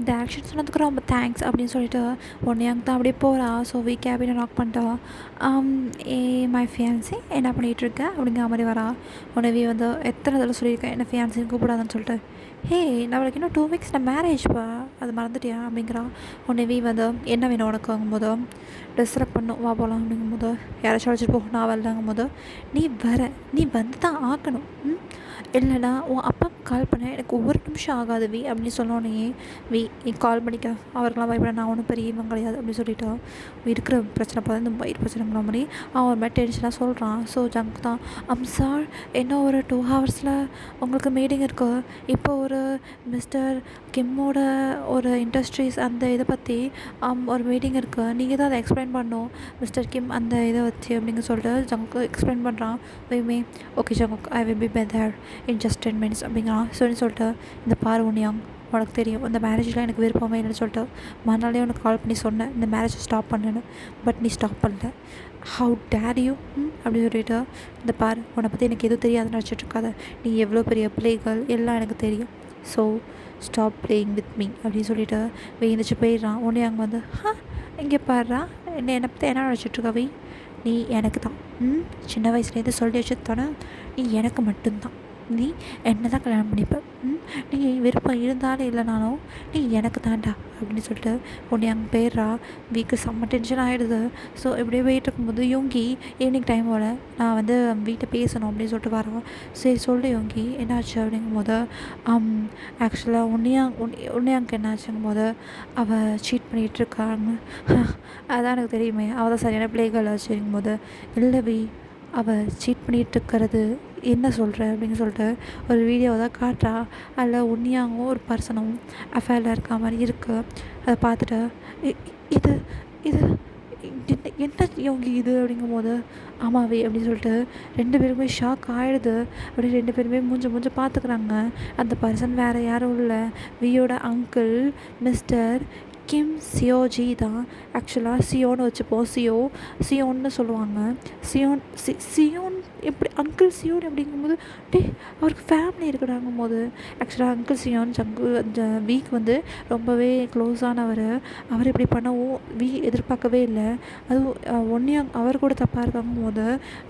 டேரக்ஷன் சொன்னதுக்கு ரொம்ப தேங்க்ஸ் அப்படின்னு சொல்லிட்டு ஒன்று அங்கே தான் அப்படியே போகிறா. ஸோ கேபினை லாக் பண்ணிட்டா. ஏ மை ஃபியான்சி என்ன பண்ணிகிட்ருக்க அப்படிங்கிற மாதிரி வரா. உடனே வந்து எத்தனை தடவை சொல்லியிருக்கேன் என்ன ஃபியான்சின்னு கூப்பிடாதான்னு சொல்லிட்டு. ஹே, நம்மளுக்கு இன்னும் 2 weeks மேரேஜ்ப்பா, அது மறந்துட்டியா அப்படிங்கிறான். உடனே வந்து என்ன வேணும் உனக்கு வாங்கும்போது, ட்ரெஸ் செலக்ட் பண்ணும் வா போகலாம் அப்படிங்கும்போது, யாராச்சும் அழைச்சிட்டு போ நான் வரலங்கும்போது, நீ வந்து தான் ஆக்கணும், இல்லைனா உன் அப்பாவுக்கு கால் பண்ண எனக்கு 1 நிமிஷம் ஆகாது வி அப்படின்னு சொன்னோடனே நீ கால் பண்ணிக்க, அவருக்கெல்லாம் பயப்பட நான் ஒன்றும் பெரிய இவன் கிடையாது அப்படின்னு சொல்லிட்டா. இருக்கிற பிரச்சனை பார்த்தா இந்த வயிறு பிரச்சனைங்கிற மாதிரி அவன் ஒரு மாதிரி டென்ஷனாக சொல்கிறான். ஸோ ஜங்க் தான் சார் இன்னும் ஒரு 2 hours உங்களுக்கு மீட்டிங் இருக்குது. இப்போ ஒரு மிஸ்டர் கிம்மோட ஒரு இண்டஸ்ட்ரீஸ் அந்த இதை பற்றி ஒரு மீட்டிங் இருக்குது, நீங்கள் தான் அதை எக்ஸ்பிளைன் பண்ணணும் மிஸ்டர் கிம் அந்த இதை வச்சு அப்படிங்க சொல்லிட்டு ஜங்கு எக்ஸ்பிளைன் பண்ணுறான். வெய்மே okay junk, I will be better in just 10 minutes அப்படிங்கிறான். சரின்னு சொல்லிட்டு இந்த பாரு உனியாங், உனக்கு தெரியும் இந்த மேரேஜில் எனக்கு விருப்பமே இல்லைன்னு சொல்லிட்டு மறுநாளே உனக்கு கால் பண்ணி சொன்னேன் இந்த மேரேஜை ஸ்டாப் பண்ணுன்னு, பட் நீ ஸ்டாப் பண்ணல. ஹவு டேர் யூ அப்படின்னு சொல்லிட்டு, இந்த பாரு உன்னை பற்றி எனக்கு எதுவும் தெரியாதுன்னு நினச்சிட்ருக்காத, நீ எவ்வளோ பெரிய பிள்ளைகள் எல்லாம் எனக்கு தெரியும். So stop playing with me அப்படின்னு சொல்லிட்டு எழுந்திரிச்சு போயிடுறான். உடனே அங்கே வந்து இங்கே பாடுறா என்னை பற்றி என்ன நினச்சிட்ருக்கா நீ எனக்கு தான் சின்ன வயசுலேருந்து சொல்லி வச்சு தானே, நீ எனக்கு மட்டும்தான் நீ என்ன தான் கல்யாணம் பண்ணிப்ப, நீ விருப்பம் இருந்தாலும் இல்லைனாலும் நீ எனக்கு தான்டா அப்படின்னு சொல்லிட்டு உடனே அங்கே போயிடுறா. வீக்கு செம்ம டென்ஷன் ஆகிடுது. ஸோ இப்படியே போயிட்டு இருக்கும்போது யோங்கி ஈவினிங் டைமோட நான் வந்து வீட்டை பேசணும் அப்படின்னு சொல்லிட்டு வரான். சரி சொல்லு யோங்கி என்னாச்சு அப்படிங்கும்போது ஆக்சுவலாக உன்னையாங்க என்னாச்சுங்கும் போது அவள் சீட் பண்ணிகிட்டு இருக்காங்க. அதான் எனக்கு தெரியுமே, அவள் தான் சரியான பிள்ளைகள் ஆச்சுங்கும் போது இல்லை வி, அவள் சீட் பண்ணிகிட்டு இருக்கிறது என்ன சொல்கிற அப்படின்னு சொல்லிட்டு ஒரு வீடியோவை தான் காட்டுறா. அதில் உண்மையாகவும் ஒரு பர்சனும் அஃபேரில் இருக்க மாதிரி இருக்குது. அதை பார்த்துட்டு இது இது என்ன யோகி இது அப்படிங்கும்போது ஆமாவே அப்படின்னு சொல்லிட்டு 2 பேருமே ஷாக் ஆகிடுது. அப்படி 2 பேருமே மூஞ்ச பார்த்துக்குறாங்க. அந்த பர்சன் வேறு யாரும் இல்லை, வியோட அங்கிள் மிஸ்டர் கிம் சியோஜி தான். ஆக்சுவலாக சியோன்னு வச்சுப்போம், சியோன்னு சொல்லுவாங்க. சியோன் எப்படி அங்கிள் சியோன் அப்படிங்கும்போது அவருக்கு ஃபேமிலி இருக்கிறாங்கும் போது ஆக்சுவலாக அங்கிள் சியோன் வீக் வந்து ரொம்பவே க்ளோஸானவர். அவர் இப்படி பண்ணவும் வீ எதிர்பார்க்கவே இல்லை. அதுவும் ஒன்றையும் அவர் கூட தப்பாக இருக்காங்கும் போது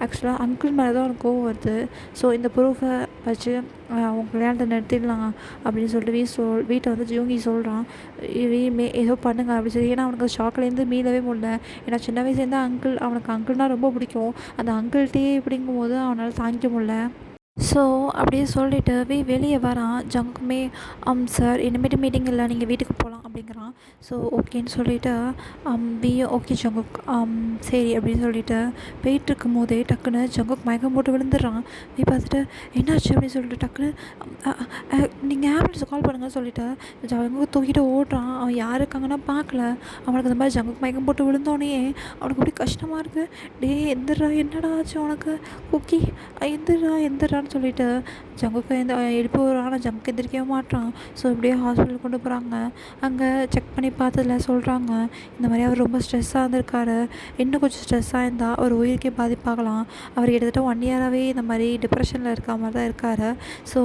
ஆக்சுவலாக அங்கிள் மேலே தான் அவனுக்கு கோவம் வருது. ஸோ இந்த ப்ரூஃபை வச்சு அவங்க கல்யாணத்தை நிறுத்திடலாம் அப்படின்னு சொல்லிட்டு வீட்டை வந்து யோங்கி சொல்கிறான். ஏதோ பண்ணுங்க அப்படி சொல்லி. ஏன்னா அவனுக்கு ஷாக்லேருந்து மீளவே முடியல. ஏன்னா சின்ன வயசுலேருந்து அவனுக்கு அங்கிள்னால் ரொம்ப பிடிக்கும். அந்த அங்கிள்கிட்டே இப்படிங்கும்போது அவனால் தாங்கிக்க முடியல. ஸோ அப்படியே சொல்லிவிட்டு வெளியே வரான். ஜங்குமே சார் இனிமேட்டு மீட்டிங் இல்லை, நீங்கள் வீட்டுக்கு போகலாம் அப்படிங்கிறான். ஸோ ஓகேன்னு சொல்லிவிட்டு ஓகே ஜங்குக் சரி அப்படின்னு சொல்லிவிட்டு போயிட்டுருக்கும் போதே டக்குன்னு ஜங்குக் மயக்கம் போட்டு விழுந்துடுறான். பார்த்துட்டு என்னாச்சு அப்படின்னு சொல்லிட்டு டக்குன்னு நீங்கள் ஆம்புலன்ஸ் கால் பண்ணுங்கன்னு சொல்லிவிட்டு ஜங்குக் தூக்கிட்டு ஓடுறான். அவன் யார் இருக்காங்கன்னா பார்க்கல. அவனுக்கு அந்த மாதிரி ஜங்குக் மயக்கம் போட்டு விழுந்தோடனே அவனுக்கு அப்படி கஷ்டமாக இருக்குது. எந்திரா என்னடா ஆச்சு உனக்கு குக்கி, எந்திரான்னு சொல்லிட்டு ஜங்குக்கு எழுப்பி விடுறான். ஆனால் ஜங்குக்கு எந்திரிக்கவே மாட்டான். ஸோ இப்படியே ஹாஸ்பிட்டல் கொண்டு போகிறாங்க. அங்கே செக் பண்ணி பார்த்ததில் சொல்கிறாங்க இந்த மாதிரி அவர் ரொம்ப ஸ்ட்ரெஸ்ஸாக இருந்திருக்காரு. இன்னும் கொஞ்சம் ஸ்ட்ரெஸ்ஸாக இருந்தால் அவர் உயிருக்கே பாதிப்பாகலாம். அவர் கிட்டத்தட்ட 1 இயராகவே இந்த மாதிரி டிப்ரெஷனில் இருக்க மாதிரி தான் இருக்கார். ஸோ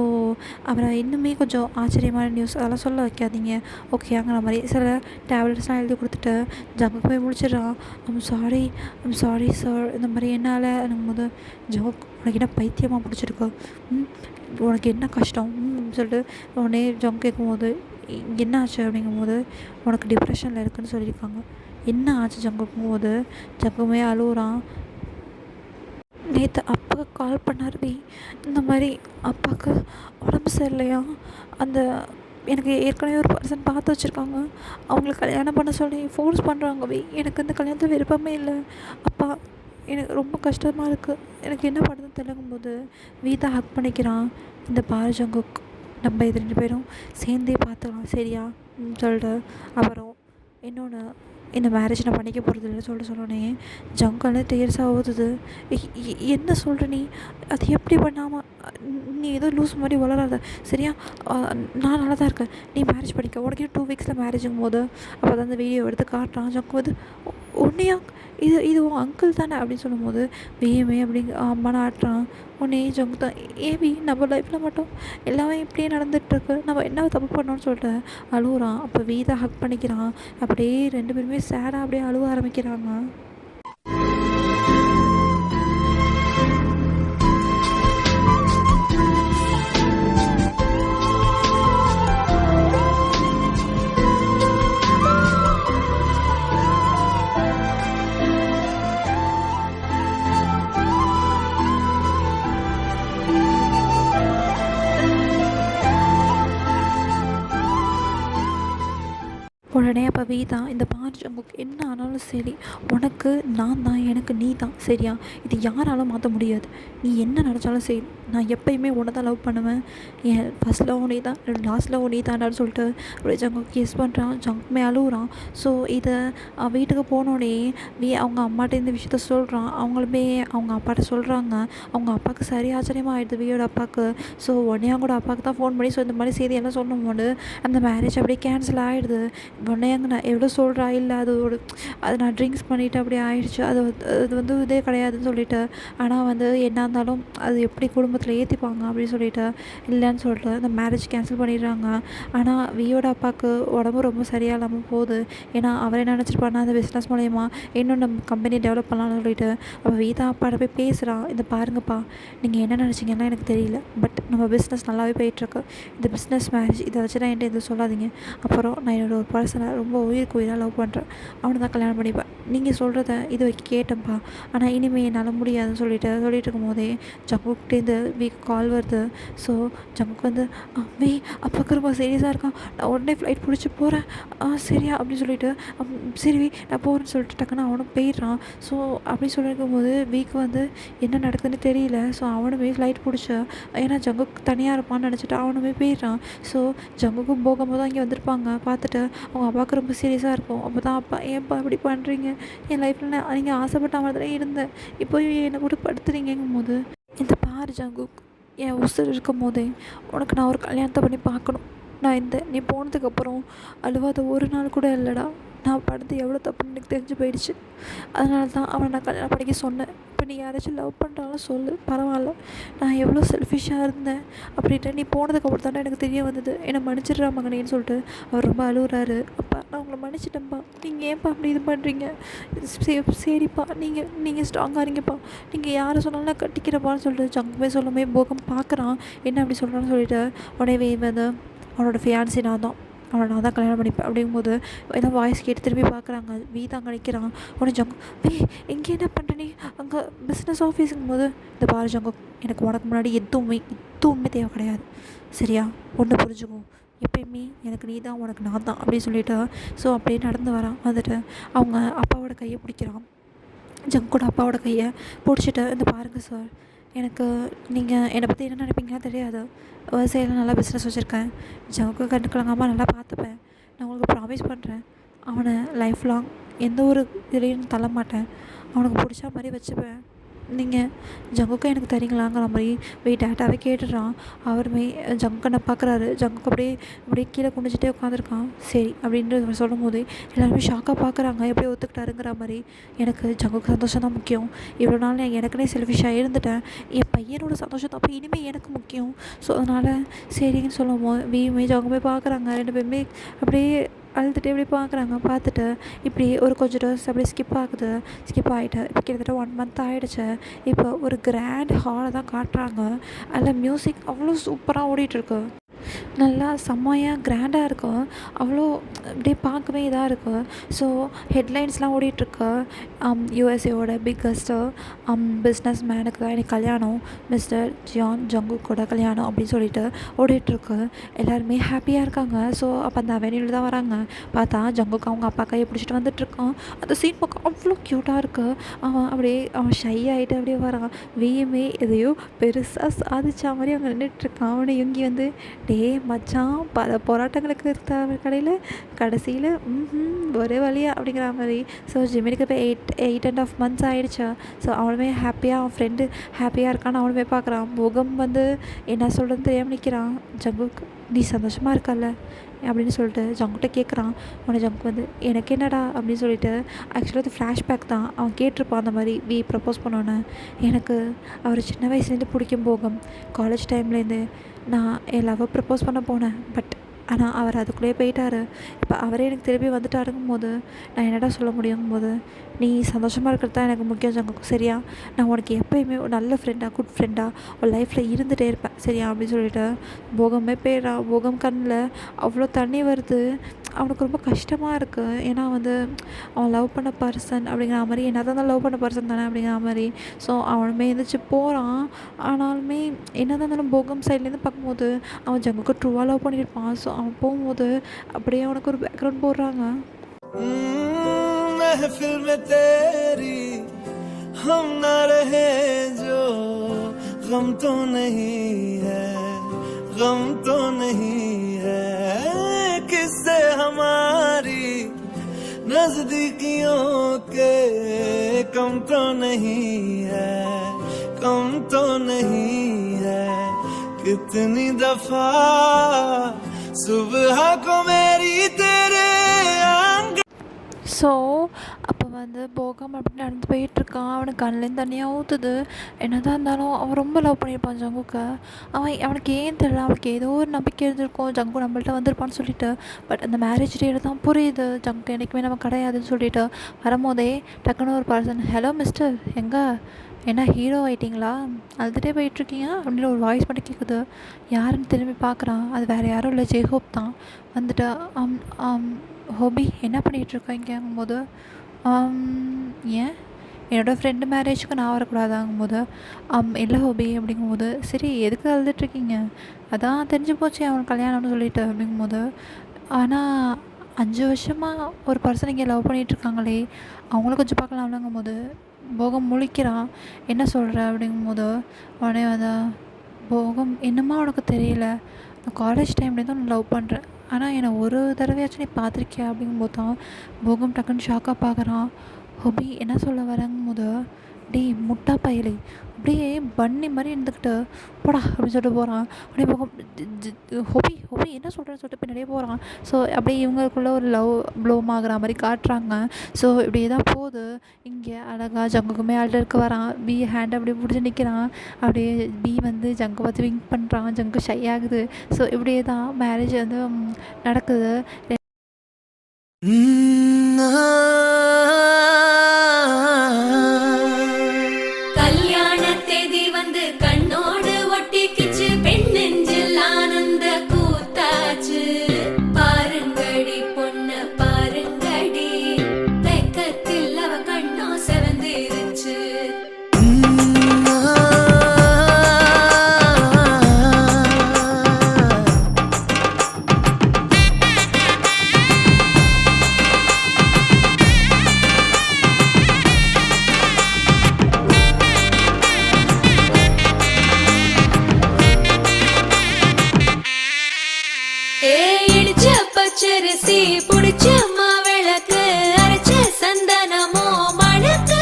அவரை இன்னுமே கொஞ்சம் ஆச்சரியமான நியூஸ் அதெல்லாம் சொல்ல வைக்காதீங்க ஓகேங்கிற மாதிரி சில டேப்லெட்ஸ்லாம் எழுதி கொடுத்துட்டு ஜங்குக்கு போய் முடிச்சிடுறான். சாரி சார் இந்த மாதிரி என்னால் போது ஜங்குக் உனக்கு என்ன பைத்தியமாக பிடிச்சிருக்கு, உனக்கு என்ன கஷ்டம் சொல்லிட்டு உடனே ஜங்க் கேட்கும்போது என்ன ஆச்சு அப்படிங்கும்போது உனக்கு டிப்ரெஷனில் இருக்குதுன்னு சொல்லியிருக்காங்க. என்ன ஆச்சு ஜங்குக்கும்போது ஜங்குமே அழுகுறான். நேற்று அப்பாவுக்கு கால் பண்ணார் இந்த மாதிரி அப்பாவுக்கு உடம்பு சரியில்லையா, அந்த எனக்கு ஏற்கனவே ஒரு பர்சன் பார்த்து வச்சுருக்காங்க, அவங்களுக்கு கல்யாணம் பண்ண சொல்லி ஃபோர்ஸ் பண்ணுறாங்க எனக்கு இந்த கல்யாணத்தில் விருப்பமே இல்லை அப்பா, எனக்கு ரொம்ப கஷ்டமாக இருக்குது, எனக்கு என்ன பண்ணுறதுன்னு தெரியலங்கும்போது வீட்டை ஹக் பண்ணிக்கிறான். இந்த பாரு ஜங்குக், நம்ம இது 2 பேரும் சேர்ந்தே பார்த்துக்கலாம் சரியா சொல்லிட்டு அப்புறம் இன்னொன்று இந்த மேரேஜ் நான் பண்ணிக்க போகிறது இல்லைன்னு சொல்லிட்டு சொன்னோன்னே ஜங்கால டேர்ஸாக ஊதுது. என்ன சொல்கிற நீ, அது எப்படி பண்ணாமல் நீ ஏதோ லூஸ் மாதிரி வளராத சரியா, நான் நல்லா தான் இருக்கேன், நீ மேரேஜ் பண்ணிக்க, உனக்கு 2 வீக்ஸில் மேரேஜுங்கும் போது அப்போ தான் அந்த வீடியோ எடுத்து காட்டுறான். ஜங்கு வந்து உன்னையா இது உன் அங்கிள் தானே அப்படின்னு சொல்லும்போது வேமே அப்படிங்க அம்மானு ஆட்டுறான். உடனே ஜங்கு தான் ஏவி நம்ம லைஃப்பில் மட்டும் எல்லாமே இப்படியே நடந்துகிட்ருக்கு, நம்ம என்ன தப்பு பண்ணோன்னு சொல்லிட்டு அழுகுறான். அப்போ வீதை ஹக் பண்ணிக்கிறான். அப்படியே 2 பேருமே சேடாக அப்படியே அழுவ ஆரம்பிக்கிறாங்க. உடனே அப்போ வீதா இந்த பாரு ஜங்குக்கு என்ன ஆனாலும் சரி உனக்கு நான் தான், எனக்கு நீ தான் சரியா, இது யாராலும் மாற்ற முடியாது, நீ என்ன நினச்சாலும் சரி நான் எப்போயுமே உன்னை தான் லவ் பண்ணுவேன், என் ஃபஸ்ட் லவ் நீ தான், லாஸ்ட் லவ் நீ தான்டான்னு சொல்லிட்டு அப்படியே ஜங்குக்கு கிஸ் பண்ணுறான். ஜங்குமே அழுகுறான். ஸோ இதை வீட்டுக்கு போனோடனே அவங்க அம்மாட்ட இந்த விஷயத்த சொல்கிறான். அவங்களுமே அவங்க அப்பாட்ட சொல்கிறாங்க. அவங்க அப்பாவுக்கு சரி ஆச்சரியமாக ஆகிடுது வீயோட அப்பாவுக்கு. ஸோ உடனே அவங்களோட அப்பாவுக்கு தான் ஃபோன் பண்ணி ஸோ இந்த மாதிரி செய்தியெல்லாம் சொல்லும்போது அந்த மேரேஜ் அப்படியே கேன்சல் ஆகிடுது. உடனேங்க நான் எவ்வளோ சொல்கிறா இல்லை அது நான் ட்ரிங்க்ஸ் பண்ணிவிட்டு அப்படியே ஆயிடுச்சு, அது இதே கிடையாதுன்னு சொல்லிட்டு, ஆனால் என்ன இருந்தாலும் அது எப்படி குடும்பத்தில் ஏற்றிப்பாங்க அப்படின்னு சொல்லிட்டு இல்லைன்னு சொல்லிட்டு அந்த மேரேஜ் கேன்சல் பண்ணிடுறாங்க. ஆனால் வியோட அப்பாவுக்கு உடம்பு ரொம்ப சரியாக இல்லாமல் போகுது. ஏன்னா அவர் என்ன நினச்சிருப்பாருன்னா அந்த பிஸ்னஸ் மூலயமா இன்னும் நம்ம கம்பெனி டெவலப் பண்ணலாம்னு சொல்லிட்டு அப்போ வீதா அப்பாட்ட போய் பேசுகிறான். இந்த பாருங்கப்பா, நீங்கள் என்ன நினச்சிங்கன்னா எனக்கு தெரியல, பட் நம்ம பிஸ்னஸ் நல்லாவே போயிட்டுருக்கு. இந்த பிஸ்னஸ் மேரேஜ் இதை வச்சு தான் என்கிட்ட இது சொல்லாதீங்க. அப்புறம் நான் என்னோட ஒரு பர்சனை ரொம்ப உயிருக்கு உயிராக லவ் பண்ணுறேன், அவனை தான் கல்யாணம் பண்ணிப்பேன். நீங்கள் சொல்கிறத இது வரைக்கும் கேட்டேன்ப்பா, ஆனால் இனிமேல் என்னால் முடியாதுன்னு சொல்லிட்டு இருக்கும் போதே ஜங்குக்கிட்டேருந்து வீக் கால் வருது. ஸோ ஜங்குக்கு வே அப்பாவுக்கு ரொம்ப சீரியஸாக இருக்கான், நான் உடனே ஃப்ளைட் பிடிச்சி போகிறேன் சரியா அப்படின்னு சொல்லிட்டு சரி வி நான் போகிறேன்னு சொல்லிட்டு டக்குன்னு அவனும் போயிடுறான். ஸோ அப்படி சொல்லியிருக்கும் போது வீக்கு என்ன நடக்குதுன்னு தெரியல. ஸோ அவனுமே ஃப்ளைட் பிடிச்சா, ஏன்னா ஜங்குக்கு தனியாக இருப்பான்னு நினச்சிட்டு அவனுமே போயிடுறான். ஸோ ஜங்குக்கும் போகும்போது தான் இங்கே வந்திருப்பாங்க. பார்த்துட்டு அவங்க அப்பாவுக்கு ரொம்ப சீரியஸாக இருக்கும். அப்போ தான் அப்பா, ஏன்ப்பா இப்படி பண்ணுறீங்க, என் லைஃப்பில் நீங்கள் ஆசைப்பட்ட மாதிரி தான் இருந்தேன், இப்போ என்னை கூட படுத்துறீங்கும் போது இந்த பாரு ஜங்குக், என் உசுர் இருக்கும் போதே உனக்கு நான் ஒரு கல்யாணத்தை பண்ணி பார்க்கணும். நீ போனதுக்கப்புறம் அழுவாத ஒரு நாள் கூட இல்லைடா. நான் படுத்து எவ்வளோ தப்புன்னு எனக்கு தெரிஞ்சு போயிடுச்சு. அதனால தான் அவனை நான் கல்யாணம் பண்ணிக்க சொன்னேன். இப்போ நீ யாராச்சும் லவ் பண்ணுறாலும் சொல்லு, பரவாயில்ல. நான் எவ்வளோ செல்ஃபிஷாக இருந்தேன் அப்படின்ட்டு நீ போனதுக்கப்புறம் தானே எனக்கு தெரிய வந்தது. என்னை மன்னிச்சிடுறா மகனேன்னு சொல்லிட்டு அவர் ரொம்ப அழுகுறாரு. அப்பா நான் உங்களை மன்னிச்சிட்டேன்ப்பா, நீங்கள் ஏன்ப்பா அப்படி இது பண்ணுறீங்க, சரிப்பா நீங்கள் ஸ்ட்ராங்காக இருங்கப்பா, நீங்கள் யாரை சொன்னாலும் நான் கட்டிக்கிறப்பான்னு சொல்லிட்டு ஜங்குமே சொல்லுமே போகம் பார்க்குறான். என்ன அப்படி சொல்கிறான்னு சொல்லிட்டு உடனே அவனோட ஃபியான்சி நான் தான் கல்யாணம் பண்ணிப்பேன் அப்படிங்கும்போது ஏதோ வாய்ஸ் கேட்டு திரும்பி பார்க்குறாங்க. வீதா அங்கே நிற்கிறான். உடனே ஜங்கு, எங்கே என்ன பண்ணுற நீ அங்கே பிஸ்னஸ் ஆஃபீஸுங்கும் போது இந்த பாரு ஜங்கு, எனக்கு உனக்கு முன்னாடி எதுவுமே தேவை கிடையாது சரியா, ஒன்று புரிஞ்சுக்கும், எப்பயுமே எனக்கு நீ தான், உனக்கு நான் தான் அப்படின்னு சொல்லிட்டு ஸோ அப்படியே நடந்து வரான். அவங்க அப்பாவோட கையை பிடிக்கிறான். ஜங்கோட அப்பாவோட கையை பிடிச்சிட்டு இந்த பாருங்கள் சார், எனக்கு நீங்கள் என்னை பற்றி என்ன நினைப்பீங்கன்னா தெரியாது, விவசாயியில் நல்லா பிஸ்னஸ் வச்சுருக்கேன், ஜவுக்கு கண்டுக்கலங்காமல் நல்லா பார்த்துப்பேன், நான் உங்களுக்கு ப்ராமிஸ் பண்ணுறேன், அவனை லைஃப் லாங் எந்த ஒரு இதுலேயும் தள்ள மாட்டேன், அவனுக்கு பிடிச்ச மாதிரி வச்சுப்பேன். நீங்கள் ஜங்குக்கு எனக்கு தரீங்களாங்கிற மாதிரி டேட்டாவே கேட்டுடுறான். அவருமே ஜங்கனை பார்க்குறாரு. ஜங்குக்கு அப்படியே கீழே குனிஞ்சிட்டே உட்காந்துருக்கான். சரி அப்படின்ட்டு சொல்லும் போது எல்லாருமே ஷாக்காக பார்க்குறாங்க, எப்படி ஒத்துக்கிட்டாருங்கிற மாதிரி. எனக்கு ஜங்குக்கு சந்தோஷம் தான் முக்கியம், இவ்வளோ நாள் நான் எனக்குனே செல்ஃபிஷாக இருந்துட்டேன், என் பையனோட சந்தோஷம் தான் அப்போ இனிமேல் எனக்கு முக்கியம். ஸோ அதனால் சரின்னு சொல்லும் போது வீமே ஜங்கு போய் பார்க்குறாங்க. 2 பேருமே அப்படியே அழுதுகிட்டே இப்படி பார்க்குறாங்க. பார்த்துட்டு இப்படி ஒரு கொஞ்சம் டேஸ் அப்படியே ஸ்கிப் ஆகிட்டு இப்போ கிட்டத்தட்ட 1 மந்த் ஆகிடுச்சு. இப்போ ஒரு கிராண்ட் ஹாலை தான் காட்டுறாங்க. அதில் மியூசிக் அவ்வளோ சூப்பராக ஓடிட்டுருக்கு, நல்லா செம்மையாக கிராண்டாக இருக்கும், அவ்வளோ அப்படியே பார்க்கவே இதாக இருக்குது. ஸோ ஹெட்லைன்ஸ்லாம் ஓடிட்டுருக்கு. யூஎஸ்ஏவோட பிக்கஸ்ட்டு பிஸ்னஸ் மேனுக்கு தான் எனக்கு கல்யாணம், மிஸ்டர் ஜங்குக்கோட கல்யாணம் அப்படின்னு சொல்லிட்டு ஓடிட்டுருக்கு. எல்லாருமே ஹாப்பியாக இருக்காங்க. ஸோ அப்போ அந்த அவென்யூவில் தான் வராங்க. பார்த்தா ஜங்குக்கு அவங்க அப்பா கையை பிடிச்சிட்டு வந்துட்டுருக்கான். அந்த சீன் பார்க்க அவ்வளோ க்யூட்டாக இருக்குது. அவன் ஷை ஆகிட்டு அப்படியே வரான். வீயுமே எதையோ பெருசாக சாதிச்சா மாதிரி அவங்க நின்றுட்டுருக்கான். அவனை இவங்கி டே மச்சான், பல போராட்டங்களுக்கு இருந்த கடையில் கடைசியில் ஒரே வழியா அப்படிங்கிற மாதிரி. ஸோ ஜிமினிக்கு இப்போ 8.5 months ஆகிடுச்சா. ஸோ அவனுமே ஹாப்பியாக, அவன் ஃப்ரெண்டு ஹாப்பியாக இருக்கான்னு அவனுமே பார்க்குறான். முகம் என்ன சொல்கிறதுன்னு தெரியாமல் நிற்கிறான். ஜங்குக்கு, நீ சந்தோஷமாக இருக்கல்ல அப்படின்னு சொல்லிட்டு ஜங்குகிட்ட கேட்குறான். உடனே ஜங்கு எனக்கு என்னடா அப்படின்னு சொல்லிட்டு, ஆக்சுவலாக அது ஃப்ளாஷ்பேக் தான். அவன் கேட்டிருப்பான் அந்த மாதிரி ப்ரப்போஸ் பண்ணோன்னே. எனக்கு அவர் சின்ன வயசுலேருந்து பிடிக்கும் போகம். காலேஜ் டைம்லேருந்து நான் என் லவ்வை ப்ரப்போஸ் பண்ண போனேன், பட் ஆனால் அவர் அதுக்குள்ளேயே போயிட்டார். இப்போ அவரே எனக்கு திருப்பி வந்துட்டாருங்கும் போது நான் என்னடா சொல்ல முடியுங்கும் போது, நீ சந்தோஷமாக இருக்கிறது தான் எனக்கு முக்கியம் ஜங்கு சரியா, நான் உனக்கு எப்போயுமே ஒரு நல்ல ஃப்ரெண்டாக, குட் ஃப்ரெண்டாக ஒரு லைஃப்பில் இருந்துகிட்டே இருப்பேன் சரியா அப்படின்னு சொல்லிட்டு போகமே போயிடுறான். போகம் கண்ணில் அவ்வளோ தண்ணி வருது. அவனுக்கு ரொம்ப கஷ்டமாக இருக்குது. ஏன்னா அவன் லவ் பண்ண பர்சன் அப்படிங்கிற மாதிரி, என்ன தான் லவ் பண்ண பர்சன் தானே அப்படிங்கிற மாதிரி. ஸோ அவனுமே எழுந்திரிச்சு போகிறான். ஆனாலுமே என்ன தான் இருந்தாலும் போகம் சைட்லேருந்து பார்க்கும்போது அவன் ஜங்குக்கு ட்ரூவாக லவ் பண்ணியிருப்பான். ஸோ அவன் போகும்போது அப்படியே அவனுக்கு ஒரு பேக்ரவுண்ட் போடுறாங்க. महफिल में तेरी हम ना रहे जो, गम तो नहीं है, गम तो नहीं है, किससे हमारी नजदीकियों के कम तो नहीं है, कम तो नहीं है, कितनी दफा सुबह को मेरी तेरे ஸோ அப்போ வந்து போகாமல் அப்படி நடந்து போயிட்டுருக்கான். அவனுக்கு கண்லேருந்து தண்ணியாக ஊற்றுது. என்ன தான் இருந்தாலும் அவன் ரொம்ப லவ் பண்ணியிருப்பான் ஜங்குக்கை. அவனுக்கு ஏன் தெரியல, அவனுக்கு ஏதோ ஒரு நம்பிக்கை இருந்திருக்கும் ஜங்கு நம்மள்ட்ட வந்திருப்பான்னு சொல்லிட்டு. பட் அந்த மேரேஜ் டேயில் தான் புரியுது ஜங்கு என்றைக்குமே நம்ம கிடையாதுன்னு சொல்லிட்டு. வரும்போதே டக்குன்னு ஒரு பர்சன், ஹலோ மிஸ்டர், எங்கே என்ன ஹீரோ ஆகிட்டிங்களா, அழுதுகிட்டே போயிட்டுருக்கீங்க அப்படின்னு ஒரு வாய்ஸ் மட்டும் கேட்குது. யாருன்னு திரும்பி பார்க்குறான். அது வேறு யாரும் இல்லை, ஜெய்ஹோப் தான். வந்துட்டு ஹோபி என்ன பண்ணிகிட்ருக்கீங்கும்போது, ஏன் என்னோடய ஃப்ரெண்டு மேரேஜுக்கு நான் வரக்கூடாதாங்கும்போது, இல்லை ஹோபி அப்படிங்கும்போது, சரி எதுக்கு அழுதுட்ருக்கீங்க, அதான் தெரிஞ்சு போச்சு அவனுக்கு கல்யாணம்னு சொல்லிட்டு அப்படிங்கும்போது, ஆனால் 5 வருஷமாக ஒரு பர்சன் இங்கே லவ் பண்ணிகிட்ருக்காங்களே அவங்கள கொஞ்சம் பார்க்கலாம்லங்கும்போது போகம் முழிக்கிறான். என்ன சொல்கிற அப்படிங்கும்போது, உடனே வந்து போகம், என்னம்மா உனக்கு தெரியல, நான் காலேஜ் டைம்லேயே தான் லவ் பண்ணுறேன், ஆனால் என்னை ஒரு தடவையாச்சும் நீ பார்த்துருக்கியா அப்படிங்கும்போது தான் போகம் டக்குன்னு ஷாக்காக பார்க்குறான். ஹோபி என்ன சொல்ல வரங்கும்போது, டேய் முட்டா பயலே, அப்படியே பண்ணி மாதிரி இருந்துக்கிட்டு போடா அப்படின்னு சொல்லிட்டு போகிறான். அப்படியே போகும் ஹோபி ஹோபி என்ன சொல்கிறேன்னு சொல்லிட்டு பின்னாடியே போகிறான். ஸோ அப்படியே இவங்களுக்குள்ள ஒரு லவ் ப்ளோம் ஆகுற மாதிரி காட்டுறாங்க. ஸோ இப்படியே தான் போகுது. இங்கே அழகாக ஜங்குக்குமே ஆல்டருக்கு வரான். பி ஹேண்ட் அப்படியே பிடிச்சி நிற்கிறான். அப்படியே பி வந்து ஜங்கு பார்த்து விங்க் பண்ணுறான். ஜங்கு ஷை ஆகுது. ஸோ இப்படியே தான் மேரேஜ் வந்து நடக்குது. கல்யாண தேதி வந்து கண்ணோடு ஒட்டிக்கிச்சு, பெண் நெஞ்சில் ஆனந்த கூத்தாச்சு. பாருங்கடி பொண்ணு பாருங்கடி, வெக்கத்தில் அவ கண்ணோ செவந்திருச்சு. இடிச்ச பச்சரிசி புடிச்ச மாவிளக்கு, அரைச்ச சந்தனமோ மணக்கு.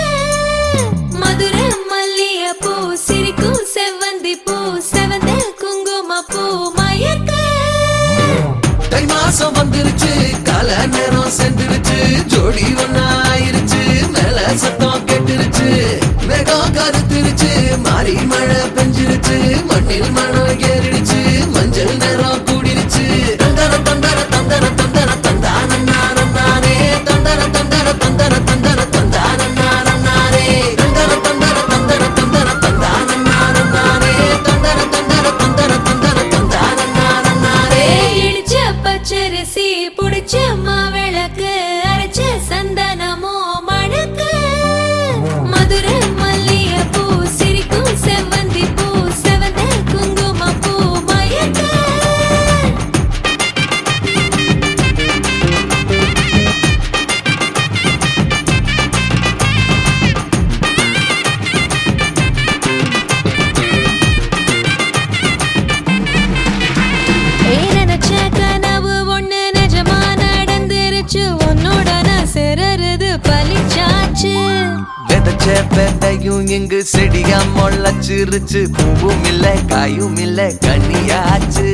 மதுரை மல்லிய பூ சிரிக்கும் செவ்வந்தி பூ, செவந்த குங்கும பூ மயக்க. தை மாசம் வந்துருச்சு, கால நேரம் சென்றுருச்சு, ஜோடி ஒன்னா ஆயிருச்சு, மேல சத்தம் கெட்டுருச்சு, மேகம் கருத்துருச்சு, மாறி மழை பெஞ்சிருச்சு, மண்ணில் மணம் ஏறிடுச்சு, மஞ்சள் நேரம் கூடிருச்சு. தந்தர தந்தர தந்தர தந்தர தந்தானே, தந்தர தந்தர தந்தர தந்தர தந்தானே, தந்தர தந்தர தந்தர தந்தர தந்தானே, தந்தர தந்தர தந்தர தந்தர தந்தானே. இடிச்ச பச்சரிசி புடிச்ச மாவிளக்கு, அரைச்ச சந்தனமோ மணக்கு. மதுரை மல்லிய பூ சிரிக்கும் செவ்வந்தி பூ, செவந்த குங்கும பூ மயக்க. நினைச்ச கனவு ஒண்ணு நிஜமா நடந்துருச்சு, உன்னோட நான் சிறருது பலிச்சாச்சு. விதைச்ச விதையும் இங்கு செடியா முளைச்சிருச்சு, பூவும் இல்ல காயும் இல்ல கனியாச்சு.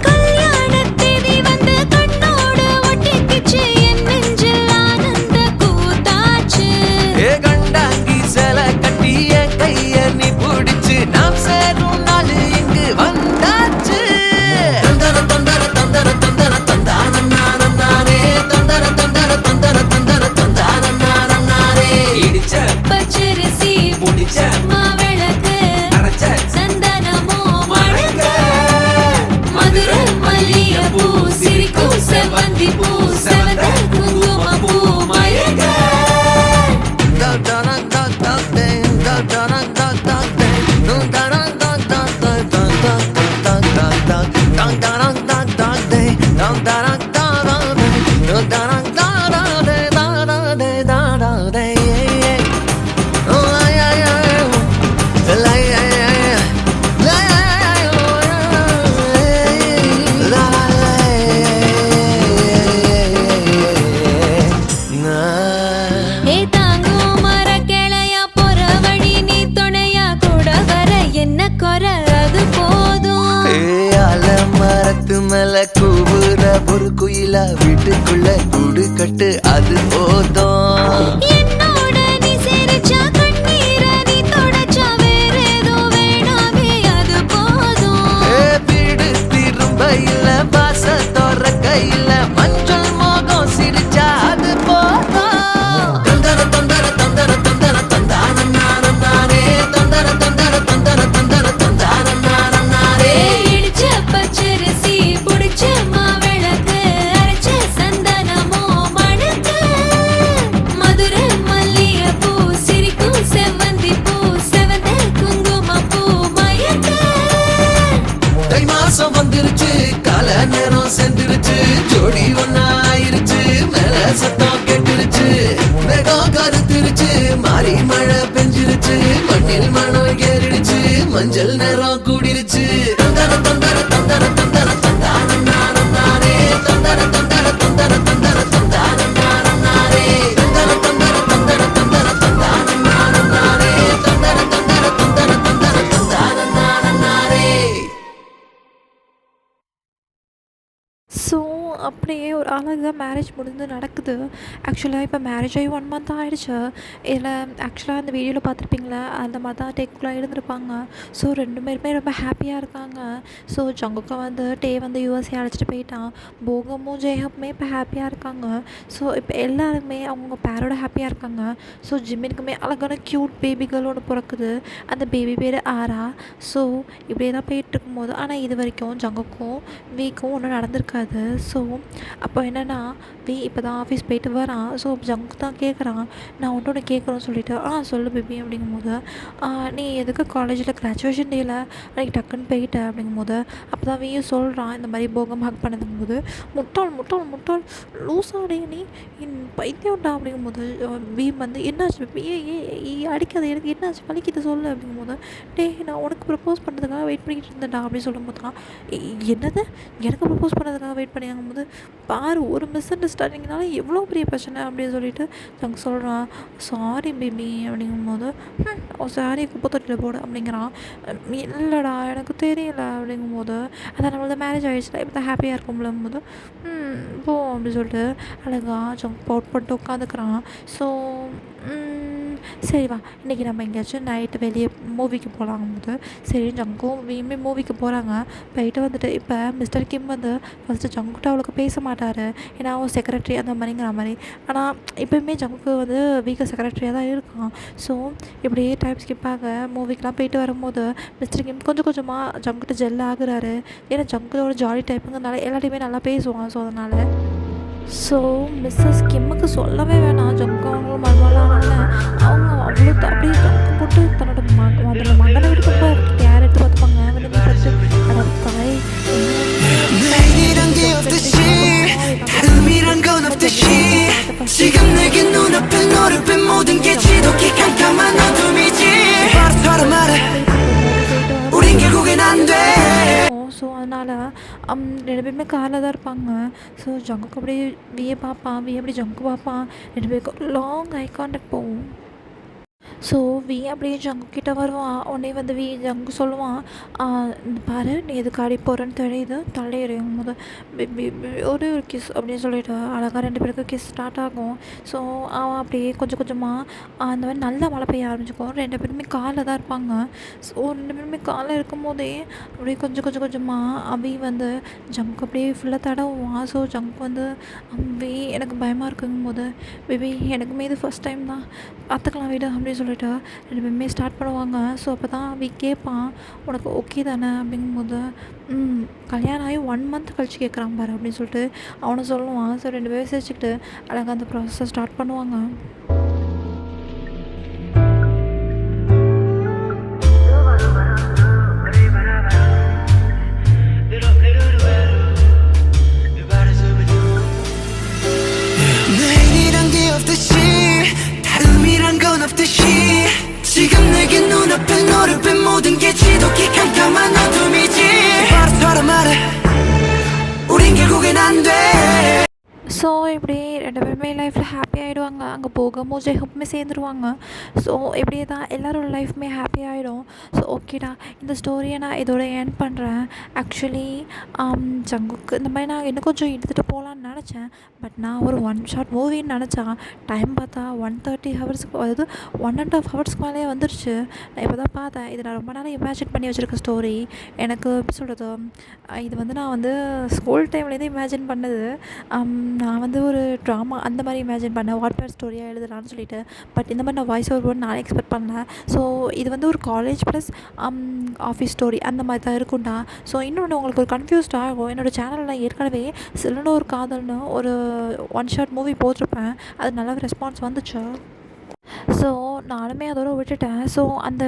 கல்யாண தேதி வந்து கண்ணோடு ஒட்டிக்கிச்சு, என் நெஞ்சில் ஆனந்த கூத்தாச்சு. ஏ கண்டாங்கி சில கட்டி என் கைய நீ பிடிச்சு, நாம் சேரும் நாள் இங்கு வந்தாச்சு. தந்தர தந்தர தந்தர தந்தர தந்தானே, தந்தர தந்தர தந்தர தந்தர தந்தானே. இடிச்ச பச்சரிசி முடிச்ச மாவிளக்கு, அரைச்ச சந்தனமோ மணக்க. மதுரை மல்லிய பூ சிரிக்கும் செவ்வந்தி பூ, செவந்த குங்கும பூ மயக்க. ஏ தாங்கும் மர கிளையா போற வழி, நீ துணையா கூட வர என்ன குறை, அது போதும். மரத்து மேல கூவுற ஒரு குயில கையில வீட்டுக்குள்ள கூடு கட்டு அது போதும். என்னோட நீ சிரிச்சா கண்ணீர நீ தொடச்சா வேற ஏதோ வேணாமே அது போதும். வீடு திரும்ப இல்ல வாச தோற கையில மஞ்சள் மோகம் சிரிச்சா அது போதும். தந்தர தந்தர தந்தர தந்தர தந்தான நானே தந்தர தந்தர தந்தர தந்தர தந்தான நானே. இடிச்ச பச்சரிசி புடிச்ச மாவிளக்கு அரைச்ச சந்தனமோ மணக்கு மதுர மல்லிகை பூ சிரிக்கும் செவ்வந்தி பூ செவந்த குங்கும பூ மயக்க. தை மாசம் வந்துருச்சு கால நேரம் சென்றுருச்சு ஜோடி ஒன்னா ஆயிருச்சு மேல சத்தம் கெட்டுருச்சு மேகம் கருத்துருச்சு மாறி மழை பெஞ்சிருச்சு மண்ணில் மணம் ஏறிடுச்சு மஞ்சள் நேரம் கூடிருச்சு. தந்தர தந்தர தந்தர தந்தர தந்தான நானே தந்தர தந்தர தந்தர தந்தர தந்தான நானே தந்தர தந்தர தந்தர தந்தர தந்தான நானே தந்தர தந்தர தந்தர தந்தர தந்தான நானே. ஸோ அப்படியே ஒரு அழகாக மேரேஜ் முடிந்து நடக்குது. ஆக்சுவலாக இப்போ மேரேஜ் ஆகி 1 மந்த் ஆகிடுச்சு. இதில் ஆக்சுவலாக அந்த வீடியோவில் பார்த்துருப்பீங்களா அந்த மாதிரி தான் டேக்குள்ளே இருந்திருப்பாங்க. ஸோ 2 பேருமே ரொம்ப ஹாப்பியாக இருக்காங்க. ஸோ ஜங்குக்கை வந்து வந்து யூஎஸ்ஏ அழைச்சிட்டு போயிட்டான். போகமும் ஜெயஹப்புமே இப்போ ஹாப்பியாக இருக்காங்க. ஸோ இப்போ எல்லாருமே அவங்க பேரோட ஹாப்பியாக இருக்காங்க. ஸோ ஜிம்மினுக்குமே அழகான க்யூட் பேபி கேர்ள் ஒன்று பிறக்குது. அந்த பேபி பேர் ஆரா. ஸோ இப்படியே தான் போயிட்டு இருக்கும்போது ஆனால் இது வரைக்கும் ஜங்குக்கும் வீக்கும் ஒன்றும் நடந்திருக்காது. ஸோ அப்போ என்னென்னா வி இப்போ தான் ஆஃபீஸ் போயிட்டு வரான். ஸோ ஜங்கு தான் கேட்குறான், நான் ஒன்று கேட்குறேன்னு சொல்லிட்டு சொல்லு பேபி அப்படிங்கும்போது நீ எதுக்கு காலேஜில் கிராஜுவேஷன் டேயில் அன்றைக்கி டக்குன்னு போயிட்ட அப்படிங்கும்போது அப்போ தான் வீயும் சொல்கிறான் இந்த மாதிரி போகம் ஹக் பண்ணதுங்கும்போது முட்டாள் முட்டாள் முட்டாள் லூஸாடே நீ பைத்தியம்டா அப்படிங்கும்போது வீ வந்து என்னாச்சு பேபி ஏ அடிக்காத எனக்கு என்னாச்சு வலிக்கிட்டு சொல்லு அப்படிங்கும்போது நான் உனக்கு ப்ரப்போஸ் பண்ணுறதுக்காக வெயிட் பண்ணிக்கிட்டு இருந்தேன்டா அப்படின்னு சொல்லும்போது தான் என்னது எனக்கு ப்ரப்போஸ் பண்ணுறதுக்காக வெயிட் பண்ணியாங்கும்போது பாரு ஒரு மிஸ் அண்டர்ஸ்டாண்டிங்னால எவ்வளோ பெரிய பிரச்சனை அப்படின்னு சொல்லிட்டு நாங்கள் சொல்கிறான். சாரி பேபி அப்படிங்கும்போது சாரி குப்பை தொட்டியில் போடு அப்படிங்கிறான். இல்லைடா எனக்கு தெரியல அப்படிங்கும்போது அதான் நம்மளோட மேரேஜ் ஆகிடுச்சுல இப்போ தான் ஹாப்பியாக இருக்கும்போது போது போ அப்படின்னு சொல்லிட்டு அழகா ஜங்க் பவுட் பண்ணிட்டு உட்காந்துக்கிறான். ஸோ சரி வா இன்றைக்கி நம்ம எங்கேயாச்சும் நைட்டு வெளியே மூவிக்கு போகலாங்கும்போது சரி ஜங்கும் வீமே மூவிக்கு போகிறாங்க. போயிட்டு வந்துட்டு இப்போ மிஸ்டர் கிம் வந்து ஃபஸ்ட்டு ஜங்குட்ட அவளுக்கு பேச மாட்டார். ஏன்னா அவன் செக்ரட்டரி அந்த மாதிரிங்கிற மாதிரி. ஆனால் இப்போயுமே ஜங்குக்கு வந்து வீக்க செக்ரட்டரியாக தான் இருக்கான். ஸோ இப்படியே டைம் ஸ்கிப் ஆக மூவிக்கெலாம் போயிட்டு வரும்போது மிஸ்டர் கிம் கொஞ்சம் கொஞ்சமாக ஜங்குட்ட ஜெல் ஆகுறாரு. ஏன்னா ஜங்குவோட ஜாலி டைப்புங்கிறதுனால எல்லாத்தையுமே நல்லா பேசுவான். ஸோ அதனால் மிஸ்ஸஸ் கிம்முக்கு சொல்லவே வேணாம் ஜங்கு அவங்களும் மருமகளான அவங்க அவ்வளோ அப்படியே ஜங்கு போட்டு தன்னோட மகனை விட்டு ரொம்ப கேர் எடுத்து பார்த்துப்பாங்க. வந்து பார்த்து தாய் 지금 내게 눈앞에 너를 뺀 모든 게 지독히 깜깜한 어둠이지 바로처럼 말해 우린 결국엔 안돼. ஸோ அதனால் 2 பேருமே காரில் தான் இருப்பாங்க. ஸோ ஜங்குக்கு அப்படியே வியை பார்ப்பான், வி அப்படி ஜங்கு பார்ப்பான். 2 பேருக்கும் லாங் ஐ கான்டாக்ட் போகும். ஸோ வி அப்படியே ஜங்கு கிட்டே வருவான். உடனே வந்து ஜங்கு சொல்லுவான், இந்த பாரு நீ எதுக்கு ஆடி போகிறேன்னு தெரியுது தலையறையும் போது ஒரு கிஸ் அப்படின்னு சொல்லிட்டு அழகாக 2 பேருக்கு கிஸ் ஸ்டார்ட் ஆகும். ஸோ அவன் அப்படியே கொஞ்சம் கொஞ்சமாக அந்த மாதிரி நல்லா மழை பெய்ய ஆரம்பிச்சிக்கும். 2 பேருமே காலில் தான் இருப்பாங்க. ஸோ 2 பேருமே காலில் இருக்கும் போதே அப்படியே கொஞ்சம் கொஞ்சமாக அவி வந்து ஜங்கு அப்படியே ஃபுல்லாக தடவுவான். ஸோ ஜங்கு வந்து வி எனக்கு பயமாக இருக்குங்கும் போது பேபி எனக்குமே இது ஃபஸ்ட் டைம் தான் பார்த்துக்கலாம் விடு அப்படின்னு சொல்லிட்டு 2 பேருமே ஸ்டார்ட் பண்ணுவாங்க. ஸோ அப்போ தான் வி கேட்பான், உனக்கு ஓகே தானே அப்படிங்கும்போது கல்யாணம் ஆகி 1 மந்த் கழிச்சு கேட்குறான் பாரு அப்படின்னு சொல்லிட்டு அவனை சொல்லுவான். ஸோ 2 பேரும் சேர்த்துக்கிட்டு அழகாக அந்த ப்ராசஸை ஸ்டார்ட் பண்ணுவாங்க. 지금 내게 눈앞에 너를 뺀 모든 게 지독히 깜깜한 어둠이지 바로처럼 말해 우린 결국엔 안돼. ஸோ இப்படி 2 பேருமே லைஃப்பில் ஹாப்பி ஆகிடுவாங்க. அங்கே போகும் ஜெகப்புமே சேர்ந்துருவாங்க. ஸோ இப்படியே தான் எல்லாரோட லைஃப்புமே ஹாப்பி ஆகிடும். ஸோ ஓகேடா, இந்த ஸ்டோரியை நான் இதோட எண்ட் பண்ணுறேன். ஆக்சுவலி ஜங்குக்கு இந்த மாதிரி நான் இன்னும் கொஞ்சம் எடுத்துகிட்டு போகலான்னு நினச்சேன். பட் நான் ஒரு ஒன் ஷார்ட் மூவின்னு நினச்சா டைம் பார்த்தா 130 ஹவர்ஸ்க்கு, அதாவது 1.5 ஹவர்ஸ்க்கு மேலே வந்துருச்சு. நான் இப்போ தான் பார்த்தேன். இது நான் ரொம்ப நேரம் இமேஜின் பண்ணி வச்சுருக்க ஸ்டோரி. எனக்கு எப்படி சொல்கிறது, இது வந்து நான் வந்து ஸ்கூல் டைம்லேருந்து இமேஜின் பண்ணது. நான் வந்து ஒரு ட்ராமா அந்த மாதிரி இமேஜின் பண்ணேன், வாட்பேட் ஸ்டோரியாக எழுதலான்னு சொல்லிட்டு. பட் இந்த மாதிரி நான் வாய்ஸ் ஓவர் போட்டு நானே எக்ஸ்பெக்ட் பண்ணல. ஸோ இது வந்து ஒரு காலேஜ் ப்ளஸ் ஆஃபீஸ் ஸ்டோரி அந்த மாதிரி தான் இருக்கும்டா. ஸோ இன்னொன்று உங்களுக்கு ஒரு கன்ஃபியூஸ்ட் ஆகும். என்னோடய சேனலில் ஏற்கனவே சிலன்னு ஒரு காதல்னு ஒரு ஒன் ஷார்ட் மூவி போட்டிருப்பேன். அது நல்லாவே ரெஸ்பான்ஸ் வந்துச்சு. ஸோ நானுமே அதோட விட்டுட்டேன். ஸோ அந்த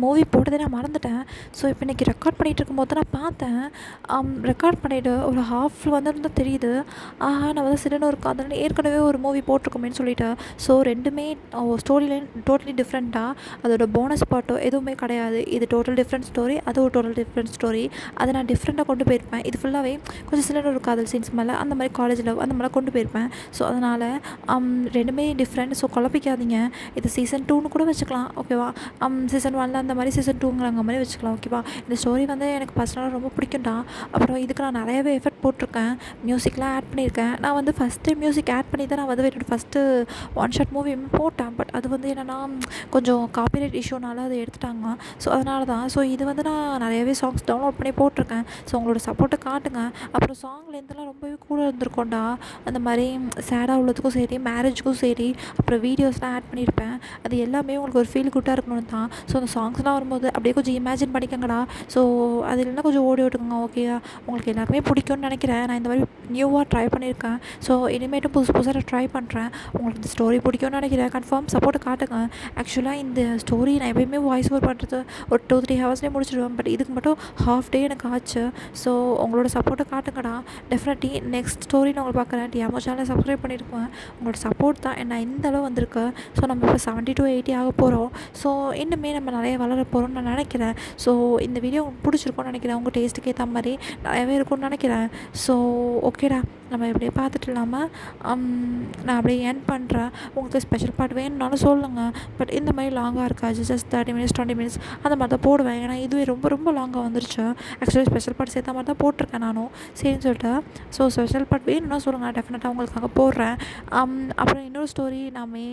மூவி போட்டதே நான் மறந்துட்டேன். ஸோ இப்போ இன்றைக்கி ரெக்கார்ட் பண்ணிகிட்டு இருக்கும்போது தான் நான் பார்த்தேன். ரெக்கார்ட் பண்ணிவிட்டு ஒரு ஹாஃப் வந்துருந்து தெரியுது, நான் வந்து சிலன்னு ஒரு காதல்னு ஏற்கனவே ஒரு மூவி போட்டிருக்கோமேன்னு சொல்லிட்டு. ஸோ ரெண்டுமே ஸ்டோரி லைன் டோட்டலி டிஃப்ரெண்ட்டாக, அதோட போனஸ் பாட்டோ எதுவுமே கிடையாது. இது டோட்டல் டிஃப்ரெண்ட் ஸ்டோரி, அது ஒரு டோட்டல் டிஃப்ரெண்ட் ஸ்டோரி. அதை நான் டிஃப்ரெண்ட்டாக கொண்டு போயிருப்பேன். இது ஃபுல்லாகவே கொஞ்சம் சிலன்னு ஒரு காதல் சீன்ஸ் மேலே அந்த மாதிரி காலேஜ் லவ் அந்த மாதிரிலாம் கொண்டு போயிருப்பேன். ஸோ அதனால் ரெண்டுமே டிஃப்ரெண்ட். ஸோ குழப்பிக்காதீங்க. இது சீசன் 2ன்னு கூட வச்சுக்கலாம், ஓகேவா? சீசன் 1ல் அந்த மாதிரி சீசன் 2ங்கிற மாதிரி வச்சுக்கலாம், ஓகேவா? இந்த ஸ்டோரி வந்து எனக்கு பர்சனலாக ரொம்ப பிடிக்கும்டா. அப்புறம் இதுக்கு நான் நிறையவே எஃபர்ட் போட்டிருக்கேன், மியூசிக்லாம் ஆட் பண்ணியிருக்கேன். நான் வந்து ஃபஸ்ட் டைம் மியூசிக் ஆட் பண்ணி தான் நான் வந்து என்னோடய ஃபஸ்ட்டு ஒன் ஷாட் மூவி போட்டேன். பட் அது வந்து என்னென்னா கொஞ்சம் காப்பிரைட் இஷ்யூனால அதை எடுத்துட்டாங்க. ஸோ அதனால தான். ஸோ இது வந்து நான் நிறையவே சாங்ஸ் டவுன்லோட் பண்ணி போட்டிருக்கேன். ஸோ உங்களோட சப்போர்ட்டை காட்டுங்க. அப்புறம் சாங்லேருந்துலாம் ரொம்பவே கூட இருந்திருக்கோண்டா. அந்த மாதிரி சேடாக உள்ளதுக்கும் சரி, மேரேஜுக்கும் சரி, அப்புறம் வீடியோஸ்லாம் ஆட் பண்ணியிருப்பேன். அது எல்லாமே உங்களுக்கு ஒரு ஃபீல் குட்டாக இருக்கணும் தான். ஸோ அந்த சாங்ஸ்லாம் வரும்போது அப்படியே கொஞ்சம் இமேஜின் பண்ணிக்கங்கடா. ஸோ அது இல்லைனா கொஞ்சம் ஓடி ஓட்டுங்க, ஓகேயா? உங்களுக்கு எல்லாருமே பிடிக்கும்னு நினைக்கிறேன். நான் இந்த மாதிரி நியூவாக ட்ரை பண்ணியிருக்கேன். ஸோ இனிமேட்டும் புதுசு புதுசாக நான் ட்ரை பண்ணுறேன். உங்களுக்கு இந்த ஸ்டோரி பிடிக்கும்னு நினைக்கிறேன். கன்ஃபார்ம் சப்போர்ட்டை காட்டுங்க. ஆக்சுவலாக இந்த ஸ்டோரி நான் எப்பயுமே வாய்ஸ் ஓவர் பண்ணுறது ஒரு 2-3 ஹவர்ஸ்லேயே முடிச்சிடுவேன். பட் இதுக்கு மட்டும் ஹாஃப் டே எனக்கு ஆச்சு. ஸோ உங்களோட சப்போர்ட்டை காட்டுங்கடா. டெஃபினெட்லி நெக்ஸ்ட் ஸ்டோரி நான் உங்களுக்கு பார்க்குறேன். டியாமோ சேனலை சப்ஸ்கிரைப் பண்ணியிருக்கேன். உங்களோட சப்போர்ட் தான் என்ன இந்த அளவு வந்திருக்கு. ஸோ நம்ம இப்போ 70 to 80 ஆக போகிறோம். ஸோ இன்னுமே நம்ம நிறைய வளர போகிறோம்னு நான் நினைக்கிறேன். ஸோ இந்த வீடியோ உங்களுக்கு பிடிச்சிருக்கும்னு நினைக்கிறேன். உங்கள் டேஸ்ட்டுக்கு ஏற்ற மாதிரி நிறையவே இருக்கும்னு நினைக்கிறேன். ஸோ ஓகேடா, நம்ம இப்படியே பார்த்துட்டு இல்லாமல் நான் அப்படியே எண்ட் பண்ணுறேன். உங்களுக்கு ஸ்பெஷல் பார்ட் வேணும்னாலும் சொல்லுங்கள். பட் இந்த மாதிரி லாங்காக இருக்காது, ஜஸ்ட் 30 minutes 20 minutes அந்த மாதிரி தான் போடுவேன். ஏன்னா இதுவே ரொம்ப ரொம்ப லாங்காக வந்துருச்சு. ஆக்சுவலி ஸ்பெஷல் பார்ட் சேர்த்த மாதிரி தான் போட்டிருக்கேன் நானும், சரின்னு சொல்லிட்டு. ஸோ ஸ்பெஷல் பார்ட் வேணும்னா சொல்லுங்கள், டெஃபினட்டாக உங்களுக்காக போடுறேன். அப்புறம் இன்னொரு ஸ்டோரி நான் மே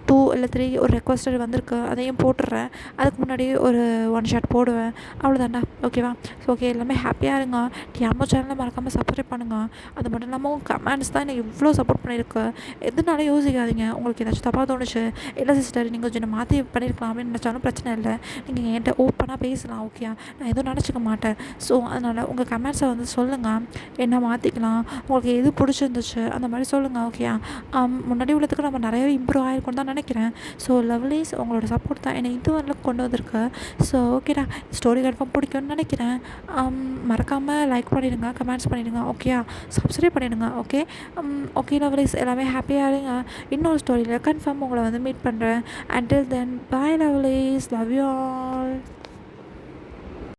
2 இல்லை 3 ஒரு ரெக்வஸ்டட் வந்திருக்கு, அதையும் போட்டுடுறேன். அதுக்கு முன்னாடி ஒரு ஒன் ஷாட் போடுவேன். அவ்வளோதான்டா, ஓகேவா? ஸோ ஓகே, எல்லாமே ஹாப்பியாக இருங்க. டியாமோ சேனலை மறக்காமல் சப்ஸ்கிரைப் பண்ணுங்கள். அது மட்டும் இல்லாமல் உங்கள் கமெண்ட்ஸ் தான் எனக்கு இவ்வளோ சப்போர்ட் பண்ணியிருக்கு. எதுனாலும் யோசிக்காதீங்க. உங்களுக்கு ஏதாச்சும் தப்பாக தோணுச்சு, இல்லை சிஸ்டர் நீங்கள் கொஞ்சம் மாற்றி பண்ணியிருக்கலாம் அப்படின்னு நினச்சாலும் பிரச்சனை இல்லை. நீங்கள் என்கிட்ட ஓப்பனாக பேசலாம், ஓகே? நான் எதுவும் நினச்சிக்க மாட்டேன். ஸோ அதனால் உங்கள் கமெண்ட்ஸை வந்து சொல்லுங்கள், என்ன மாற்றிக்கலாம், உங்களுக்கு எது பிடிச்சிருந்துச்சு அந்த மாதிரி சொல்லுங்கள், ஓகே? முன்னாடி உள்ளதுக்கு நம்ம நிறையவே இம்ப்ரூவ் ஆகிருக்கும்னு தான் நினைக்கிறேன். ஸோ லவ்லீஸ், உங்களோட சப்போர்ட் தான் என்னை இது வரலும் கொண்டு வந்திருக்கு. ஸோ ஓகேடா, ஸ்டோரி கன்ஃபார்ம் பிடிக்கும்னு நினைக்கிறேன். மறக்காமல் லைக் பண்ணிடுங்க, கமெண்ட்ஸ் பண்ணிவிடுங்க, ஓகே? சப்ஸ்கிரைப் பண்ணிவிடுங்க, ஓகே? ஓகே லவ்லீஸ், எல்லாமே ஹாப்பியாக இருங்க. இன்னொரு ஸ்டோரியில் கன்ஃபார்ம் உங்களை வந்து மீட் பண்ணுறேன். Until then, bye lovelies, love you all.